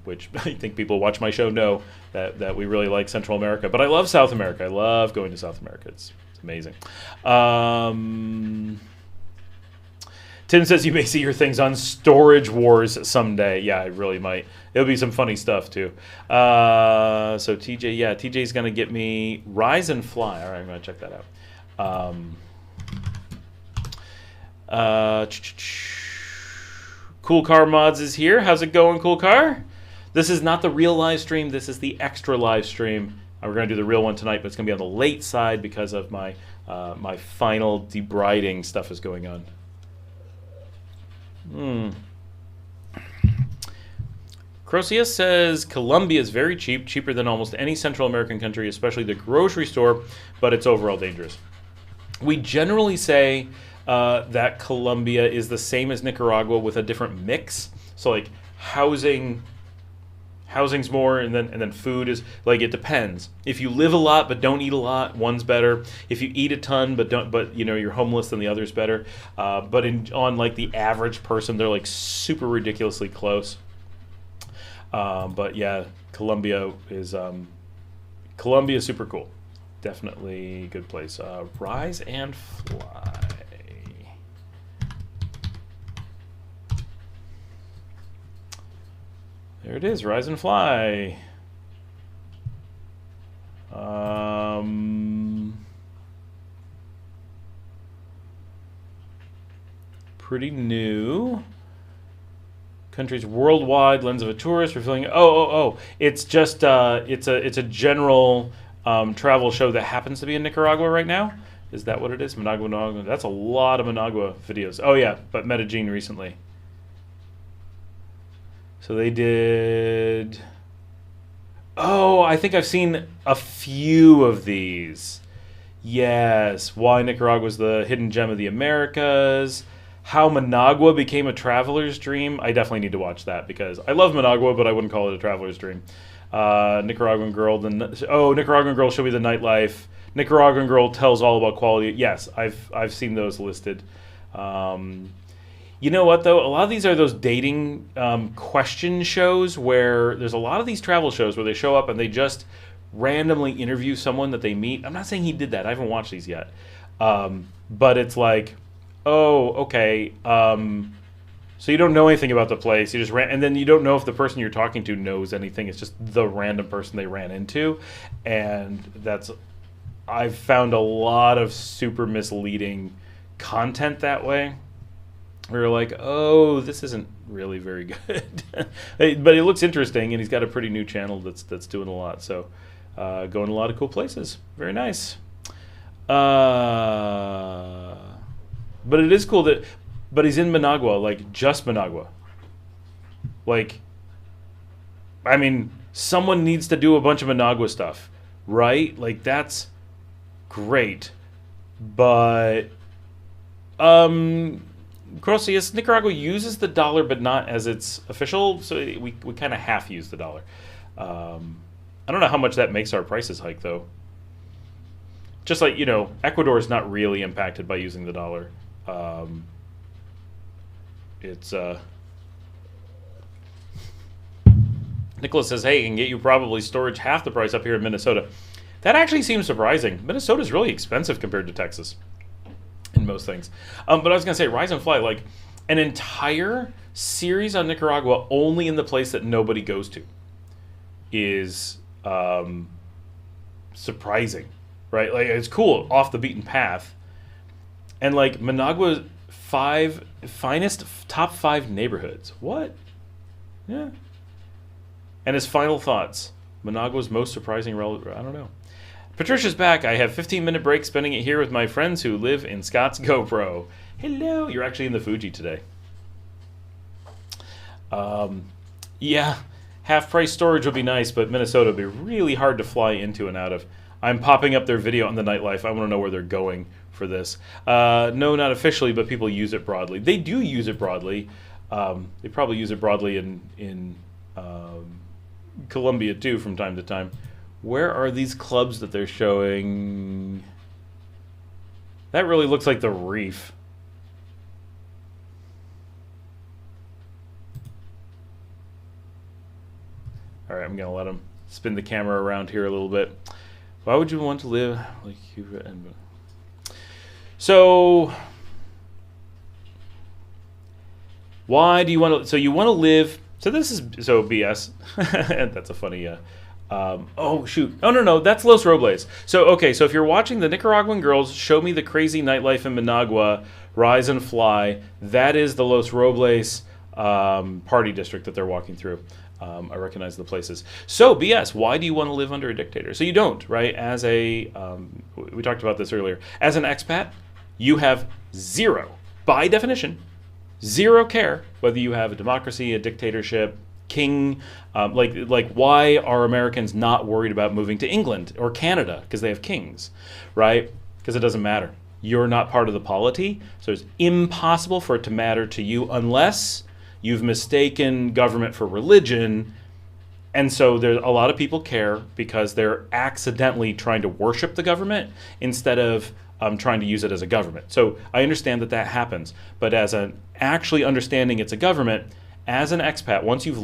Which I think people who watch my show know that we really like Central America. But I love South America. I love going to South America. It's amazing. Tim says you may see your things on Storage Wars someday. Yeah, I really might. It'll be some funny stuff too. So TJ's gonna get me Rise and Fly. All right, I'm gonna check that out. Cool Car Mods is here. How's it going, Cool Car? This is not the real live stream. This is the extra live stream. We're gonna do the real one tonight, but it's gonna be on the late side because of my my final debriding stuff is going on. Crosius says Colombia is very cheap, cheaper than almost any Central American country, especially the grocery store, but it's overall dangerous. We generally say that Colombia is the same as Nicaragua with a different mix. So like housing housing's more, and then food is like, it depends. If you live a lot but don't eat a lot, one's better. If you eat a ton but you're homeless, then the other's better. But on like the average person, they're like super ridiculously close. But yeah, Colombia is super cool. Definitely a good place. Rise and fly. There it is, rise and fly. Pretty new. Countries worldwide, lens of a tourist, revealing. It's just it's a general travel show that happens to be in Nicaragua right now. Is that what it is? Managua. That's a lot of Managua videos. Oh yeah, but Medellin recently. So they did. Oh, I think I've seen a few of these. Yes, why Nicaragua is the hidden gem of the Americas. How Managua became a traveler's dream. I definitely need to watch that because I love Managua, but I wouldn't call it a traveler's dream. Nicaraguan girl. Nicaraguan girl show me the nightlife. Nicaraguan girl tells all about quality. Yes, I've seen those listed. You know what though? A lot of these are those dating question shows where there's a lot of these travel shows where they show up and they just randomly interview someone that they meet. I'm not saying he did that. I haven't watched these yet. But it's like, oh, okay. So you don't know anything about the place. You just and then you don't know if the person you're talking to knows anything. It's just the random person they ran into, and I've found a lot of super misleading content that way. We were like, oh, this isn't really very good, but it looks interesting, and he's got a pretty new channel that's doing a lot. So, going a lot of cool places. Very nice. But it is cool but he's in Managua, like just Managua. Like, I mean, someone needs to do a bunch of Managua stuff, right? Like that's great, but Grossius, Nicaragua uses the dollar, but not as its official, so we kind of half use the dollar. I don't know how much that makes our prices hike, though. Just like, Ecuador is not really impacted by using the dollar. Nicholas says, hey, I can get you probably storage half the price up here in Minnesota. That actually seems surprising. Minnesota's really expensive compared to Texas in most things. But I was going to say, Rise and Fly, like an entire series on Nicaragua only in the place that nobody goes to is surprising, right? Like, it's cool, off the beaten path. And like Managua, top 5 neighborhoods. What? Yeah. And his final thoughts. Managua's most surprising relative. I don't know. Patricia's back. I have 15-minute break spending it here with my friends who live in Scott's GoPro. Hello. You're actually in the Fuji today. Yeah. Half-price storage would be nice, but Minnesota would be really hard to fly into and out of. I'm popping up their video on the nightlife. I want to know where they're going for this. No, not officially, but people use it broadly. They do use it broadly. They probably use it broadly in Colombia too from time to time. Where are these clubs that they're showing? That really looks like the Reef. All right, I'm gonna let them spin the camera around here a little bit. Why would you want to live like Cuba and... So, why do you want to... So you want to live... So this is... So BS. And that's a funny... oh, shoot. Oh, no. That's Los Robles. So, okay. So if you're watching the Nicaraguan girls show me the crazy nightlife in Managua, Rise and Fly, that is the Los Robles party district that they're walking through. I recognize the places. So, BS, why do you want to live under a dictator? So you don't, right? As a... we talked about this earlier. As an expat, you have zero, by definition, zero care whether you have a democracy, a dictatorship, king. Like why are Americans not worried about moving to England or Canada because they have kings, right? Because it doesn't matter. You're not part of the polity, so it's impossible for it to matter to you unless you've mistaken government for religion, And so there's a lot of people care because they're accidentally trying to worship the government instead of trying to use it as a government. So I understand that that happens, but as an actually understanding it's a government, as an expat, once you've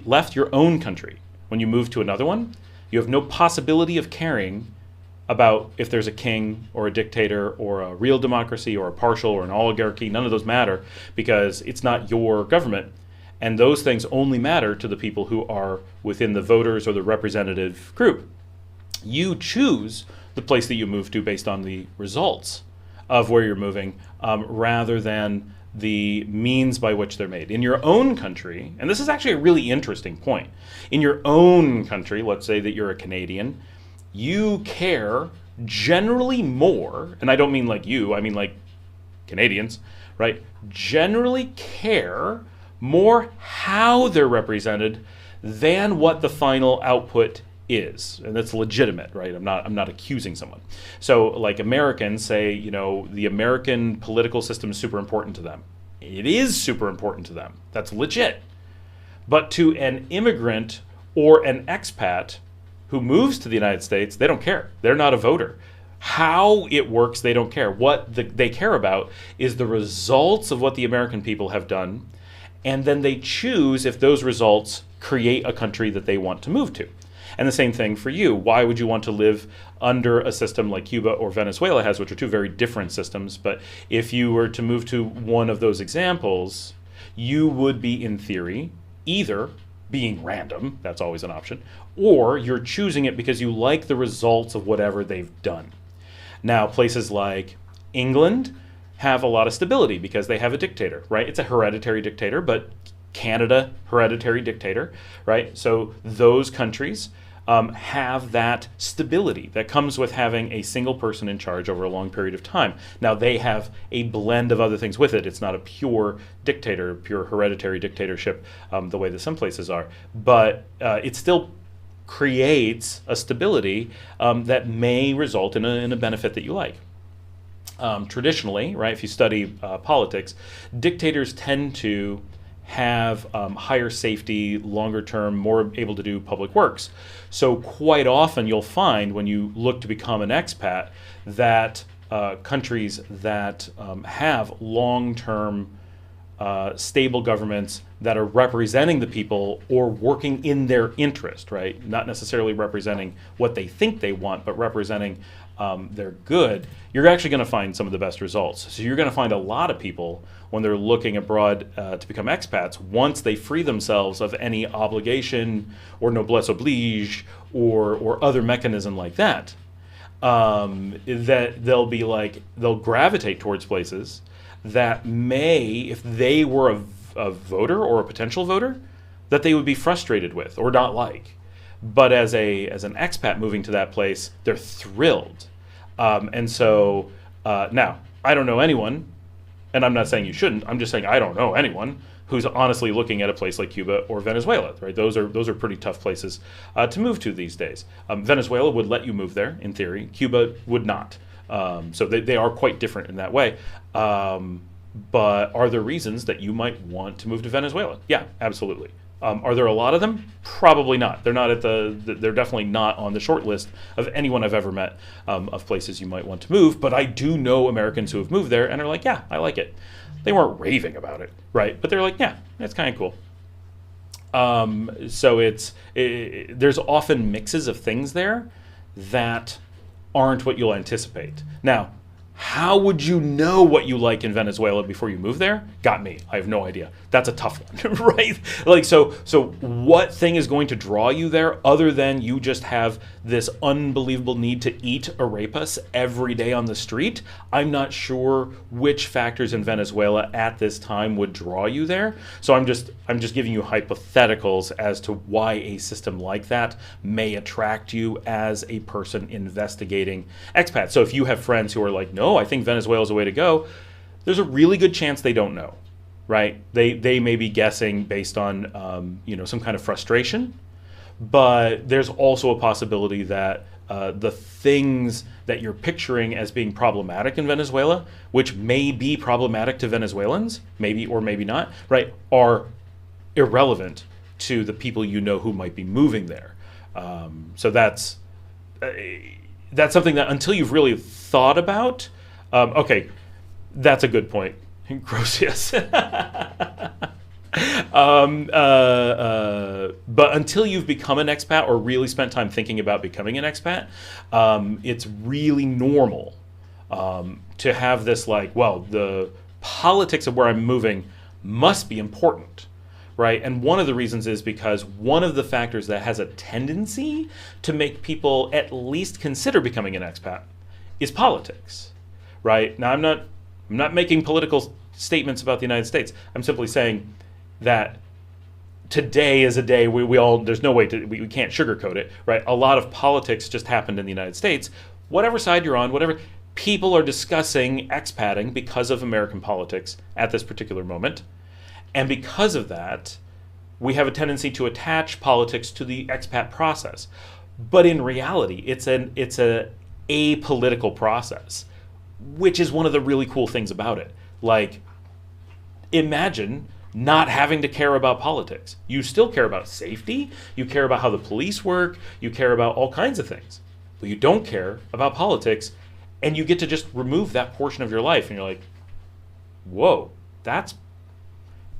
left your own country, when you move to another one, you have no possibility of caring about if there's a king or a dictator or a real democracy or a partial or an oligarchy. None of those matter because it's not your government. And those things only matter to the people who are within the voters or the representative group. You choose the place that you move to based on the results of where you're moving, rather than the means by which they're made. In your own country, and this is actually a really interesting point, in your own country, let's say that you're a Canadian, you care generally more, and I don't mean like you, I mean like Canadians, right? Generally care more how they're represented than what the final output is, and that's legitimate, right? I'm not accusing someone. So like Americans say, you know, the American political system is super important to them. It is super important to them. That's legit. But to an immigrant or an expat who moves to the United States, they don't care. They're not a voter. How it works, they don't care. What they care about is the results of what the American people have done, and then they choose if those results create a country that they want to move to. And the same thing for you. Why would you want to live under a system like Cuba or Venezuela has, which are two very different systems? But if you were to move to one of those examples, you would be, in theory, either being random, that's always an option, or you're choosing it because you like the results of whatever they've done. Now, places like England have a lot of stability because they have a dictator, right? It's a hereditary dictator, but Canada, hereditary dictator, right? So those countries have that stability that comes with having a single person in charge over a long period of time. Now, they have a blend of other things with it. It's not a pure dictator, pure hereditary dictatorship the way that some places are, but it still creates a stability that may result in a benefit that you like. Traditionally, right, if you study politics, dictators tend to have higher safety, longer term, more able to do public works. So quite often you'll find when you look to become an expat that countries that have long-term stable governments that are representing the people or working in their interest, right? Not necessarily representing what they think they want, but representing their good, you're actually going to find some of the best results. So you're going to find a lot of people when they're looking abroad to become expats, once they free themselves of any obligation or noblesse oblige or other mechanism like that, that they'll gravitate towards places that may, if they were a voter or a potential voter, that they would be frustrated with or not like. But as an expat moving to that place, they're thrilled. And so now, I don't know anyone, and I'm not saying you shouldn't, I'm just saying I don't know anyone who's honestly looking at a place like Cuba or Venezuela, right? Those are pretty tough places to move to these days. Venezuela would let you move there, in theory. Cuba would not. So they are quite different in that way. But are there reasons that you might want to move to Venezuela? Yeah, absolutely. Are there a lot of them? Probably not. They're not they're definitely not on the short list of anyone I've ever met of places you might want to move. But I do know Americans who have moved there and are like, yeah, I like it. They weren't raving about it, right? But they're like, yeah, it's kind of cool. So there's often mixes of things there that aren't what you'll anticipate. Now, how would you know what you like in Venezuela before you move there? Got me. I have no idea. That's a tough one, right? Like, so what thing is going to draw you there other than you just have this unbelievable need to eat arepas every day on the street? I'm not sure which factors in Venezuela at this time would draw you there. So I'm just giving you hypotheticals as to why a system like that may attract you as a person investigating expats. So if you have friends who are like, no, I think Venezuela is the way to go, there's a really good chance they don't know, right? They may be guessing based on some kind of frustration, but there's also a possibility that the things that you're picturing as being problematic in Venezuela, which may be problematic to Venezuelans, maybe or maybe not, right, are irrelevant to the people you know who might be moving there. So that's something that until you've really thought about, okay, that's a good point. Gross, yes. But until you've become an expat or really spent time thinking about becoming an expat, it's really normal to have this like, well, the politics of where I'm moving must be important, right? And one of the reasons is because one of the factors that has a tendency to make people at least consider becoming an expat is politics, right? Now, I'm not making political statements about the United States. I'm simply saying that today is a day we all, there's no way to, we can't sugarcoat it, right? A lot of politics just happened in the United States. Whatever side you're on, whatever, people are discussing expatting because of American politics at this particular moment. And because of that, we have a tendency to attach politics to the expat process. But in reality, it's a apolitical process, which is one of the really cool things about it. Like, imagine not having to care about politics. You still care about safety, you care about how the police work, you care about all kinds of things. But you don't care about politics, and you get to just remove that portion of your life, and you're like, whoa, that's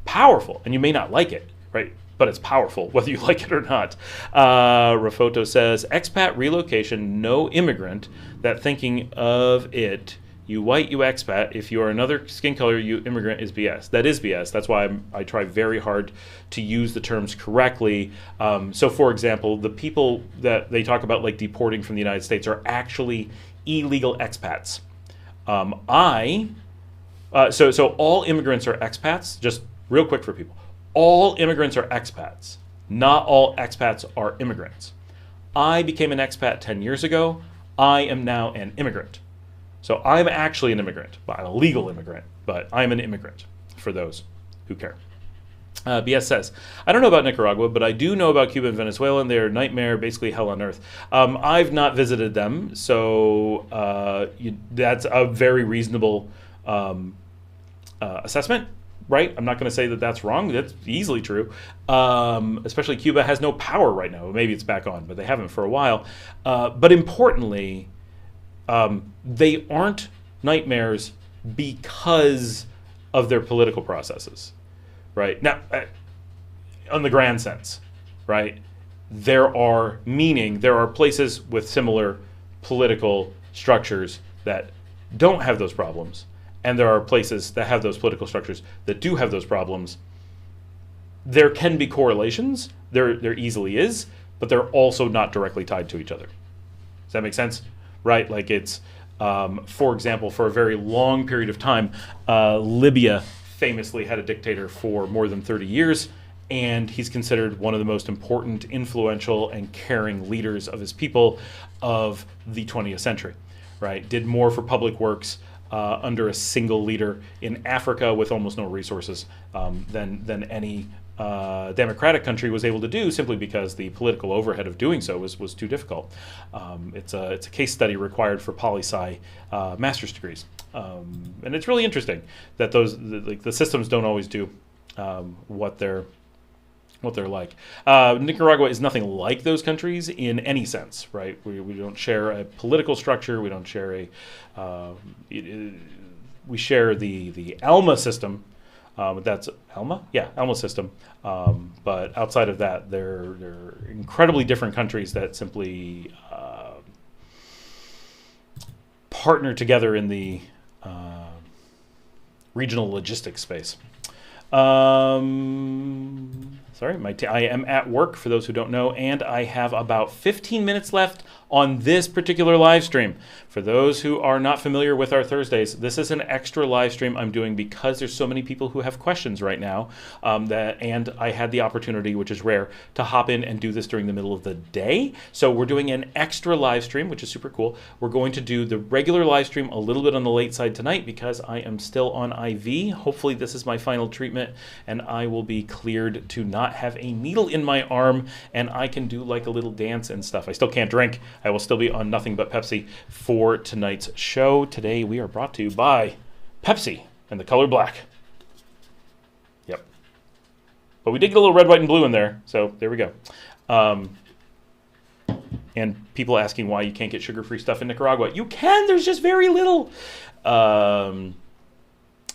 powerful. And you may not like it, right? But it's powerful, whether you like it or not. Rafoto says, expat relocation, no immigrant that thinking of it, you white, you expat. If you are another skin color, you immigrant is BS. That is BS. That's why I try very hard to use the terms correctly. So, for example, the people that they talk about like deporting from the United States are actually illegal expats. So all immigrants are expats. Just real quick for people. All immigrants are expats. Not all expats are immigrants. I became an expat 10 years ago. I am now an immigrant. So I'm actually an immigrant, but I'm a legal immigrant, but I'm an immigrant for those who care. BS says, I don't know about Nicaragua, but I do know about Cuba and Venezuela, and they're nightmare, basically hell on earth. I've not visited them, so that's a very reasonable assessment, right? I'm not going to say that that's wrong. That's easily true. Especially Cuba has no power right now. Maybe it's back on, but they haven't for a while. But importantly, they aren't nightmares because of their political processes, right? Now, on the grand sense, right? There are places with similar political structures that don't have those problems, and there are places that have those political structures that do have those problems. There can be correlations, there easily is, but they're also not directly tied to each other. Does that make sense? Right? Like it's, for example, for a very long period of time, Libya famously had a dictator for more than 30 years, and he's considered one of the most important, influential, and caring leaders of his people of the 20th century, right? Did more for public works under a single leader in Africa with almost no resources than any democratic country was able to do, simply because the political overhead of doing so was too difficult. It's a case study required for poli-sci master's degrees, and it's really interesting that the systems don't always do what they're like. Nicaragua is nothing like those countries in any sense, right? We don't share a political structure. We don't share we share the ALMA system. That's ALMA? Yeah, ALMA system. But outside of that, they're incredibly different countries that simply partner together in the regional logistics space. Sorry, I am at work, for those who don't know, and I have about 15 minutes left on this particular live stream. For those who are not familiar with our Thursdays, this is an extra live stream I'm doing because there's so many people who have questions right now, and I had the opportunity, which is rare, to hop in and do this during the middle of the day. So we're doing an extra live stream, which is super cool. We're going to do the regular live stream a little bit on the late side tonight because I am still on IV. Hopefully this is my final treatment, and I will be cleared to not have a needle in my arm, and I can do like a little dance and stuff. I still can't drink. I will still be on nothing but Pepsi for tonight's show. Today we are brought to you by Pepsi and the color black. Yep. But we did get a little red, white, and blue in there, so there we go. And people asking why you can't get sugar-free stuff in Nicaragua. You can, there's just very little.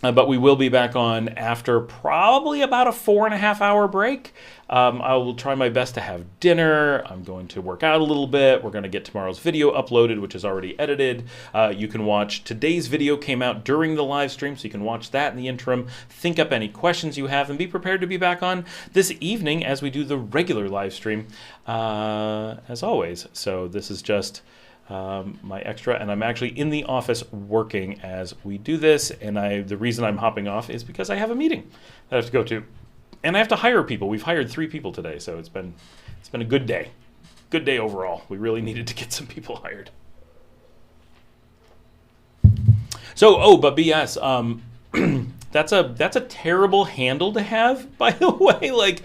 But we will be back on after probably about a 4.5-hour break. I will try my best to have dinner. I'm going to work out a little bit. We're going to get tomorrow's video uploaded, which is already edited. You can watch today's video, came out during the live stream, so you can watch that in the interim. Think up any questions you have and be prepared to be back on this evening as we do the regular live stream, as always. So this is just my extra, and I'm actually in the office working as we do this, and the reason I'm hopping off is because I have a meeting that I have to go to, and I have to hire people. We've hired 3 people today, so it's been a good day overall. We really needed to get some people hired. So but BS, that's a terrible handle to have, by the way. Like,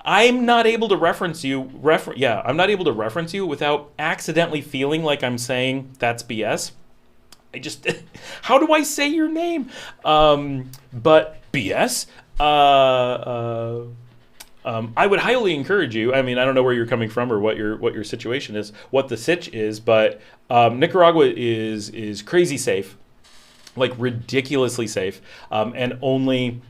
I'm not able to reference you. I'm not able to reference you without accidentally feeling like I'm saying that's BS. How do I say your name? But BS. I would highly encourage you. I mean, I don't know where you're coming from or what your situation is, what the sitch is, but Nicaragua is crazy safe, like ridiculously safe, and only.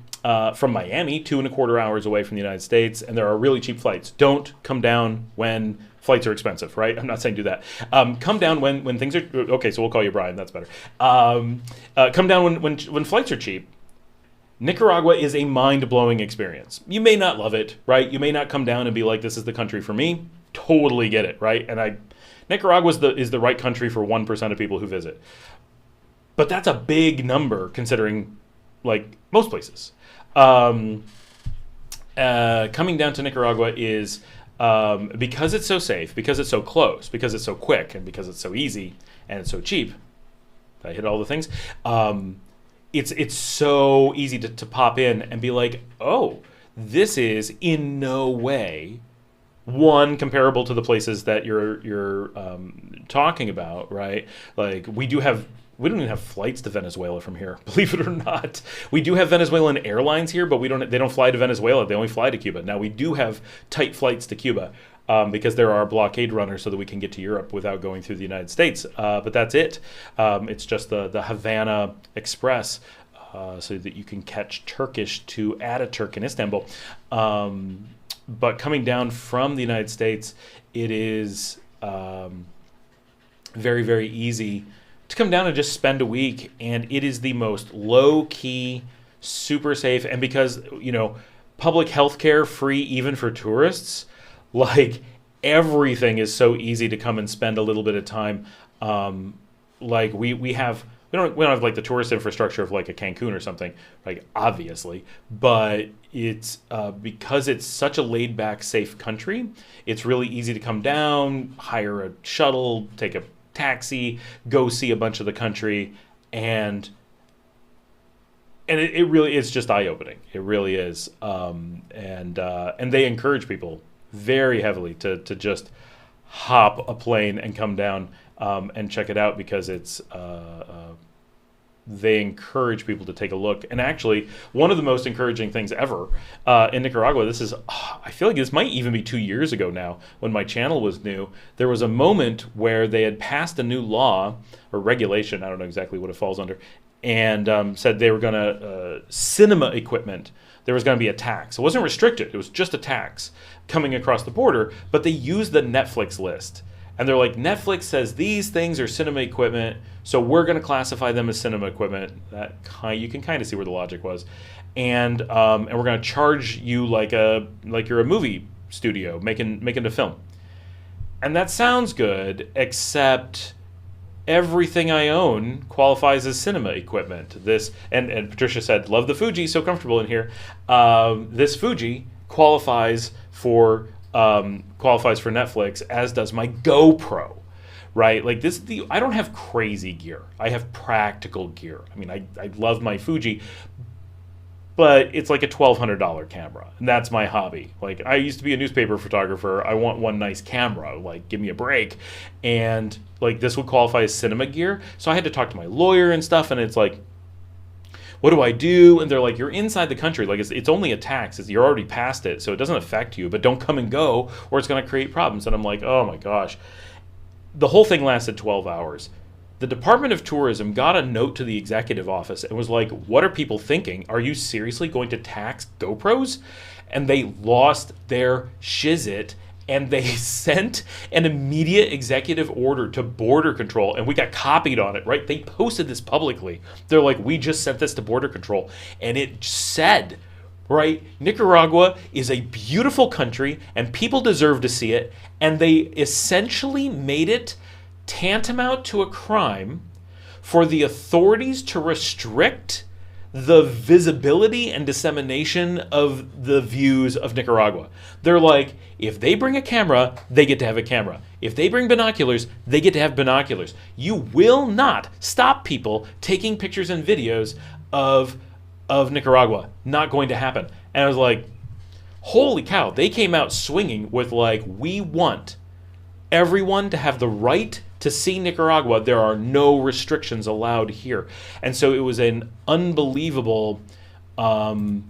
From Miami, 2.25 hours away from the United States, and there are really cheap flights. Don't come down when flights are expensive, right? I'm not saying do that. Come down when things are okay. So we'll call you Brian. That's better. Come down when flights are cheap. Nicaragua is a mind-blowing experience. You may not love it, right? You may not come down and be like, "This is the country for me." Totally get it, right? And Nicaragua is the right country for 1% of people who visit, but that's a big number considering like most places. Coming down to Nicaragua is because it's so safe, because it's so close, because it's so quick, and because it's so easy and it's so cheap. Did I hit all the things? It's so easy to pop in and be like, oh, this is in no way comparable to the places that you're talking about, right? Like we don't even have flights to Venezuela from here, believe it or not. We do have Venezuelan airlines here, but they don't fly to Venezuela. They only fly to Cuba. Now, we do have tight flights to Cuba because there are blockade runners so that we can get to Europe without going through the United States. But that's it. It's just the Havana Express so that you can catch Turkish to Ataturk in Istanbul. But coming down from the United States, it is very, very easy to come down and just spend a week, and it is the most low-key, super safe, and because, public health care free even for tourists, like, everything is so easy to come and spend a little bit of time. Like, we don't have like the tourist infrastructure of like a Cancun or something, like, obviously, but it's because it's such a laid-back, safe country, it's really easy to come down, hire a shuttle, take a taxi, go see a bunch of the country, and it really is just eye-opening. It really is, and they encourage people very heavily to just hop a plane and come down and check it out because it's they encourage people to take a look. And actually, one of the most encouraging things ever in Nicaragua, I feel like this might even be 2 years ago now when my channel was new, there was a moment where they had passed a new law or regulation, I don't know exactly what it falls under, and said they were going to, cinema equipment, there was going to be a tax. It wasn't restricted, it was just a tax coming across the border, but they used the Netflix list. And they're like, Netflix says these things are cinema equipment, so we're going to classify them as cinema equipment. You can kind of see where the logic was, and we're going to charge you like you're a movie studio making a film. And that sounds good, except everything I own qualifies as cinema equipment. And Patricia said, "Love the Fuji, so comfortable in here." This Fuji qualifies for Netflix, as does my GoPro, right? Like I don't have crazy gear. I have practical gear. I mean, I love my Fuji, but it's like a $1,200 camera, and that's my hobby. Like, I used to be a newspaper photographer. I want one nice camera, like, give me a break. And like, this would qualify as cinema gear. So I had to talk to my lawyer and stuff, and it's like, what do I do? And they're like, you're inside the country. Like, it's only a tax. You're already past it, so it doesn't affect you. But don't come and go, or it's going to create problems. And I'm like, oh my gosh. The whole thing lasted 12 hours. The Department of Tourism got a note to the executive office and was like, what are people thinking? Are you seriously going to tax GoPros? And they lost their shizit, and they sent an immediate executive order to Border Control, and we got copied on it, right? They posted this publicly. They're like, we just sent this to Border Control, and it said, right, Nicaragua is a beautiful country, and people deserve to see it, and they essentially made it tantamount to a crime for the authorities to restrict the visibility and dissemination of the views of Nicaragua. They're like, if they bring a camera, they get to have a camera. If they bring binoculars, they get to have binoculars. You will not stop people taking pictures and videos of Nicaragua. Not going to happen. And I was like, holy cow. They came out swinging with like, we want everyone to have the right to see Nicaragua. There are no restrictions allowed here. And so it was an unbelievable going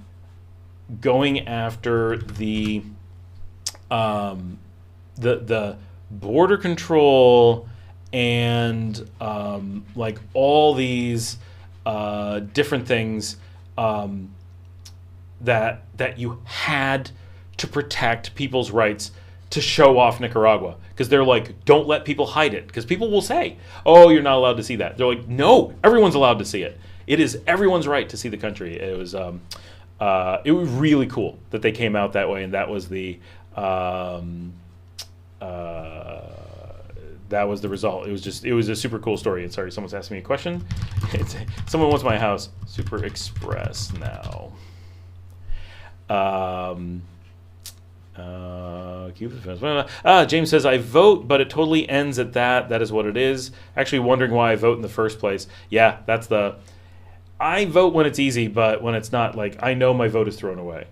after the border control and like all these different things that you had to protect people's rights to show off Nicaragua, because they're like, don't let people hide it, because people will say, oh, you're not allowed to see that. They're like, no, everyone's allowed to see it. It is everyone's right to see the country. It was really cool that they came out that way, and that was the result. It was a super cool story. And sorry, someone's asking me a question. Someone wants my house super express now. James says, I vote, but it totally ends at that. That is what it is. Actually wondering why I vote in the first place. Yeah, I vote when it's easy, but when it's not, like, I know my vote is thrown away,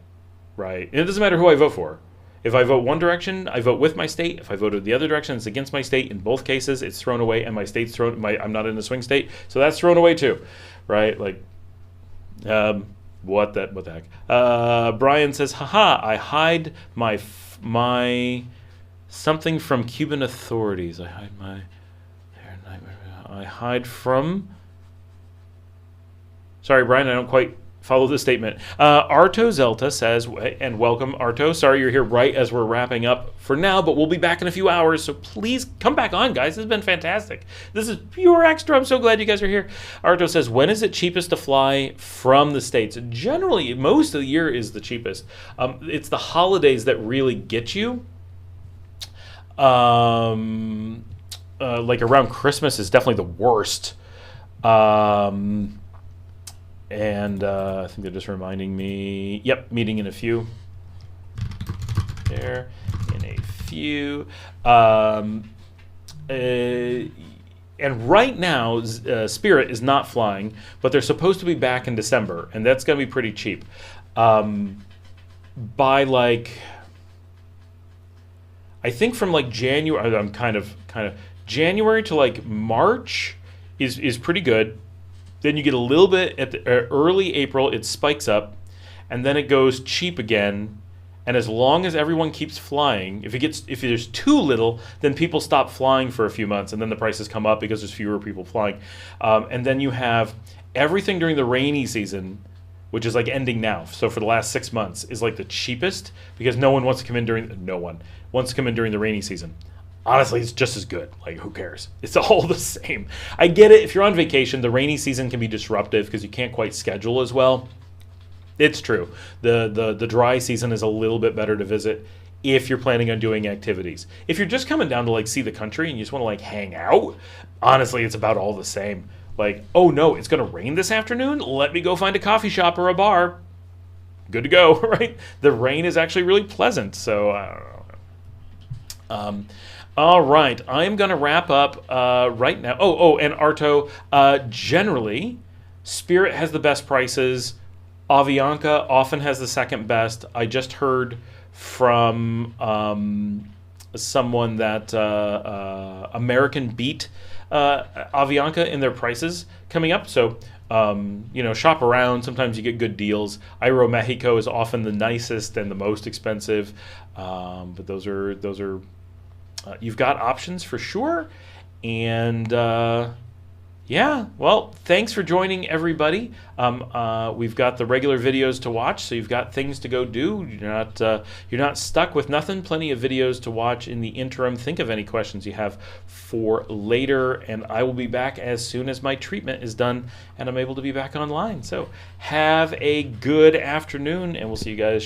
right? And it doesn't matter who I vote for. If I vote one direction, I vote with my state. If I voted the other direction, it's against my state. In both cases, it's thrown away, and my state's I'm not in a swing state, so that's thrown away too, right? Like, what the heck? Brian says, haha, I hide my something from Cuban authorities. I hide from. Sorry, Brian, I don't quite follow the statement. Arto Zelta says, and welcome, Arto. Sorry you're here right as we're wrapping up for now, but we'll be back in a few hours, so please come back on, guys. This has been fantastic. This is pure extra. I'm so glad you guys are here. Arto says, when is it cheapest to fly from the States? Generally, most of the year is the cheapest. It's the holidays that really get you. Like around Christmas is definitely the worst. And I think they're just reminding me. Yep, meeting in a few. There, in a few. And right now, Spirit is not flying, but they're supposed to be back in December, and that's going to be pretty cheap. By like, I think from like January, I'm kind of January to like March is pretty good. Then you get a little bit at the early April, it spikes up, and then it goes cheap again. And as long as everyone keeps flying, if there's too little, then people stop flying for a few months, and then the prices come up because there's fewer people flying. And then you have everything during the rainy season, which is like ending now. So for the last 6 months is like the cheapest because no one wants to come in during the rainy season. Honestly, it's just as good. Like, who cares? It's all the same. I get it. If you're on vacation, the rainy season can be disruptive because you can't quite schedule as well. It's true. The dry season is a little bit better to visit if you're planning on doing activities. If you're just coming down to like see the country and you just want to like hang out, honestly, it's about all the same. Like, oh no, it's going to rain this afternoon? Let me go find a coffee shop or a bar. Good to go, right? The rain is actually really pleasant, so I don't know. All right, I'm going to wrap up right now. Oh, and Arto, generally, Spirit has the best prices. Avianca often has the second best. I just heard from someone that American beat Avianca in their prices coming up. So shop around. Sometimes you get good deals. Aeromexico is often the nicest and the most expensive, but those are you've got options for sure. And yeah, well, thanks for joining, everybody. We've got the regular videos to watch, so you've got things to go do. You're not stuck with nothing. Plenty of videos to watch in the interim. Think of any questions you have for later, and I will be back as soon as my treatment is done and I'm able to be back online. So have a good afternoon, and we'll see you guys